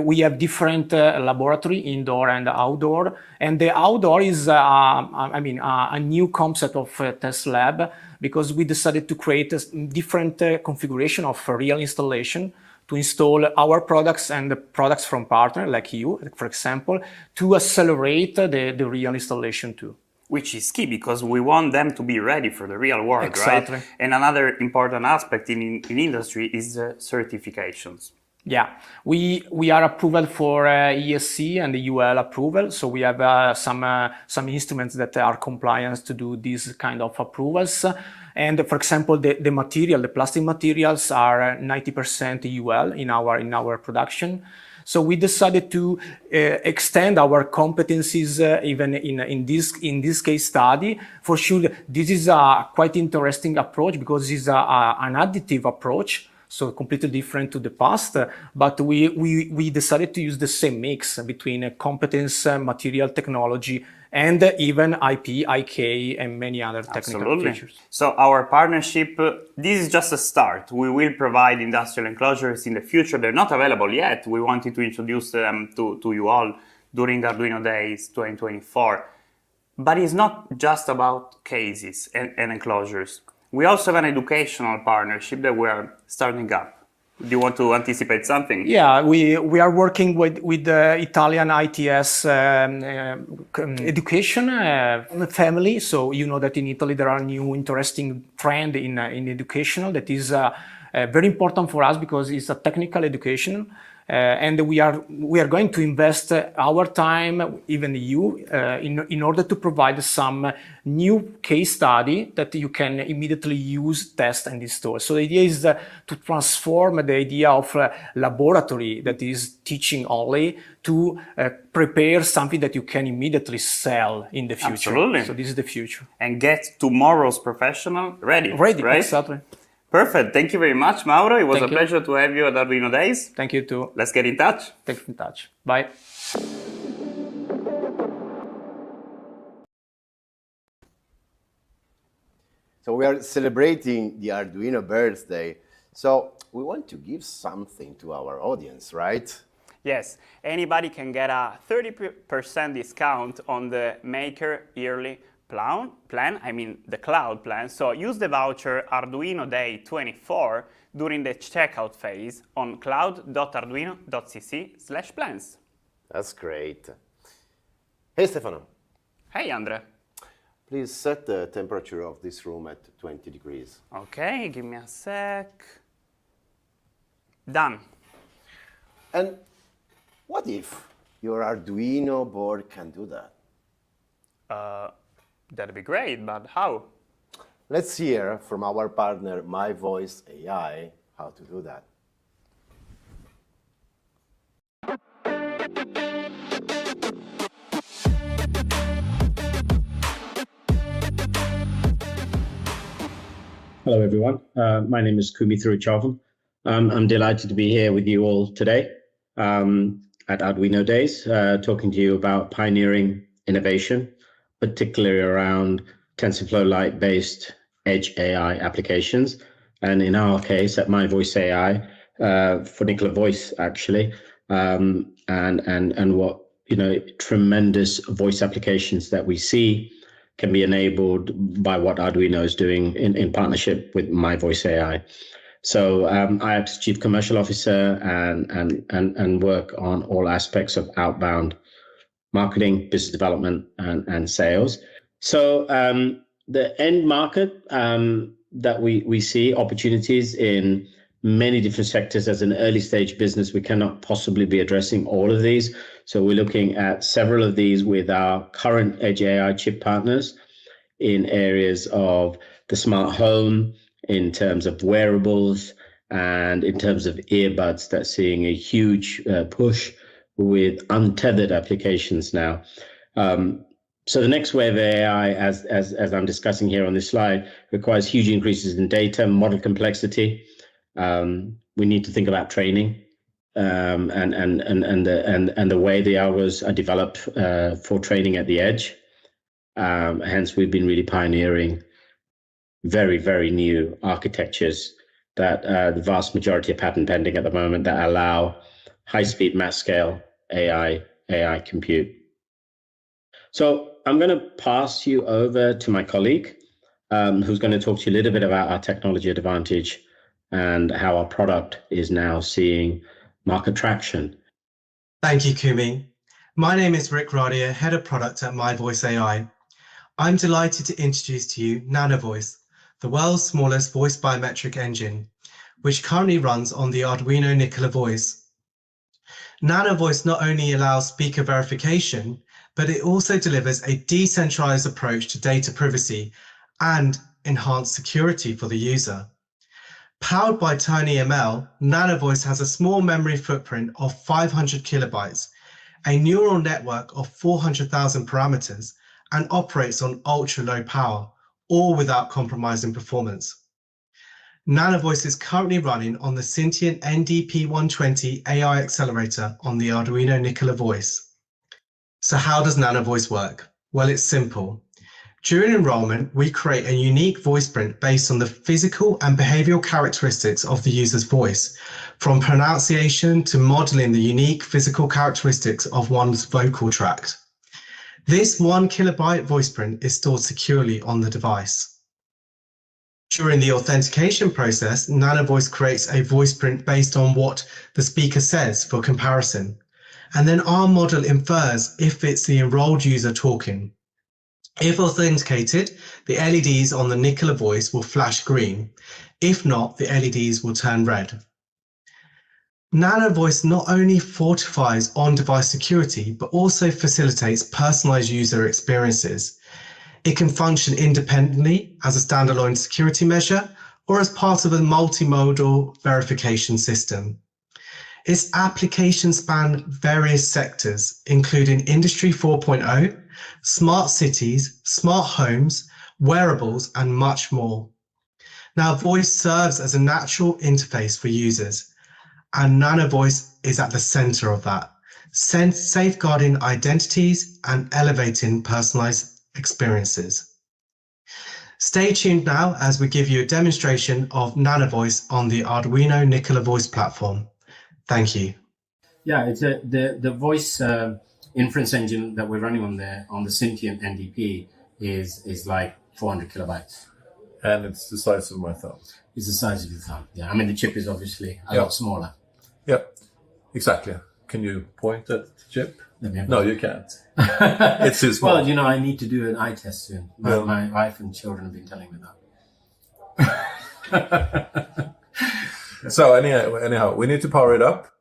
we have different laboratory, indoor and outdoor. And the outdoor is, a new concept of test lab, because we decided to create a different configuration of real installation to install our products and the products from partners like you, for example, to accelerate the real installation too. Which is key, because we want them to be ready for the real world, right? And another important aspect in industry is the certifications. Yeah, we are approved for ESC and the UL approval. So we have some instruments that are compliant to do these kind of approvals. And for example, the plastic materials are 90% UL in our production. So we decided to extend our competencies even in this case study. For sure, this is a quite interesting approach, because it's an additive approach. So completely different to the past, but we decided to use the same mix between competence, material technology, and even IP, IK, and many other technical features. So our partnership, this is just a start. We will provide industrial enclosures in the future. They're not available yet. We wanted to introduce them to you all during Arduino Days 2024. But it's not just about cases and enclosures. We also have an educational partnership that we are starting up. Do you want to anticipate something? Yeah, we are working with the Italian ITS education family. So you know that in Italy there are new interesting trend in educational that is very important for us because it's a technical education. And we are going to invest our time, even you, in order to provide some new case study that you can immediately use, test, and install. So the idea is to transform the idea of laboratory that is teaching only to prepare something that you can immediately sell in the future. Absolutely. So this is the future. And get tomorrow's professional ready. Ready, right? exactly. Perfect. Thank you very much, Mauro. It was Thank a pleasure to have you at Arduino Days. Thank you too. Let's get in touch. Thank you in touch. Bye. So we are celebrating the Arduino birthday. So we want to give something to our audience, right? Yes. Anybody can get a 30% discount on the Maker Yearly plan, I mean the cloud plan. So use the voucher Arduino Day 24 during the checkout phase on cloud.arduino.cc/plans. That's great. Hey, Stefano. Hey, Andre. Please set the temperature of this room at 20 degrees. Okay, give me a sec. Done. And what if your Arduino board can do that? That'd be great, but how? Let's hear from our partner, My Voice AI, how to do that. Hello, everyone. My name is Kumi Thiruchavan. I'm delighted to be here with you all today at Arduino Days, talking to you about pioneering innovation, particularly around TensorFlow Lite-based edge AI applications. And in our case, at My Voice AI, for Nicola Voice, actually, and what, tremendous voice applications that we see can be enabled by what Arduino is doing in partnership with My Voice AI. So I act as Chief Commercial Officer and work on all aspects of outbound marketing, business development, and sales. So the end market that we see opportunities in many different sectors. As an early stage business, we cannot possibly be addressing all of these. So we're looking at several of these with our current Edge AI chip partners in areas of the smart home, in terms of wearables, and in terms of earbuds. That's seeing a huge push with untethered applications now. So the next wave of AI, as I'm discussing here on this slide, requires huge increases in data, model complexity. We need to think about training and the way the algos are developed for training at the edge. Hence, we've been really pioneering very, very new architectures that the vast majority are patent pending at the moment that allow high-speed mass scale AI compute. So I'm going to pass you over to my colleague, who's going to talk to you a little bit about our technology advantage and how our product is now seeing market traction. Thank you, Kumi. My name is Rick Radia, Head of Product at My Voice AI. I'm delighted to introduce to you NanoVoice, the world's smallest voice biometric engine, which currently runs on the Arduino Nicola Voice. NanoVoice not only allows speaker verification, but it also delivers a decentralized approach to data privacy and enhanced security for the user. Powered by TinyML, NanoVoice has a small memory footprint of 500 kilobytes, a neural network of 400,000 parameters, and operates on ultra-low power, all without compromising performance. NanoVoice is currently running on the Sentient NDP120 AI accelerator on the Arduino Nicola Voice. So how does NanoVoice work? Well, it's simple. During enrollment, we create a unique voice print based on the physical and behavioral characteristics of the user's voice, from pronunciation to modeling the unique physical characteristics of one's vocal tract. This 1 kilobyte voice print is stored securely on the device. During the authentication process, NanoVoice creates a voice print based on what the speaker says for comparison, and then our model infers if it's the enrolled user talking. If authenticated, the LEDs on the Nicola voice will flash green. If not, the LEDs will turn red. NanoVoice not only fortifies on-device security, but also facilitates personalized user experiences. It can function independently as a standalone security measure or as part of a multimodal verification system. Its applications span various sectors, including Industry 4.0, smart cities, smart homes, wearables, and much more. Now, voice serves as a natural interface for users, and NanoVoice is at the center of that, safeguarding identities and elevating personalized experiences. Stay tuned now as we give you a demonstration of NanoVoice on the Arduino Nicola voice platform. Thank you. Yeah, it's the voice inference engine that we're running on the Sentient NDP is like 400 kilobytes. And it's the size of my thumb. It's the size of your thumb. Yeah, I mean the chip is obviously a lot smaller. Yeah, exactly. Can you point at the chip? No, you can't. It's too small. Well, you know, I need to do an eye test soon. My wife and children have been telling me that. So anyhow, we need to power it up.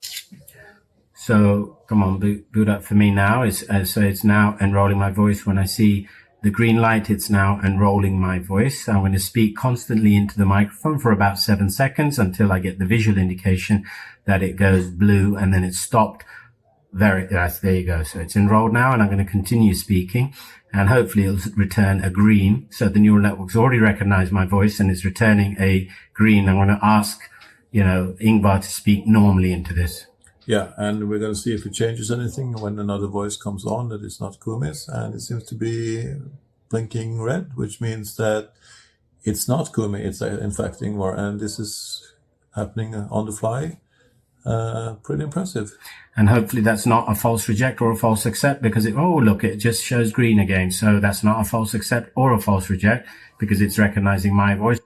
So come on, boot up for me now. So it's now enrolling my voice. When I see the green light, it's now enrolling my voice. I'm going to speak constantly into the microphone for about 7 seconds until I get the visual indication that it goes blue, and then it's stopped. There you go. So it's enrolled now, and I'm going to continue speaking, and hopefully it'll return a green. So the neural network's already recognized my voice and is returning a green. I'm going to ask, Ingvar to speak normally into this. Yeah, and we're going to see if it changes anything when another voice comes on that is not Kumi's, and it seems to be blinking red, which means that it's not Kumi, it's in fact Ingvar, and this is happening on the fly. Pretty impressive. And hopefully that's not a false reject or a false accept, because it just shows green again. So that's not a false accept or a false reject because it's recognizing my voice.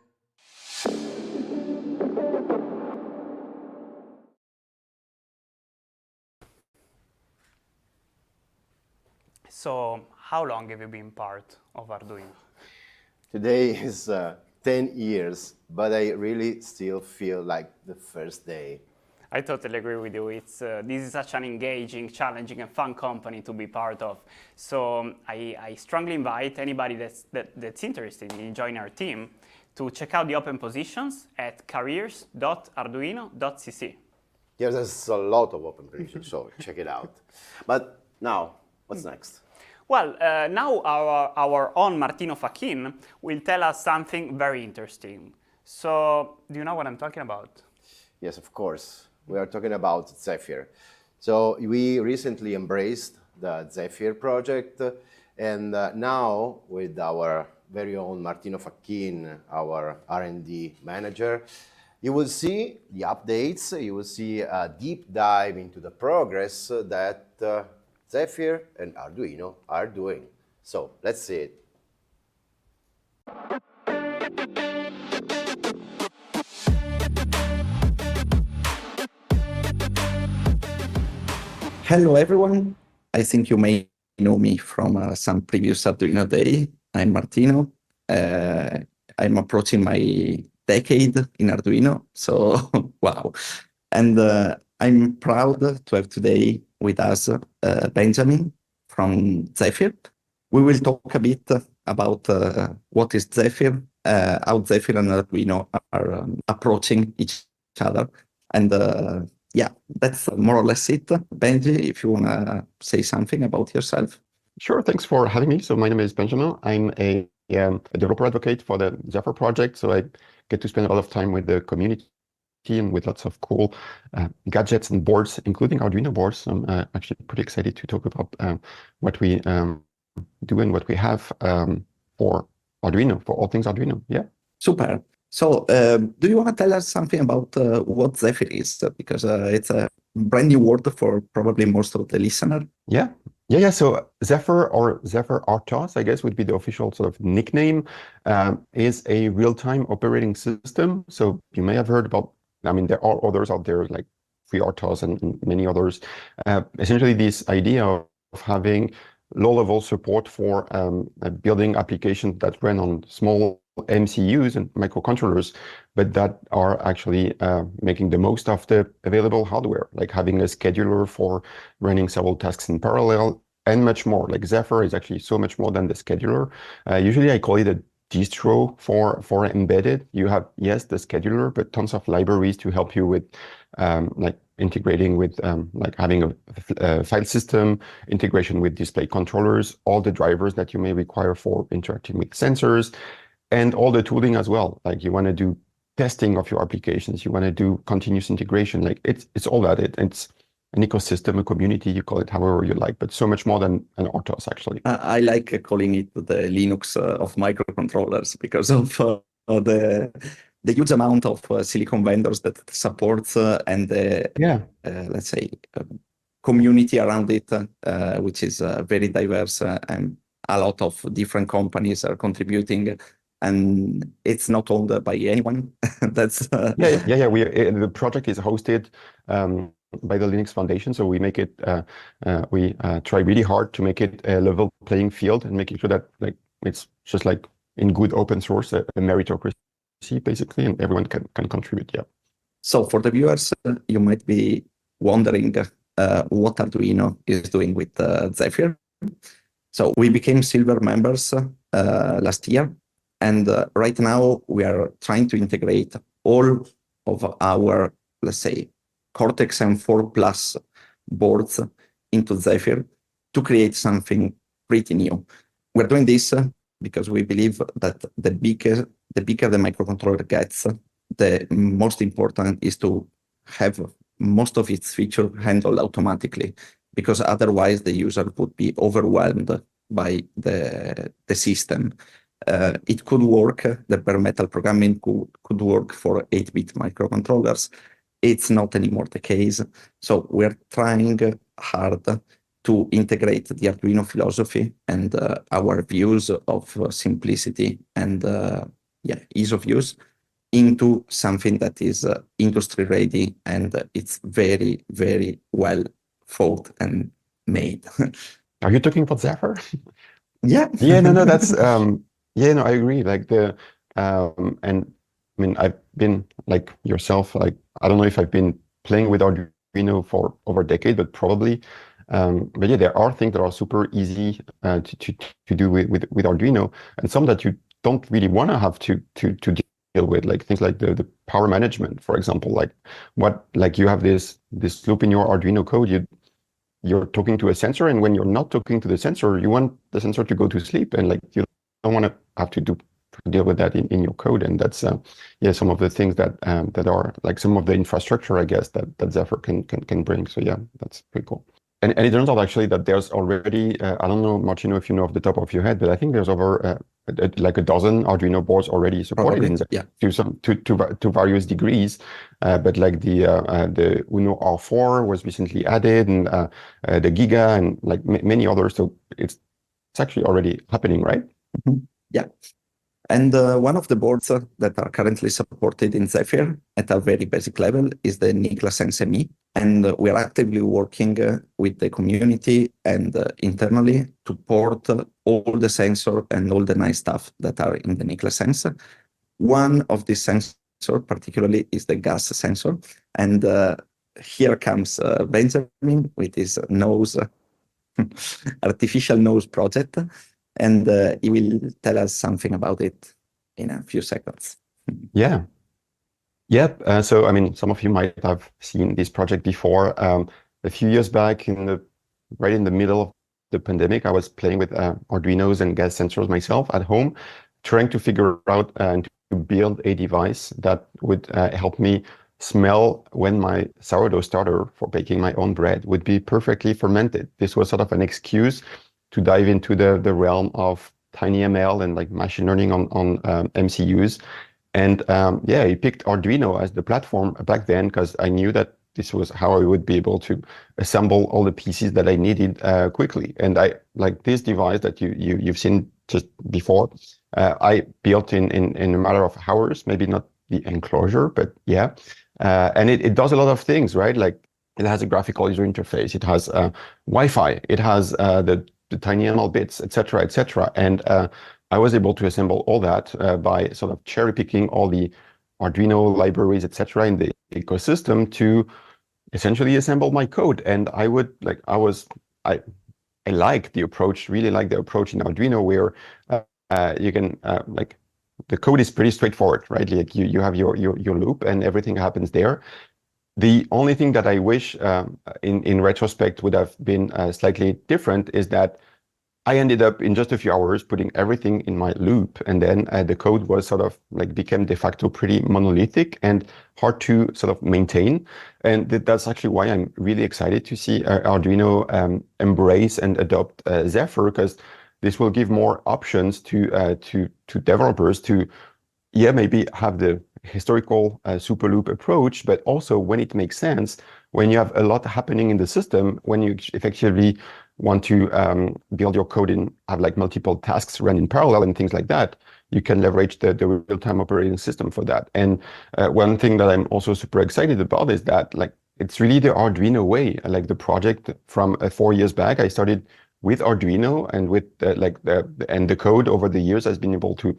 So how long have you been part of Arduino? Today is 10 years, but I really still feel like the first day. I totally agree with you. This is such an engaging, challenging, and fun company to be part of. So I strongly invite anybody that's interested in joining our team to check out the open positions at careers.arduino.cc. Yeah, there's a lot of open positions, so check it out. But now, what's next? Well, now our own Martino Fachin will tell us something very interesting. So, do you know what I'm talking about? Yes, of course. We are talking about Zephyr. So we recently embraced the Zephyr project, and now with our very own Martino Fachin, our R&D manager, you will see the updates, you will see a deep dive into the progress that Zephyr and Arduino are doing. So let's see it. Hello, everyone. I think you may know me from some previous Arduino Day. I'm Martino. I'm approaching my decade in Arduino, so wow. And I'm proud to have today with us Benjamin from Zephyr. We will talk a bit about what is Zephyr, how Zephyr and Arduino are approaching each other, and yeah, that's more or less it. Benji, if you want to say something about yourself. Sure, thanks for having me. So my name is Benjamin. I'm a developer advocate for the Zephyr project, so I get to spend a lot of time with the community and with lots of cool gadgets and boards, including Arduino boards. I'm actually pretty excited to talk about what we do and what we have for Arduino, for all things Arduino. Yeah. Super. So do you want to tell us something about what Zephyr is? Because it's a brand new word for probably most of the listener. Yeah. So Zephyr, or Zephyr RTOS, I guess would be the official sort of nickname, is a real-time operating system. So you may have heard about, I mean, there are others out there like FreeRTOS and many others. Essentially this idea of having low-level support for building applications that run on small MCUs and microcontrollers, but that are actually making the most of the available hardware, like having a scheduler for running several tasks in parallel and much more. Like Zephyr is actually so much more than the scheduler. Usually I call it a distro for embedded. You have, yes, the scheduler, but tons of libraries to help you with like integrating with like having a file system, integration with display controllers, all the drivers that you may require for interacting with sensors, and all the tooling as well. Like you want to do testing of your applications, you want to do continuous integration. Like it's all that. It's an ecosystem, a community, you call it however you like, but so much more than an RTOS actually. I like calling it the Linux of microcontrollers because of the huge amount of silicon vendors that it supports and the, let's say, community around it, which is very diverse and a lot of different companies are contributing. And it's not owned by anyone. That's the project is hosted by the Linux Foundation, so we make it. We try really hard to make it a level playing field and making sure that like it's just like in good open source, a meritocracy basically, and everyone can contribute. Yeah. So for the viewers, you might be wondering what Arduino is doing with Zephyr. So we became silver members last year. And right now we are trying to integrate all of our, let's say, Cortex M4 Plus boards into Zephyr to create something pretty new. We're doing this because we believe that the bigger the microcontroller gets, the most important is to have most of its features handled automatically, because otherwise the user would be overwhelmed by the system. It could work, the bare metal programming could work for 8-bit microcontrollers. It's not anymore the case. So we're trying hard to integrate the Arduino philosophy and our views of simplicity and ease of use into something that is industry ready, and it's very, very well thought and made. Are you talking about Zephyr? Yeah. No, that's I agree. Like and I mean, I've been like yourself, like I don't know if I've been playing with Arduino for over a decade, but probably. But yeah, there are things that are super easy to do with Arduino, and some that you don't really want to have to deal with, like things like the power management, for example. Like you have this loop in your Arduino code. You're talking to a sensor, and when you're not talking to the sensor, you want the sensor to go to sleep, and like you don't want to have to deal with that in your code. And that's some of the things that are like some of the infrastructure, I guess, that Zephyr can bring. So yeah, that's pretty cool. And it turns out actually that there's already I don't know, Martino, if you know off the top of your head, but I think there's over like a dozen Arduino boards already supported in Zephyr, to various degrees. But like the Uno R4 was recently added, and the Giga, and like many others. So it's actually already happening, right? Mm-hmm. Yeah. And one of the boards that are currently supported in Zephyr at a very basic level is the Nikla Sense ME. And we are actively working with the community and internally to port all the sensor and all the nice stuff that are in the Nikla Sense. One of these sensors particularly is the gas sensor. And here comes Benjamin with his nose, artificial nose project. And he will tell us something about it in a few seconds. Yeah. Yep. So, I mean, some of you might have seen this project before. A few years back, right in the middle of the pandemic, I was playing with Arduinos and gas sensors myself at home, trying to figure out and to build a device that would help me smell when my sourdough starter for baking my own bread would be perfectly fermented. This was sort of an excuse to dive into the realm of TinyML and like machine learning on MCUs. And yeah, I picked Arduino as the platform back then because I knew that this was how I would be able to assemble all the pieces that I needed quickly. And I like this device that you've seen just before. I built in a matter of hours, maybe not the enclosure, but yeah. And it does a lot of things, right? Like it has a graphical user interface, it has Wi-Fi, it has the TinyML bits, etc., etc. And I was able to assemble all that by sort of cherry picking all the Arduino libraries, etc., in the ecosystem to essentially assemble my code. And I like the approach, really like the approach in Arduino where you can like the code is pretty straightforward, right? Like you have your loop and everything happens there. The only thing that I wish in retrospect would have been slightly different is that I ended up in just a few hours putting everything in my loop, and then the code was sort of like became de facto pretty monolithic and hard to sort of maintain. And that's actually why I'm really excited to see Arduino embrace and adopt Zephyr, because this will give more options to developers to, yeah, maybe have the historical super loop approach, but also when it makes sense, when you have a lot happening in the system, when you effectively want to build your code and have like multiple tasks run in parallel and things like that, you can leverage the real-time operating system for that. And one thing that I'm also super excited about is that like it's really the Arduino way. Like the project from 4 years back, I started with Arduino, and with the code over the years has been able to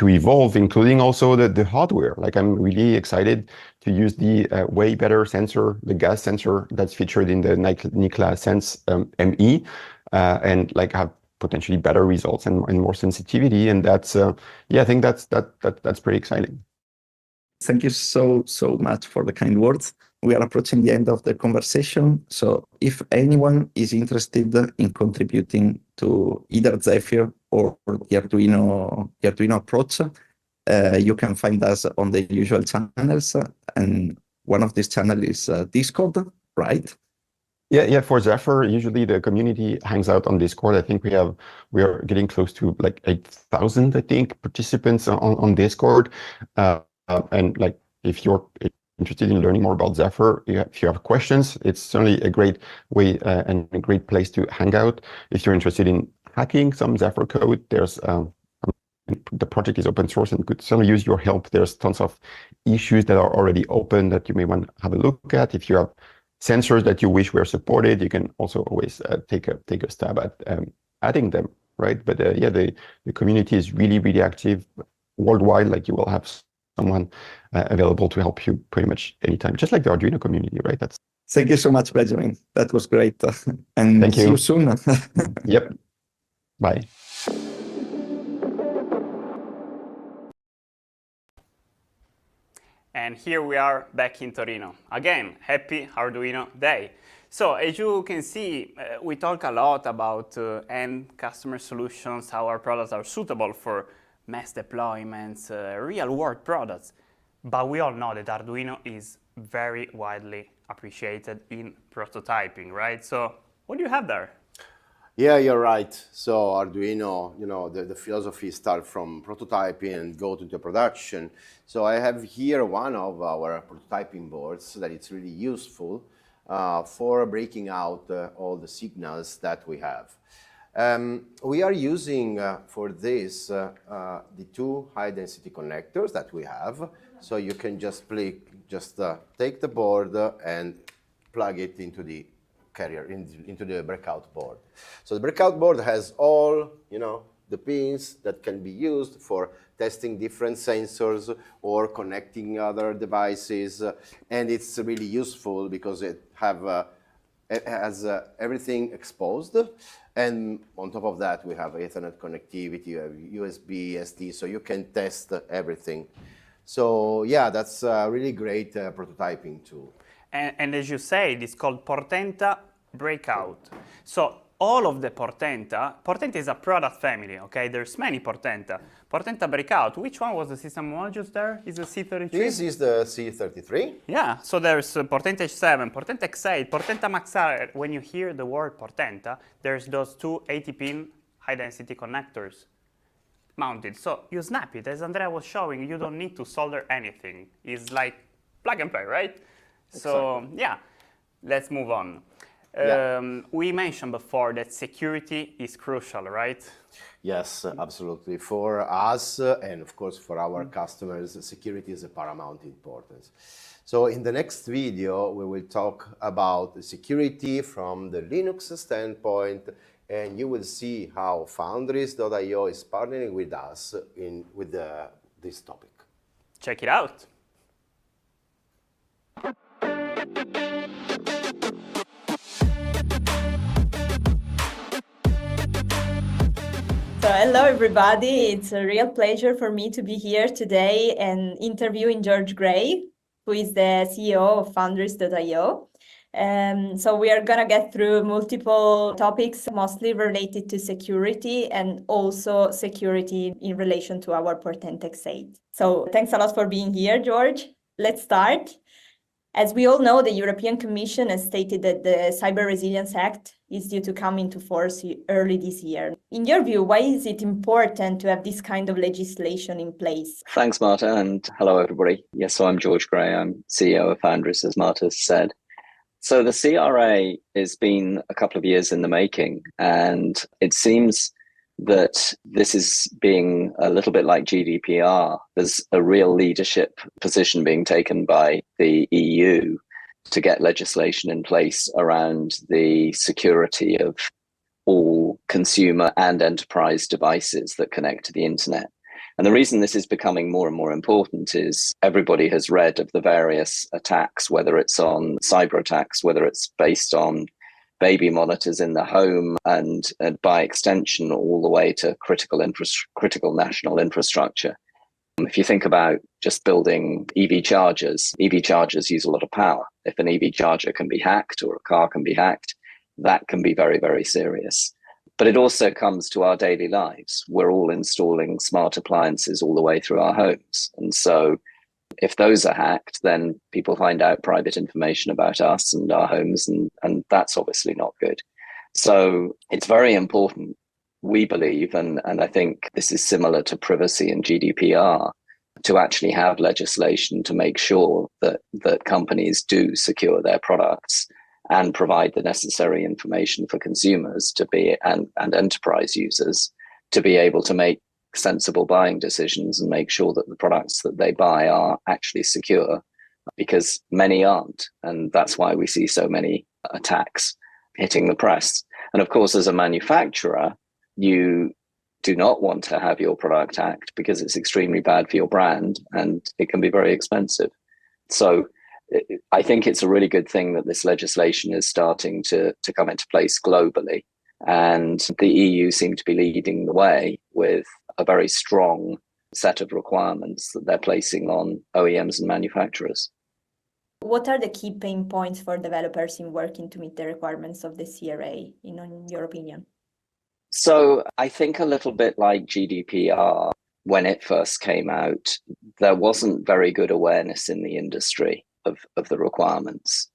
evolve, including also the hardware. Like I'm really excited to use the way better sensor, the gas sensor that's featured in the Nikola Sense ME, and like have potentially better results and more sensitivity. And that's yeah, I think that's pretty exciting. Thank you so much for the kind words. We are approaching the end of the conversation. So if anyone is interested in contributing to either Zephyr or the Arduino approach, you can find us on the usual channels. And one of these channels is Discord, right? Yeah. For Zephyr, usually the community hangs out on Discord. I think we are getting close to like 8,000, I think, participants on Discord. And like if you're interested in learning more about Zephyr, if you have questions, it's certainly a great way and a great place to hang out. If you're interested in hacking some Zephyr code, there's the project is open source and could certainly use your help. There's tons of issues that are already open that you may want to have a look at. If you have sensors that you wish were supported, you can also always take a stab at adding them, right? But yeah, the community is really active worldwide. Like you will have someone available to help you pretty much anytime, just like the Arduino community, right? Thank you so much, Benjamin. That was great. And thank you. See you soon. Yep. Bye. And here we are back in Torino. Again, happy Arduino Day. So as you can see, we talk a lot about end customer solutions, how our products are suitable for mass deployments, real-world products. But we all know that Arduino is very widely appreciated in prototyping, right? So what do you have there? Yeah, you're right. So Arduino, the philosophy starts from prototyping and go to the production. So I have here one of our prototyping boards that it's really useful for breaking out all the signals that we have. We are using for this the two high-density connectors that we have. So you can just take the board and plug it into the carrier, into the breakout board. So the breakout board has all the pins that can be used for testing different sensors or connecting other devices, and it's really useful because it has everything exposed. And on top of that, we have Ethernet connectivity, you have USB, SD, so you can test everything. So yeah, that's a really great prototyping tool. And as you say, it's called Portenta Breakout. So all of the Portenta is a product family, okay? There's many Portenta. Portenta Breakout, which one was the system modules there? Is the C33? This is the C33. Yeah, so there's Portenta X7, Portenta X8, Portenta Maxar. When you hear the word Portenta, there's those two 80-pin high-density connectors mounted. So you snap it, as Andrea was showing, you don't need to solder anything. It's like plug and play, right? Exactly. So yeah, let's move on. We mentioned before that security is crucial, right? Yes, absolutely. For us, and of course for our customers, security is a paramount importance. So in the next video, we will talk about security from the Linux standpoint, and you will see how Foundries.io is partnering with us with this topic. Check it out. So hello everybody, it's a real pleasure for me to be here today and interviewing George Gray, who is the CEO of Foundries.io. So we are gonna get through multiple topics, mostly related to security and also security in relation to our Portenta X8. So thanks a lot for being here, George. Let's start. As we all know, the European Commission has stated that the Cyber Resilience Act is due to come into force early this year. In your view, why is it important to have this kind of legislation in place? Thanks, Marta, and hello, everybody. Yes, so I'm George Gray. I'm CEO of Foundries, as Marta said. So the CRA has been a couple of years in the making, and it seems that this is being a little bit like GDPR. There's a real leadership position being taken by the EU to get legislation in place around the security of all consumer and enterprise devices that connect to the internet. And the reason this is becoming more and more important is everybody has read of the various attacks, whether it's on cyber attacks, whether it's based on baby monitors in the home, and by extension, all the way to critical national infrastructure. If you think about just building EV chargers use a lot of power. If an EV charger can be hacked or a car can be hacked, that can be very, very serious. But it also comes to our daily lives. We're all installing smart appliances all the way through our homes. And so if those are hacked, then people find out private information about us and our homes, and that's obviously not good. So it's very important, we believe, and I think this is similar to privacy and GDPR, to actually have legislation to make sure that companies do secure their products and provide the necessary information for consumers to be and enterprise users to be able to make sensible buying decisions and make sure that the products that they buy are actually secure, because many aren't. And that's why we see so many attacks hitting the press. And of course, as a manufacturer, you do not want to have your product hacked because it's extremely bad for your brand and it can be very expensive. So I think it's a really good thing that this legislation is starting to come into place globally. And the EU seem to be leading the way with a very strong set of requirements that they're placing on OEMs and manufacturers. What are the key pain points for developers in working to meet the requirements of the CRA, in your opinion? So I think a little bit like GDPR, when it first came out, there wasn't very good awareness in the industry of the requirements.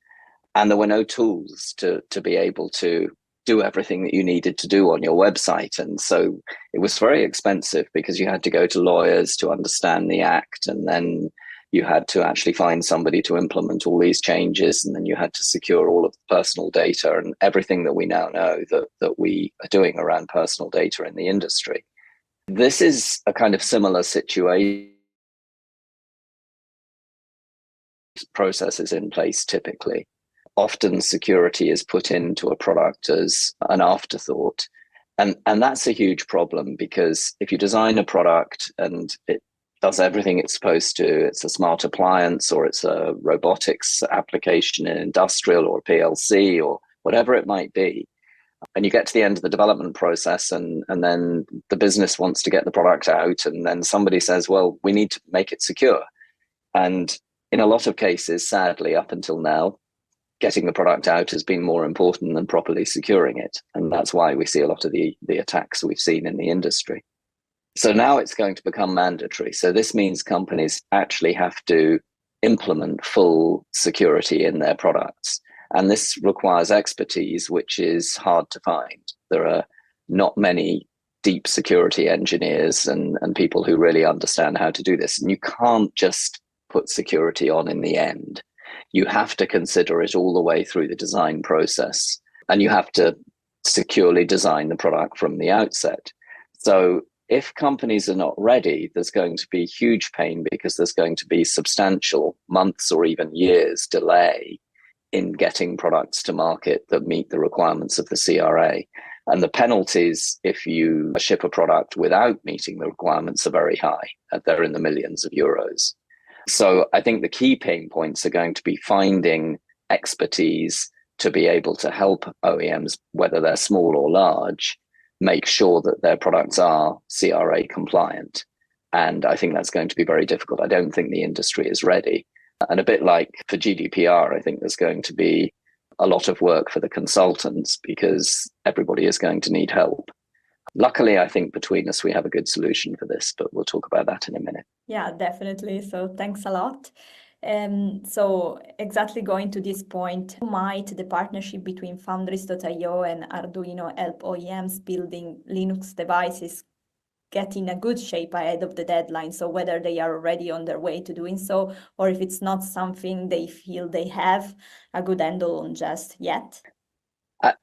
And there were no tools to be able to do everything that you needed to do on your website. And so it was very expensive because you had to go to lawyers to understand the act, and then you had to actually find somebody to implement all these changes, and then you had to secure all of the personal data and everything that we now know that we are doing around personal data in the industry. This is a kind of similar situation. Processes in place typically. Often security is put into a product as an afterthought. And that's a huge problem, because if you design a product and it does everything it's supposed to, it's a smart appliance or it's a robotics application in industrial or PLC or whatever it might be, and you get to the end of the development process and then the business wants to get the product out, and then somebody says, well, we need to make it secure. And in a lot of cases, sadly, up until now, getting the product out has been more important than properly securing it. And that's why we see a lot of the attacks we've seen in the industry. So now it's going to become mandatory. So this means companies actually have to implement full security in their products. And this requires expertise, which is hard to find. There are not many deep security engineers and people who really understand how to do this. And you can't just put security on in the end. You have to consider it all the way through the design process, and you have to securely design the product from the outset. So if companies are not ready, there's going to be huge pain because there's going to be substantial months or even years delay in getting products to market that meet the requirements of the CRA. And the penalties if you ship a product without meeting the requirements are very high. They're in the millions of euros. So I think the key pain points are going to be finding expertise to be able to help OEMs, whether they're small or large, make sure that their products are CRA compliant. And I think that's going to be very difficult. I don't think the industry is ready. And a bit like for GDPR, I think there's going to be a lot of work for the consultants because everybody is going to need help. Luckily, I think between us, we have a good solution for this, but we'll talk about that in a minute. Yeah, definitely. So thanks a lot. So exactly going to this point, might the partnership between Foundries.io and Arduino help OEMs building Linux devices get in a good shape ahead of the deadline? So whether they are already on their way to doing so, or if it's not something they feel they have a good handle on just yet?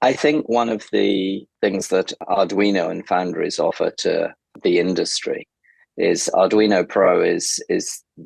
I think one of the things that Arduino and Foundries offer to the industry is Arduino Pro is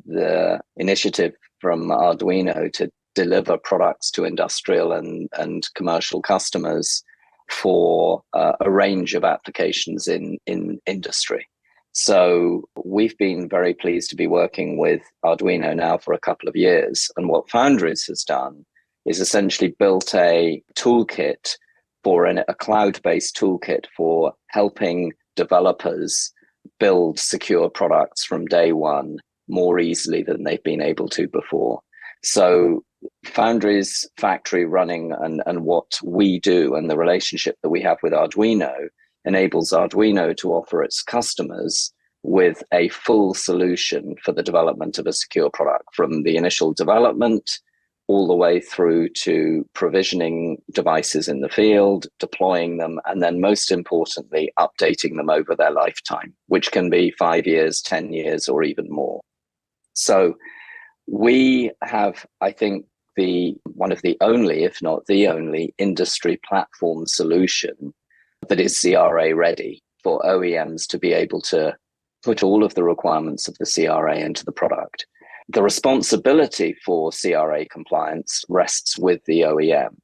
the initiative from Arduino to deliver products to industrial and commercial customers for a range of applications in industry. So we've been very pleased to be working with Arduino now for a couple of years. And what Foundries has done is essentially built a toolkit for a cloud-based toolkit for helping developers build secure products from day one more easily than they've been able to before. So Foundries factory running and what we do and the relationship that we have with Arduino enables Arduino to offer its customers with a full solution for the development of a secure product, from the initial development all the way through to provisioning devices in the field, deploying them, and then most importantly, updating them over their lifetime, which can be 5 years, 10 years, or even more. So we have, I think, one of the only, if not the only, industry platform solution that is CRA ready for OEMs to be able to put all of the requirements of the CRA into the product. The responsibility for CRA compliance rests with the OEM.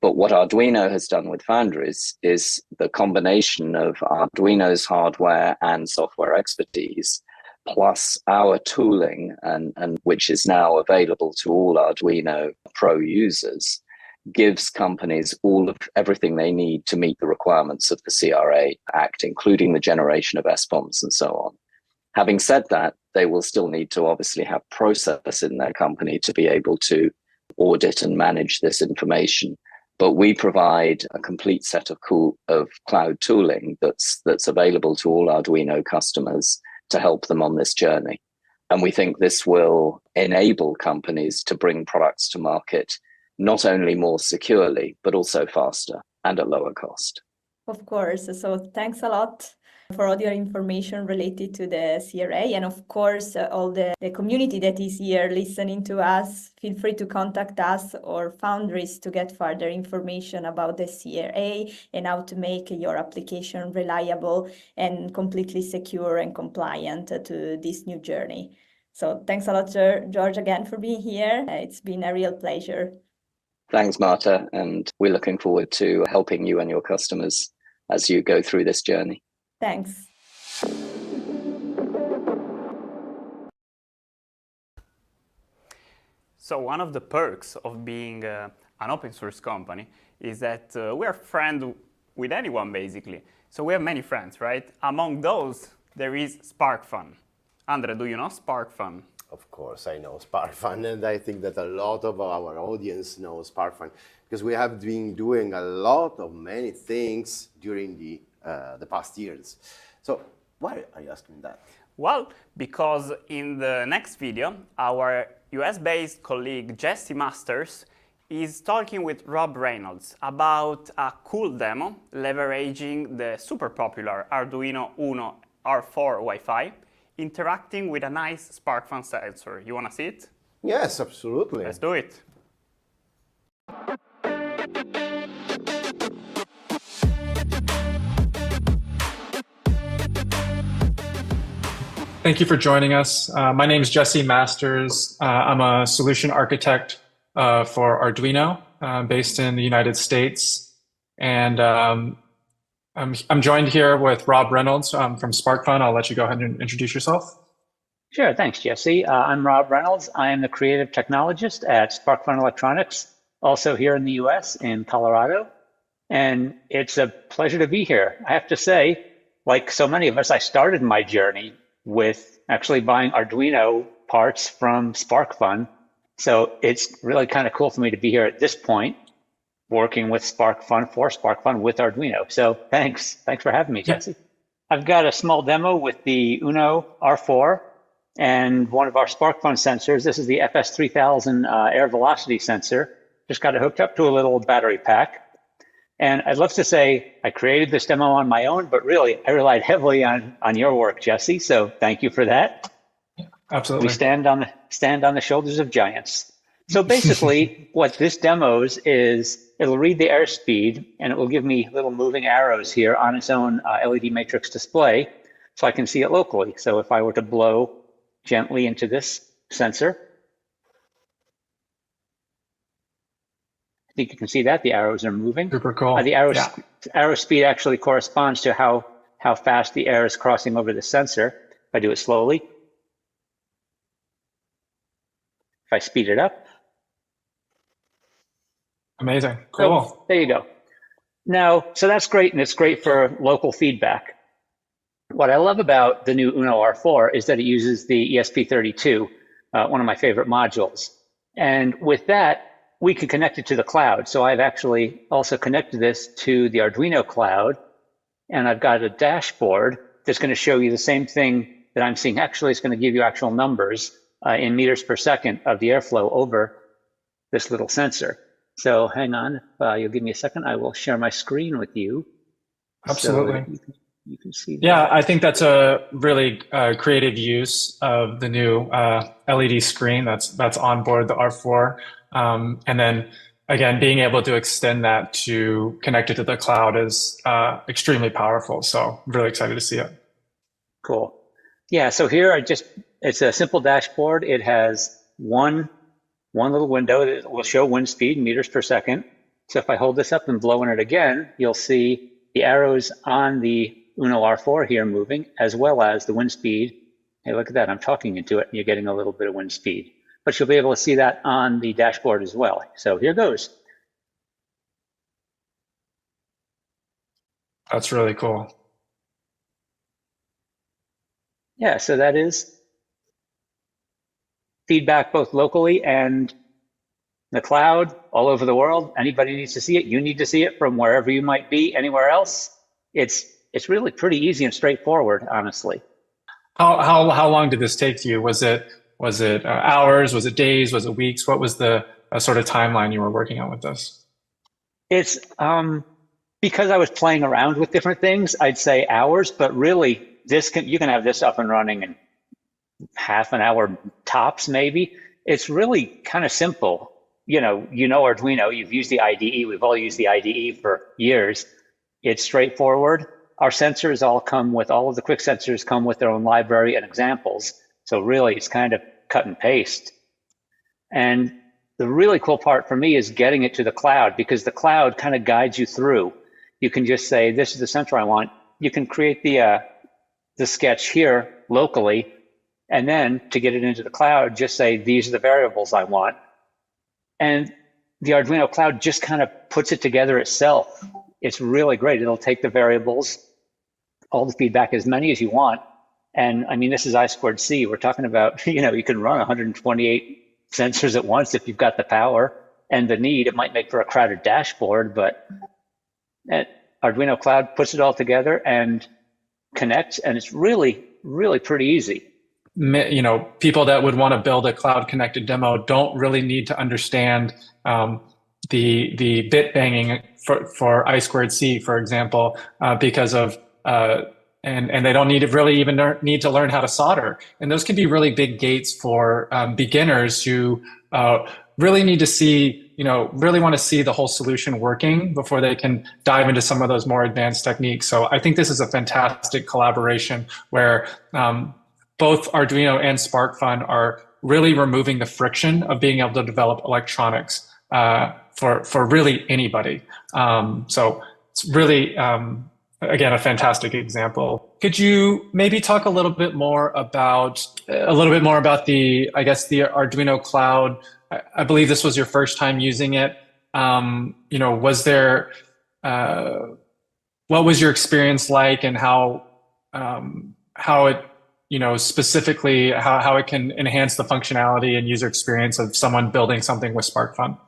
But what Arduino has done with Foundries is the combination of Arduino's hardware and software expertise, plus our tooling, and which is now available to all Arduino Pro users, gives companies everything they need to meet the requirements of the CRA Act, including the generation of SBOMs and so on. Having said that, they will still need to obviously have process in their company to be able to audit and manage this information. But we provide a complete set of cloud tooling that's available to all Arduino customers to help them on this journey. And we think this will enable companies to bring products to market not only more securely, but also faster and at lower cost. Of course. So thanks a lot for all your information related to the CRA. And of course, all the community that is here listening to us, feel free to contact us or Foundries to get further information about the CRA and how to make your application reliable and completely secure and compliant to this new journey. So thanks a lot, George, again for being here. It's been a real pleasure. Thanks, Marta. And we're looking forward to helping you and your customers as you go through this journey. Thanks. So one of the perks of being an open source company is that we are friends with anyone, basically. So we have many friends, right? Among those, there is SparkFun. Andre, do you know SparkFun? Of course, I know SparkFun, and I think that a lot of our audience knows SparkFun because we have been doing a lot of many things during the past years. So why are you asking that? Well, because in the next video, our US-based colleague Jesse Masters is talking with Rob Reynolds about a cool demo leveraging the super popular Arduino Uno R4 Wi-Fi, interacting with a nice SparkFun sensor. You want to see it? Yes, absolutely. Let's do it. Thank you for joining us. My name is Jesse Masters. I'm a solution architect for Arduino based in the United States. And I'm joined here with Rob Reynolds from SparkFun. I'll let you go ahead and introduce yourself. Sure, thanks, Jesse. I'm Rob Reynolds. I am the creative technologist at SparkFun Electronics, also here in the US in Colorado. And it's a pleasure to be here. I have to say, like so many of us, I started my journey with actually buying Arduino parts from SparkFun. So it's really kind of cool for me to be here at this point, working with SparkFun for SparkFun with Arduino. So thanks for having me, Jesse. I've got a small demo with the Uno R4 and one of our SparkFun sensors. This is the FS3000 air velocity sensor. Just got it hooked up to a little battery pack. And I'd love to say I created this demo on my own, but really I relied heavily on your work, Jesse. So thank you for that. Absolutely. We stand on the shoulders of giants. So basically what this demos is it'll read the airspeed and it will give me little moving arrows here on its own LED matrix display so I can see it locally. So if I were to blow gently into this sensor, I think you can see that the arrows are moving. Super cool. The arrow speed actually corresponds to how fast the air is crossing over the sensor. If I do it slowly, if I speed it up. Amazing. Cool. So, there you go. Now, so that's great, and it's great for local feedback. What I love about the new Uno R4 is that it uses the ESP32, one of my favorite modules. And with that, we can connect it to the cloud. So I've actually also connected this to the Arduino cloud, and I've got a dashboard that's going to show you the same thing that I'm seeing. Actually, it's going to give you actual numbers in meters per second of the airflow over this little sensor. So hang on, you'll give me a second. I will share my screen with you. Absolutely. So you can see that. Yeah, I think that's a really creative use of the new LED screen that's on board the R4. And then again, being able to extend that to connect it to the cloud is extremely powerful. So I'm really excited to see it. Cool. Yeah, so here it's a simple dashboard. It has one little window that will show wind speed, meters per second. So if I hold this up and blow in it again, you'll see the arrows on the Uno R4 here moving, as well as the wind speed. Hey, look at that, I'm talking into it and you're getting a little bit of wind speed. But you'll be able to see that on the dashboard as well. So here goes. That's really cool. Yeah, so that is feedback both locally and the cloud all over the world. Anybody needs to see it. You need to see it from wherever you might be, anywhere else. It's really pretty easy and straightforward, honestly. How long did this take you? Was it hours? Was it days? Was it weeks? What was the sort of timeline you were working on with this? It's because I was playing around with different things, I'd say hours, but really you can have this up and running in half an hour tops, maybe. It's really kind of simple. You know Arduino, you've used the IDE. We've all used the IDE for years. It's straightforward. All of the quick sensors come with their own library and examples. So really, it's kind of cut and paste. And the really cool part for me is getting it to the cloud, because the cloud kind of guides you through. You can just say, this is the sensor I want. You can create the sketch here locally, and then to get it into the cloud, just say, these are the variables I want. And the Arduino cloud just kind of puts it together itself. It's really great. It'll take the variables, all the feedback, as many as you want, And I mean, this is I2C. We're talking about, you can run 128 sensors at once if you've got the power and the need. It might make for a crowded dashboard, but Arduino Cloud puts it all together and connects, and it's really, really pretty easy. People that would want to build a cloud connected demo don't really need to understand the bit banging for I2C, for example, because of and they don't need to learn how to solder. And those can be really big gates for beginners who really need to see, really want to see the whole solution working before they can dive into some of those more advanced techniques. So I think this is a fantastic collaboration where both Arduino and SparkFun are really removing the friction of being able to develop electronics for really anybody. So it's really, again, a fantastic example. Could you maybe talk a little bit more about the Arduino Cloud? I believe this was your first time using it. Was there, what was your experience like, and how it, specifically how it can enhance the functionality and user experience of someone building something with SparkFun?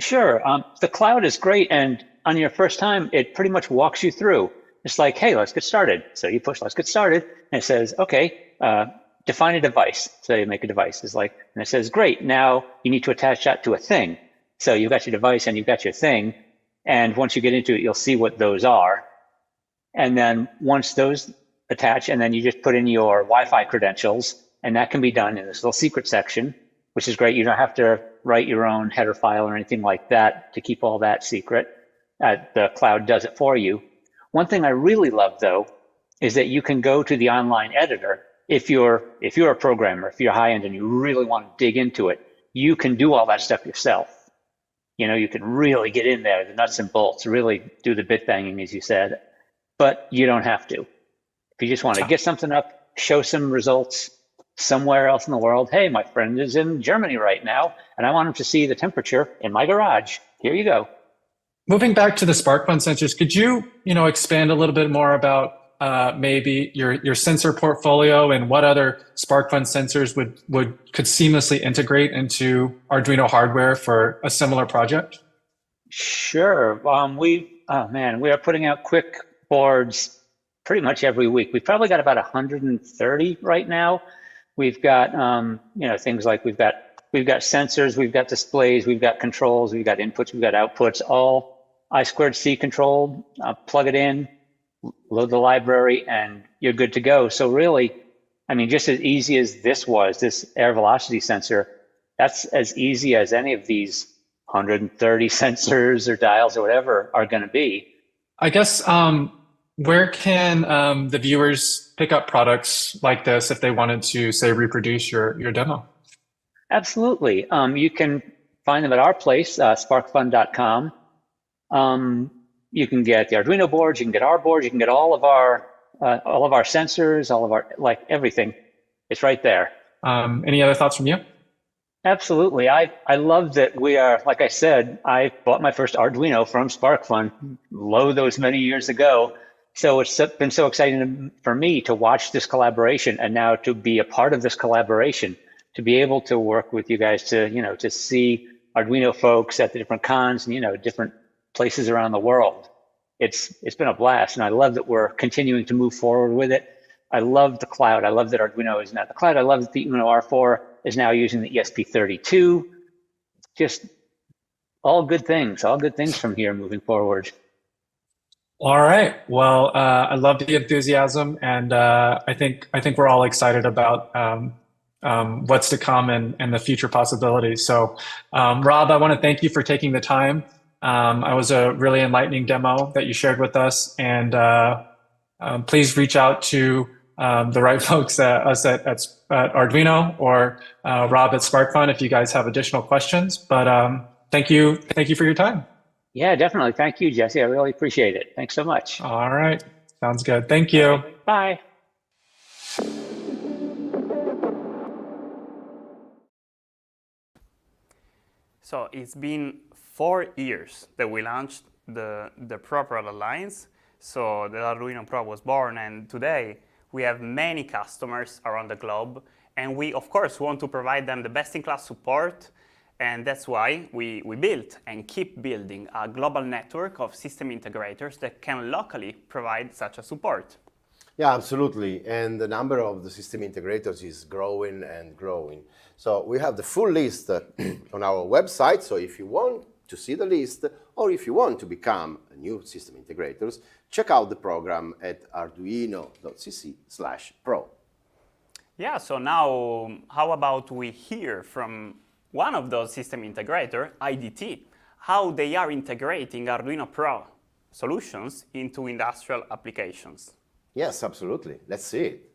Sure. The cloud is great, and on your first time, it pretty much walks you through. It's like, hey, let's get started. So you push, let's get started, and it says, okay, define a device. So you make a device. And it says, great, now you need to attach that to a thing. So you've got your device and you've got your thing, and once you get into it, you'll see what those are. And then once those attach, and then you just put in your Wi-Fi credentials, and that can be done in this little secret section, which is great. You don't have to write your own header file or anything like that to keep all that secret. The cloud does it for you. One thing I really love, though, is that you can go to the online editor. If you're a programmer, if you're high-end and you really want to dig into it, you can do all that stuff yourself. You can really get in there, the nuts and bolts, really do the bit banging, as you said, but you don't have to. If you just want to get something up, show some results somewhere else in the world, hey, my friend is in Germany right now, and I want him to see the temperature in my garage. Here you go. Moving back to the SparkFun sensors, could you, expand a little bit more about maybe your sensor portfolio and what other SparkFun sensors could seamlessly integrate into Arduino hardware for a similar project? Sure. We are putting out quick boards pretty much every week. We've probably got about 130 right now. We've got things like we've got sensors, we've got displays, we've got controls, we've got inputs, we've got outputs, all I2C controlled. Plug it in, load the library, and you're good to go. So really, just as easy as this air velocity sensor, that's as easy as any of these 130 sensors or dials or whatever are going to be. I guess, where can the viewers pick up products like this if they wanted to, say, reproduce your demo? Absolutely. You can find them at our place, sparkfun.com. You can get the Arduino boards, you can get our boards, you can get all of our sensors, all of our, everything. It's right there. Any other thoughts from you? Absolutely. I love that we are, like I said, I bought my first Arduino from SparkFun, those many years ago. So it's been so exciting for me to watch this collaboration, and now to be a part of this collaboration, to be able to work with you guys to see Arduino folks at the different cons and, different places around the world. It's been a blast, and I love that we're continuing to move forward with it. I love the cloud. I love that Arduino is now the cloud. I love that the Uno R4 is now using the ESP32. Just all good things from here moving forward. All right. Well, I love the enthusiasm, and I think we're all excited about what's to come and the future possibilities. So, Rob, I want to thank you for taking the time. It was a really enlightening demo that you shared with us, and please reach out to the right folks us at Arduino or Rob at SparkFun if you guys have additional questions. But thank you for your time. Yeah, definitely. Thank you, Jesse. I really appreciate it. Thanks so much. All right. Sounds good. Thank you. Bye. So it's been 4 years that we launched the Pro product lines. So the Arduino Pro was born, and today We have many customers around the globe, and we, of course, want to provide them the best-in-class support, and that's why we built and keep building a global network of system integrators that can locally provide such a support. Yeah, absolutely. And the number of the system integrators is growing and growing. So we have the full list on our website. So if you want to see the list, or if you want to become a new system integrators, check out the program at arduino.cc/pro. Yeah, so now how about we hear from one of those system integrators, IDT, how they are integrating Arduino Pro solutions into industrial applications. Yes, absolutely. Let's see it.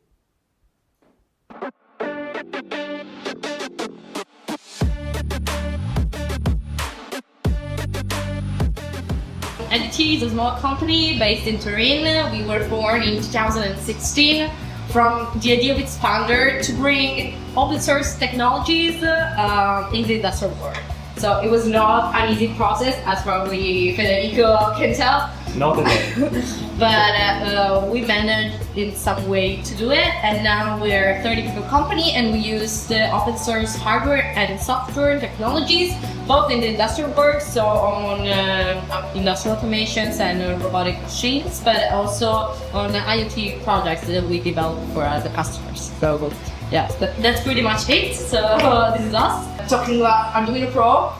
IDT is a small company based in Turin. We were born in 2016 from the idea of its founder to bring open source technologies in the industrial world. So it was not an easy process, as probably Federico can tell. Not at all. But we managed in some way to do it, and now we're a 30-people company, and we use the open source hardware and software technologies, both in the industrial world, so on industrial automations and robotic machines, but also on the IoT projects that we develop for the customers. So yeah, that's pretty much it. So this is us talking about Arduino Pro.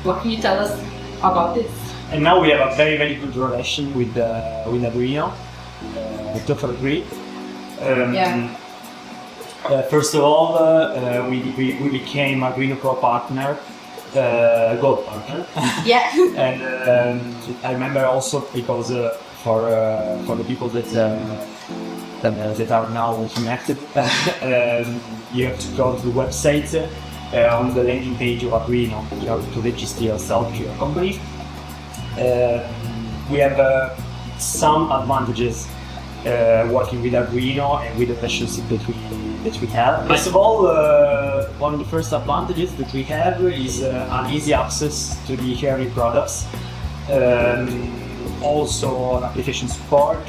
What can you tell us about this? And now we have a very, very good relation with Arduino, totally agree. First of all, we became Arduino Pro partner, gold partner. Yeah. And I remember also because for the people that are now connected, you have to go to the website on the landing page of Arduino to register yourself to your company. We have some advantages working with Arduino and with the relationship that we have. First of all, one of the first advantages that we have is an easy access to the Carrier products. Also application support.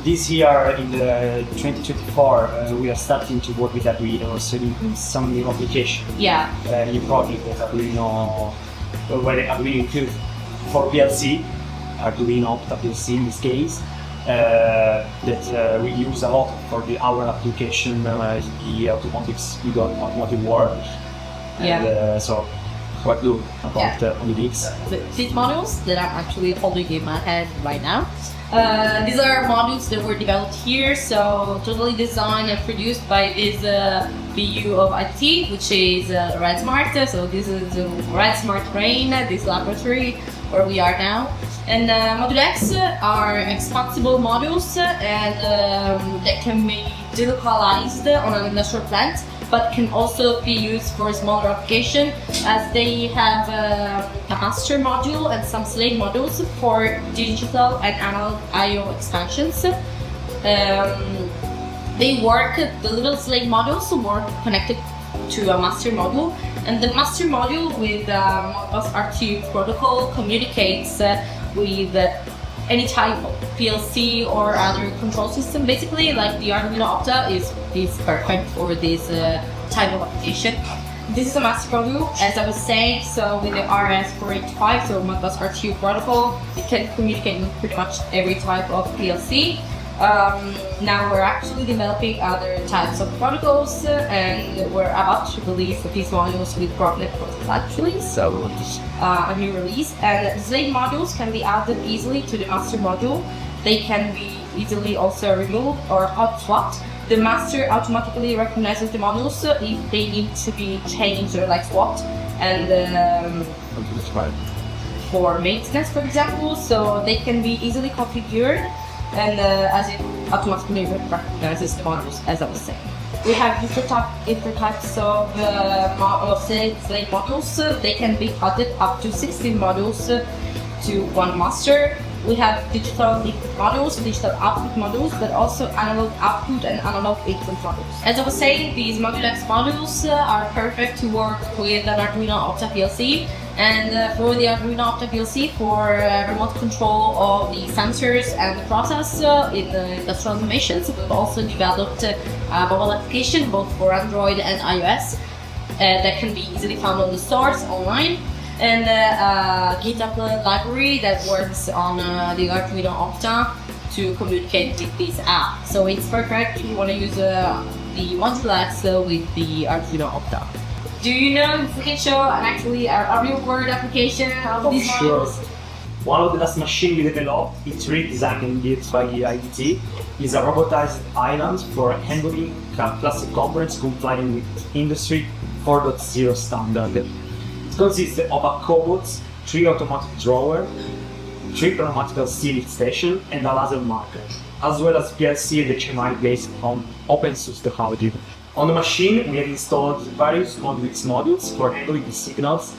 This year in the 2024 we are starting to work with Arduino, so in some new application. Yeah. New project with Arduino, Arduino Q for PLC, Arduino Opta PLC in this case, that we use a lot for our application, the automotive world. Yeah. And, so what do about this? These modules that I'm actually holding in my hand right now. These are modules that were developed here, so totally designed and produced by this BU of IT, which is RedSmart. So this is the RedSmart Brain, this laboratory where we are now. And Module X are expansible modules, and that can be delocalized on an industrial plant, but can also be used for smaller application, as they have a master module and some slave modules for digital and analog I/O expansions. They work, the little slave modules work connected to a master module, and the master module with Modbus R2 protocol communicates with any type of PLC or other control system. Basically, like the Arduino Opta is perfect for this type of application. This is a master module, as I was saying, so with the RS485, so Modbus R2 protocol, it can communicate with pretty much every type of PLC. Now we're actually developing other types of protocols, and we're about to release these modules with Prototype actually, so a new release. And the slave modules can be added easily to the master module. They can be easily also removed or hot swapped. The master automatically recognizes the modules if they need to be changed or like swapped, and for maintenance, for example, so they can be easily configured, and as it automatically recognizes the modules, as I was saying. We have different types of slave modules. They can be added up to 16 modules to one master. We have digital input modules, digital output modules, but also analog output and analog input modules. As I was saying, these Module X modules are perfect to work with an Arduino Opta PLC, And for the Arduino Opta PLC for remote control of the sensors and the process in the industrial automations, we've also developed a mobile application both for Android and iOS that can be easily found on the stores online, and a GitHub library that works on the Arduino Opta to communicate with this app. So it's perfect if you want to use the Module X with the Arduino Opta. Do you know if we can show actually a real world application of these models? One of the last machines we developed, it's redesigned and built by IDT, is a robotized island for handling plastic components complying with Industry 4.0 standard. It consists of a cobot, 3 automatic drawer, 3 pneumatical sealing station, and a laser marker, as well as PLC and HMI based on open source technology. On the machine, we have installed various Modulix modules for handling the signals,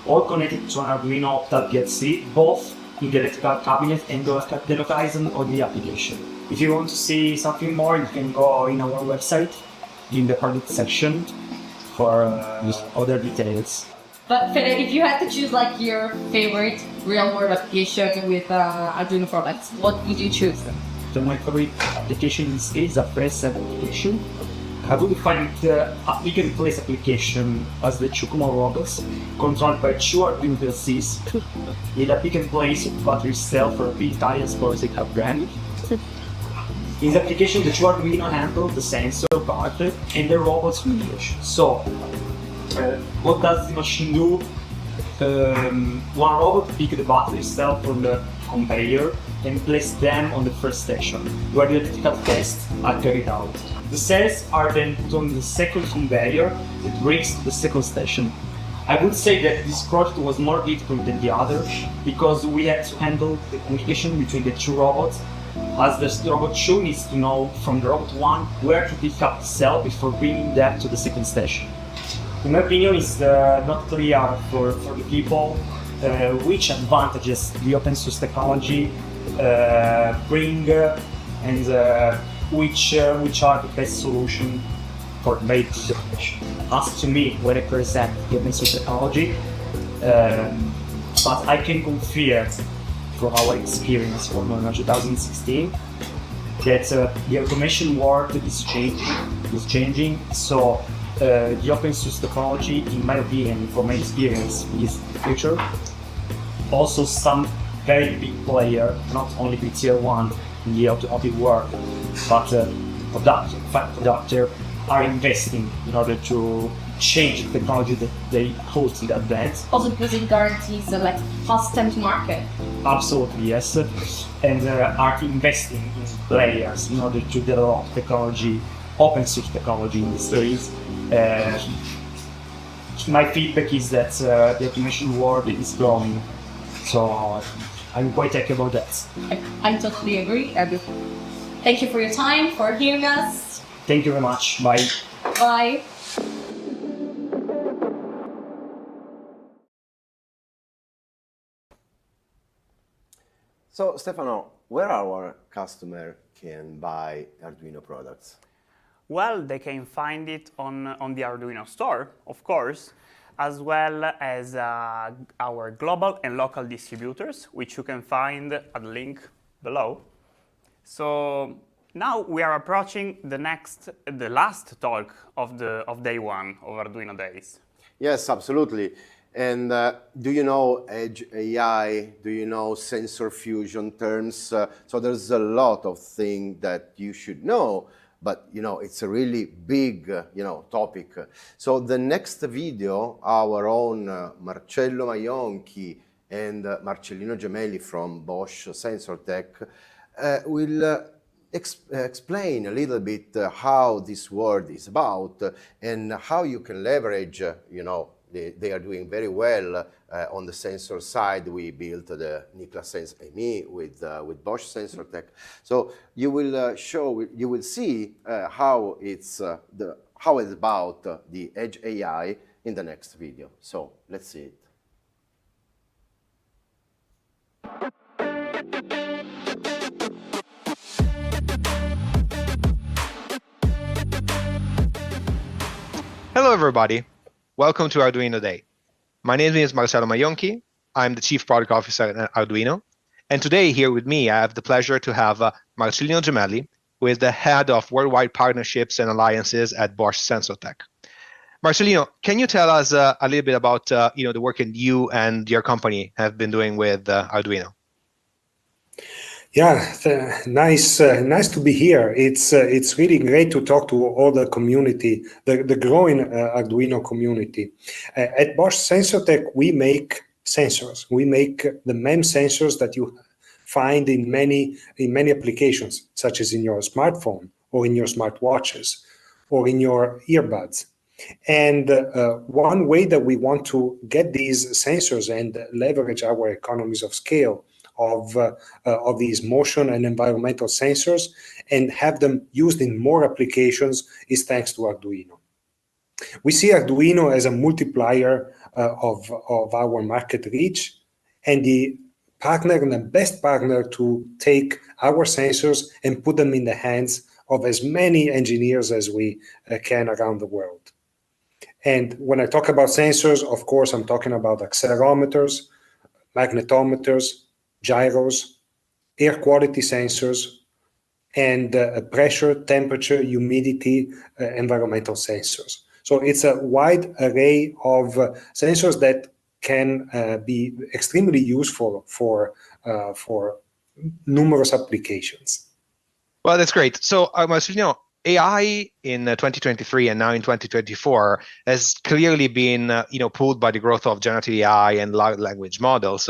all connected to an Arduino Opta PLC, both in the electrical cabinet and the localization of the application. If you want to see something more, you can go in our website, in the product section, for other details. But Fede, if you had to choose like your favorite real-world application with Arduino products, what would you choose? So my favorite application in this case is a press application. I would define it a pick-and-place application as the 2 common robots controlled by 2 Arduino PLCs in a pick-and-place battery cell for a big Italian sports car brand. In the application, the 2 Arduino handle the sensor part and the robot's communication. So, what does the machine do? One robot picks the battery cell from the conveyor and place them on the first station, where the electrical tests are carried out. The cells are then put on the second conveyor that brings to the second station. I would say that this project was more difficult than the other because we had to handle the communication between the 2 robots, as the robot 2 needs to know from the robot 1 where to pick up the cell before bringing them to the second station. In my opinion, it's not clear for the people which advantages the open source technology bring and which are the best solution for base definition. As to me, when I present the open source technology, but I can confirm from our experience from 2016 that the automation world is changing. So the open source technology, in my opinion, from my experience, is the future. Also, some very big player, not only the tier 1 in the automotive world, but adapter are investing in order to change the technology that they hold in advance. Also because it guarantees like fast time to market. Absolutely, yes. And are investing in players in order to develop technology, open source technology in this space. My feedback is that the automation world is growing, so I'm quite happy about that. I totally agree. Thank you for your time, for hearing us. Thank you very much. Bye. Bye. So, Stefano, where our customer can buy Arduino products? Well, they can find it on the Arduino store, of course, as well as our global and local distributors, which you can find at the link below. So now we are approaching the last talk of day 1 of Arduino Days. Yes, absolutely. And do you know Edge AI? Do you know sensor fusion terms? So there's a lot of things that you should know, but it's a really big topic. So the next video, our own Marcello Maionchi and Marcellino Gemelli from Bosch Sensortec will explain a little bit how this world is about and how you can leverage, they are doing very well on the sensor side. We built the Niklas Sense AMI with Bosch Sensortec. So you will see how it's about the Edge AI in the next video. So let's see it. Hello everybody, welcome to Arduino Day. My name is Marcelo Maionchi. I'm the Chief Product Officer at Arduino. And today here with me, I have the pleasure to have Marcelino Gemelli, who is the Head of Worldwide Partnerships and Alliances at Bosch Sensortec. Marcelino, can you tell us a little bit about the work that you and your company have been doing with Arduino? Yeah, nice to be here. It's really great to talk to all the community, the growing Arduino community. At Bosch Sensortec, we make sensors. We make the MEMS sensors that you find in many applications, such as in your smartphone or in your smartwatches or in your earbuds. And one way that we want to get these sensors and leverage our economies of scale of these motion and environmental sensors and have them used in more applications is thanks to Arduino. We see Arduino as a multiplier of our market reach and the partner and the best partner to take our sensors and put them in the hands of as many engineers as we can around the world. And when I talk about sensors, of course, I'm talking about accelerometers, magnetometers, gyros, air quality sensors, and pressure, temperature, humidity, environmental sensors. So it's a wide array of sensors that can be extremely useful for numerous applications. Well, that's great. So, Marcelino, AI in 2023 and now in 2024 has clearly been, pulled by the growth of generative AI and large language models,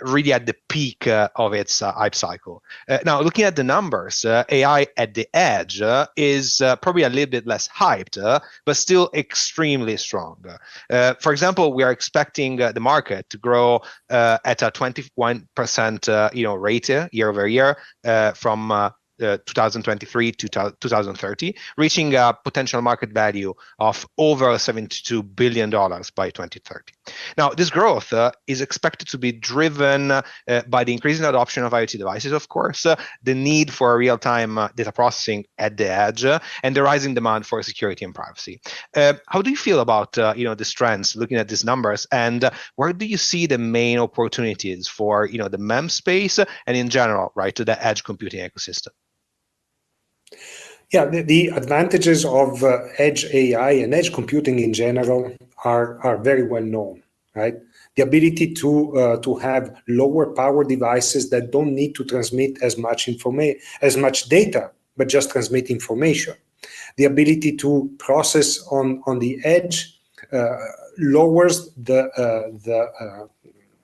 really at the peak of its hype cycle. Now, looking at the numbers, AI at the edge is probably a little bit less hyped, but still extremely strong. For example, we are expecting the market to grow at a 21% rate year over year from 2023 to 2030, reaching a potential market value of over $72 billion by 2030. Now, this growth is expected to be driven by the increasing adoption of IoT devices, of course, the need for real-time data processing at the edge, and the rising demand for security and privacy. How do you feel about these trends, looking at these numbers, and where do you see the main opportunities for the MEMS space and in general, right, to the edge computing ecosystem? Yeah, the advantages of edge AI and edge computing in general are very well known, right? The ability to have lower power devices that don't need to transmit as much data, but just transmit information. The ability to process on the edge lowers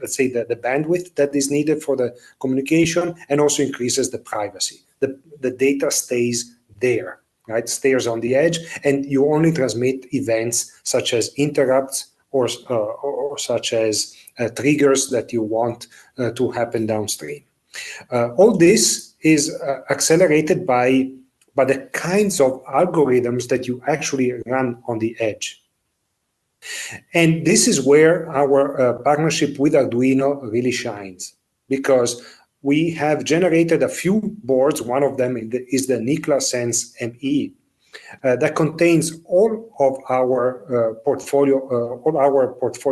let's say the bandwidth that is needed for the communication and also increases the privacy. The data stays there, right? Stays on the edge, and you only transmit events such as interrupts or such as triggers that you want to happen downstream. All this is accelerated by the kinds of algorithms that you actually run on the edge. And this is where our partnership with Arduino really shines, because we have generated a few boards. One of them is the Nikla Sense ME that contains all of our portfolio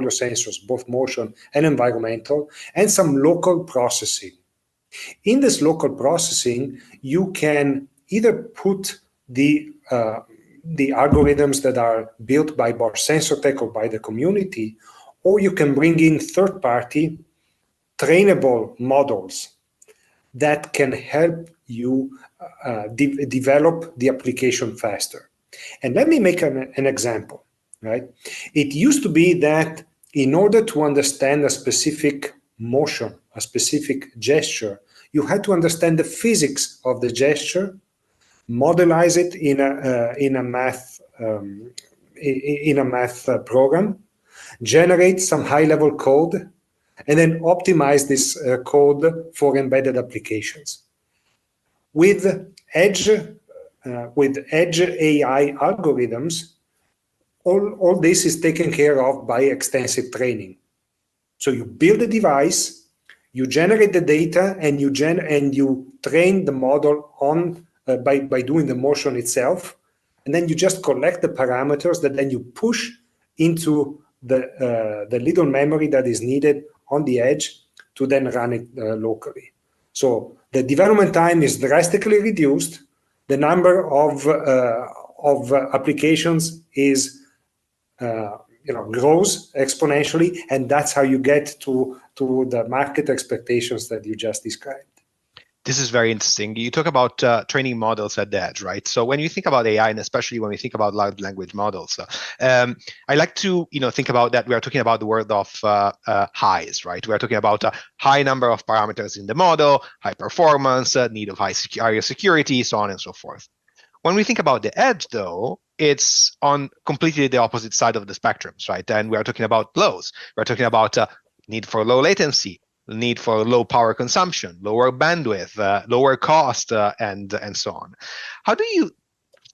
sensors, both motion and environmental, and some local processing. In this local processing, you can either put the algorithms that are built by Bosch Sensortec or by the community, or you can bring in third-party trainable models that can help you develop the application faster. And let me make an example, right? It used to be that in order to understand a specific motion, a specific gesture, you had to understand the physics of the gesture, modelize it in a math program, generate some high-level code, and then optimize this code for embedded applications. With edge AI algorithms, all this is taken care of by extensive training. So you build a device, you generate the data, and you train the model on by doing the motion itself, and then you just collect the parameters that then you push into the little memory that is needed on the edge to then run it locally. So the development time is drastically reduced. The number of applications is grows exponentially, and that's how you get to the market expectations that you just described. This is very interesting. You talk about training models at the edge, right? So when you think about AI, and especially when we think about large language models, I like to think about that. We are talking about the world of highs, right? We are talking about a high number of parameters in the model, high performance, need of higher security, so on and so forth. When we think about the edge, though, it's on completely the opposite side of the spectrums, right? And we are talking about lows. We're talking about need for low latency, need for low power consumption, lower bandwidth, lower cost, and so on. How do you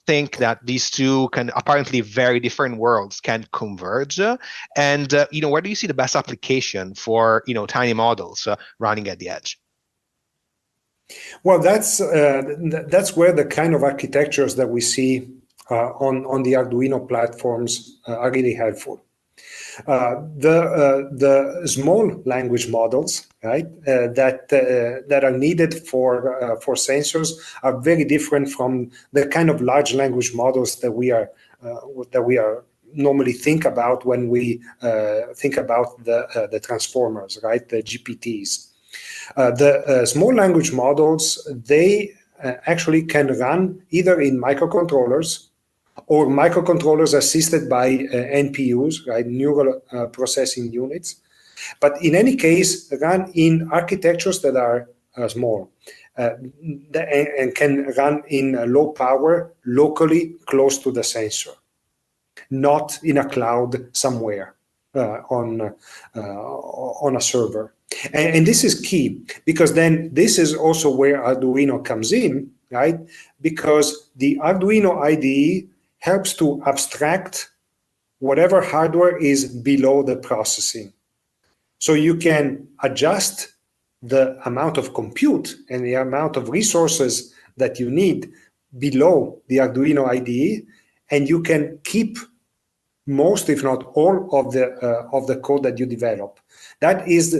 think that these two apparently very different worlds can converge? And where do you see the best application for tiny models running at the edge? Well, that's where the kind of architectures that we see on the Arduino platforms are really helpful. The small language models, right, that are needed for sensors are very different from the kind of large language models that we are normally think about when we think about the transformers, right, the GPTs. The small language models, they actually can run either in microcontrollers or microcontrollers assisted by NPUs, right, neural processing units. But in any case, run in architectures that are small and can run in low power locally close to the sensor, not in a cloud somewhere on a server. And this is key, because then this is also where Arduino comes in, right? Because the Arduino IDE helps to abstract whatever hardware is below the processing. So you can adjust the amount of compute and the amount of resources that you need below the Arduino IDE, and you can keep most, if not all, of the code that you develop. That is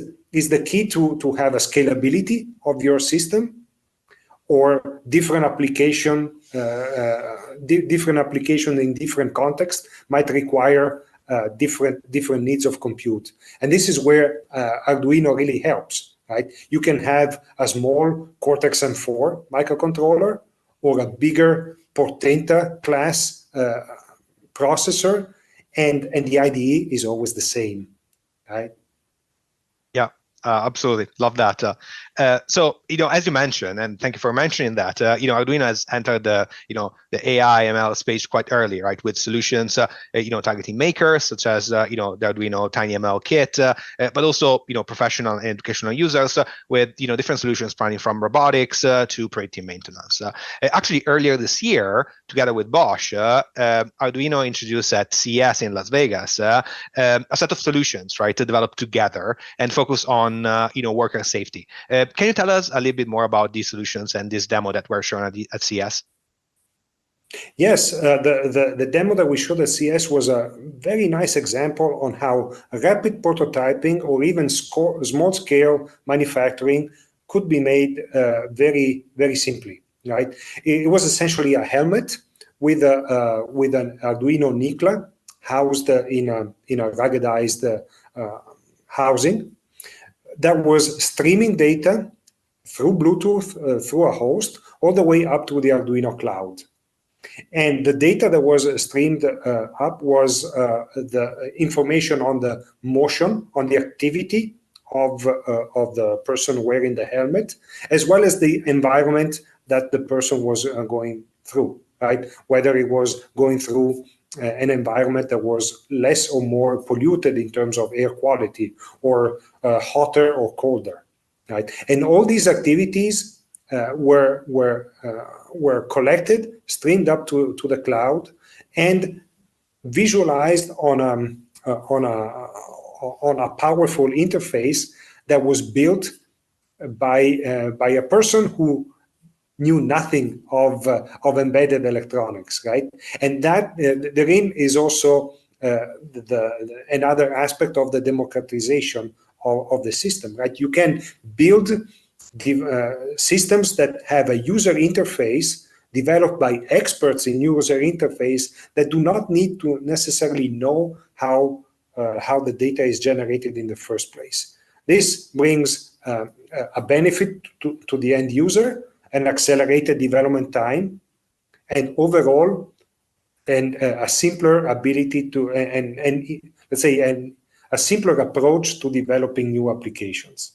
the key to have a scalability of your system, or different application in different contexts might require different needs of compute. And this is where Arduino really helps, right? You can have a small Cortex-M4 microcontroller or a bigger Portenta class processor, and the IDE is always the same, right? Yeah, absolutely. Love that. So, as you mentioned, and thank you for mentioning that, Arduino has entered the AI ML space quite early, right? With solutions, targeting makers such as, the Arduino TinyML kit, but also, professional and educational users with, different solutions spanning from robotics to predictive maintenance. Actually, earlier this year, together with Bosch, Arduino introduced at CES in Las Vegas a set of solutions, right, to develop together and focus on, worker safety. Can you tell us a little bit more about these solutions and this demo that were shown at CES? Yes, the demo that we showed at CES was a very nice example on how rapid prototyping or even small-scale manufacturing could be made very, very simply. Right? It was essentially a helmet with an Arduino NICLA housed in a ruggedized housing that was streaming data through Bluetooth, through a host, all the way up to the Arduino cloud. And the data that was streamed up was the information on the motion, on the activity of the person wearing the helmet, as well as the environment that the person was going through, right? Whether it was going through an environment that was less or more polluted in terms of air quality, or hotter or colder, right? And all these activities were collected, streamed up to the cloud, and visualized on a powerful interface that was built by a person who knew nothing of embedded electronics, right? And that therein is also another aspect of the democratization of the system, right? You can build systems that have a user interface developed by experts in user interface that do not need to necessarily know how the data is generated in the first place. This brings a benefit to the end user, an accelerated development time, and overall, and a simpler ability to, and let's say, a simpler approach to developing new applications.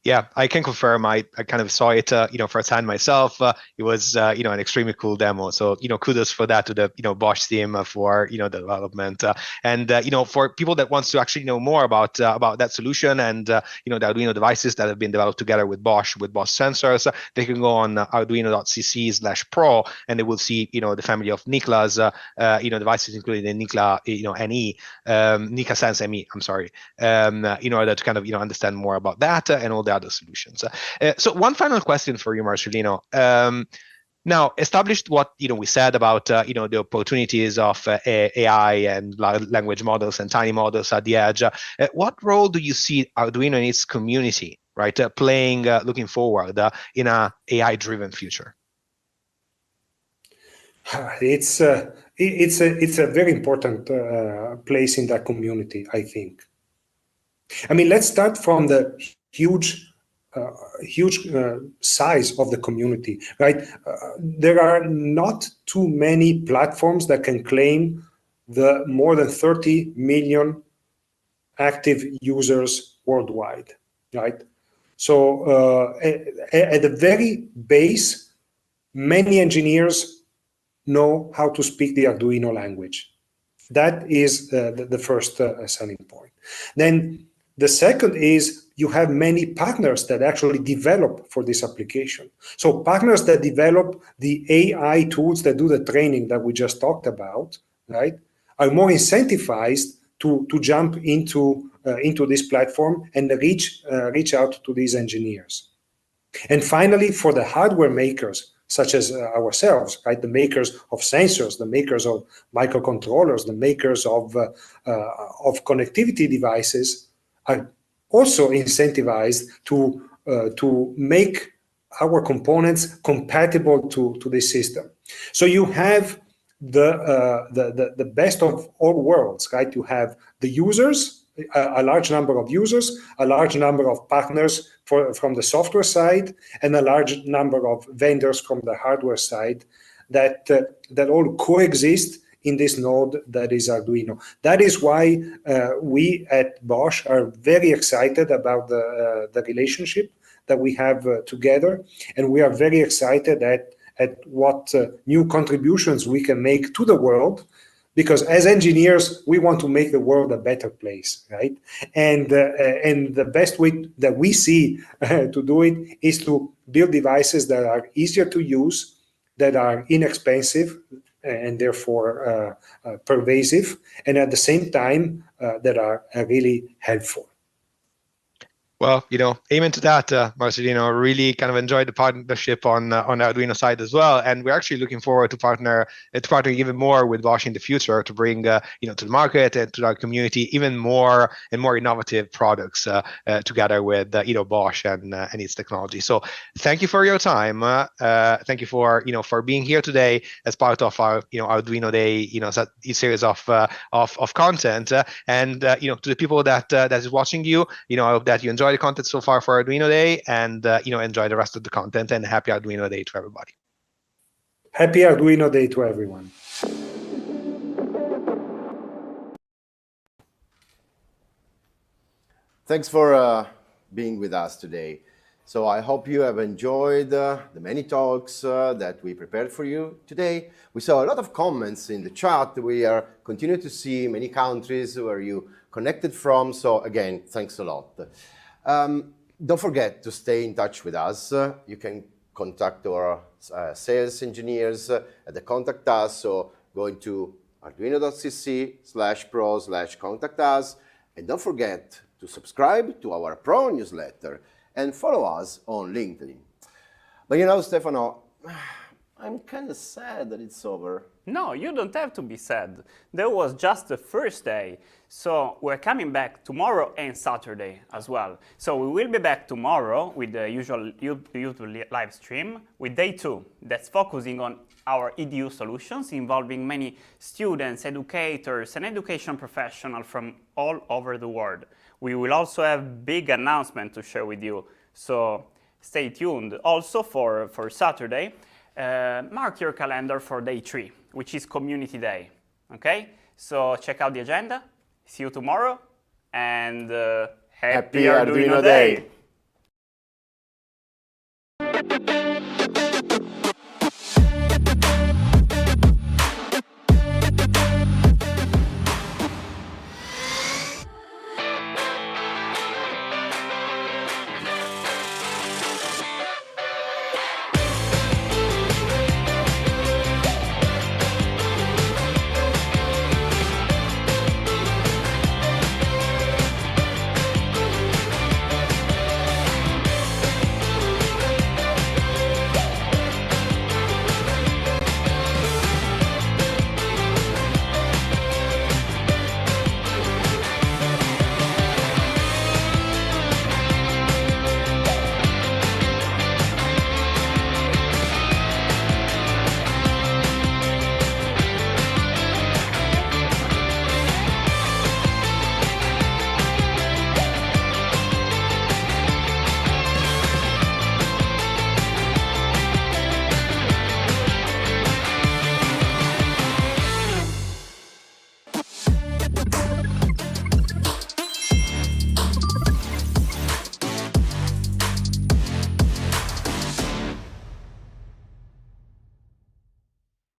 Yeah, I can confirm. I kind of saw it, firsthand myself. It was, an extremely cool demo. So, kudos for that to the, Bosch team for, the development. And for people that wants to actually know more about that solution and, the Arduino devices that have been developed together with Bosch sensors, they can go on arduino.cc/pro and they will see, the family of Nikla's, devices, including the Nikla, NE, Nika Sense ME, I'm sorry, in order to kind of, understand more about that and all the other solutions. So one final question for you, Marcelino. Now, established what we said about the opportunities of AI and language models and tiny models at the edge. What role do you see Arduino and its community, right, playing looking forward in a AI-driven future? It's a very important place in that community, I think. I mean, let's start from the huge size of the community, right? There are not too many platforms that can claim the more than 30 million active users worldwide, right? So at the very base, many engineers know how to speak the Arduino language. That is the first selling point. Then the second is you have many partners that actually develop for this application. So partners that develop the AI tools that do the training that we just talked about, right, are more incentivized to jump into this platform and reach out to these engineers. And finally, for the hardware makers, such as ourselves, right, the makers of sensors, the makers of microcontrollers, the makers of connectivity devices, are also incentivized to make our components compatible to this system. So you have the best of all worlds, right? You have the users, a large number of users, a large number of partners from the software side, and a large number of vendors from the hardware side that all coexist in this node that is Arduino. That is why we at Bosch are very excited about the relationship that we have together, and we are very excited at what new contributions we can make to the world, because as engineers, we want to make the world a better place, right? And the best way that we see to do it is to build devices that are easier to use, that are inexpensive, and therefore pervasive, and at the same time that are really helpful. Well, amen to that, Marcelino. Really kind of enjoyed the partnership on the Arduino side as well, and we're actually looking forward to partner even more with Bosch in the future to bring to the market and to our community even more and more innovative products together with Bosch and its technology. So thank you for your time. Thank you for being here today as part of our Arduino Day series of content, and to the people that is watching you, I hope that you enjoy the content so far for Arduino Day, and enjoy the rest of the content, and happy Arduino Day to everybody. Happy Arduino Day to everyone. Thanks for being with us today. So I hope you have enjoyed the many talks that we prepared for you today. We saw a lot of comments in the chat. We are continuing to see many countries where you connected from. So again, thanks a lot. Don't forget to stay in touch with us. You can contact our sales engineers at the Contact Us. So going to arduino.cc/pro/contact us. And don't forget to subscribe to our Pro newsletter and follow us on LinkedIn. But Stefano, I'm kind of sad that it's over. No, you don't have to be sad. That was just the first day. So we're coming back tomorrow and Saturday as well. So we will be back tomorrow with the usual YouTube live stream with day 2 that's focusing on our EDU solutions involving many students, educators, and education professionals from all over the world. We will also have big announcement to share with you. So stay tuned. Also for Saturday, mark your calendar for day 3, which is Community Day. Okay? So check out the agenda. See you tomorrow, and happy Arduino Day!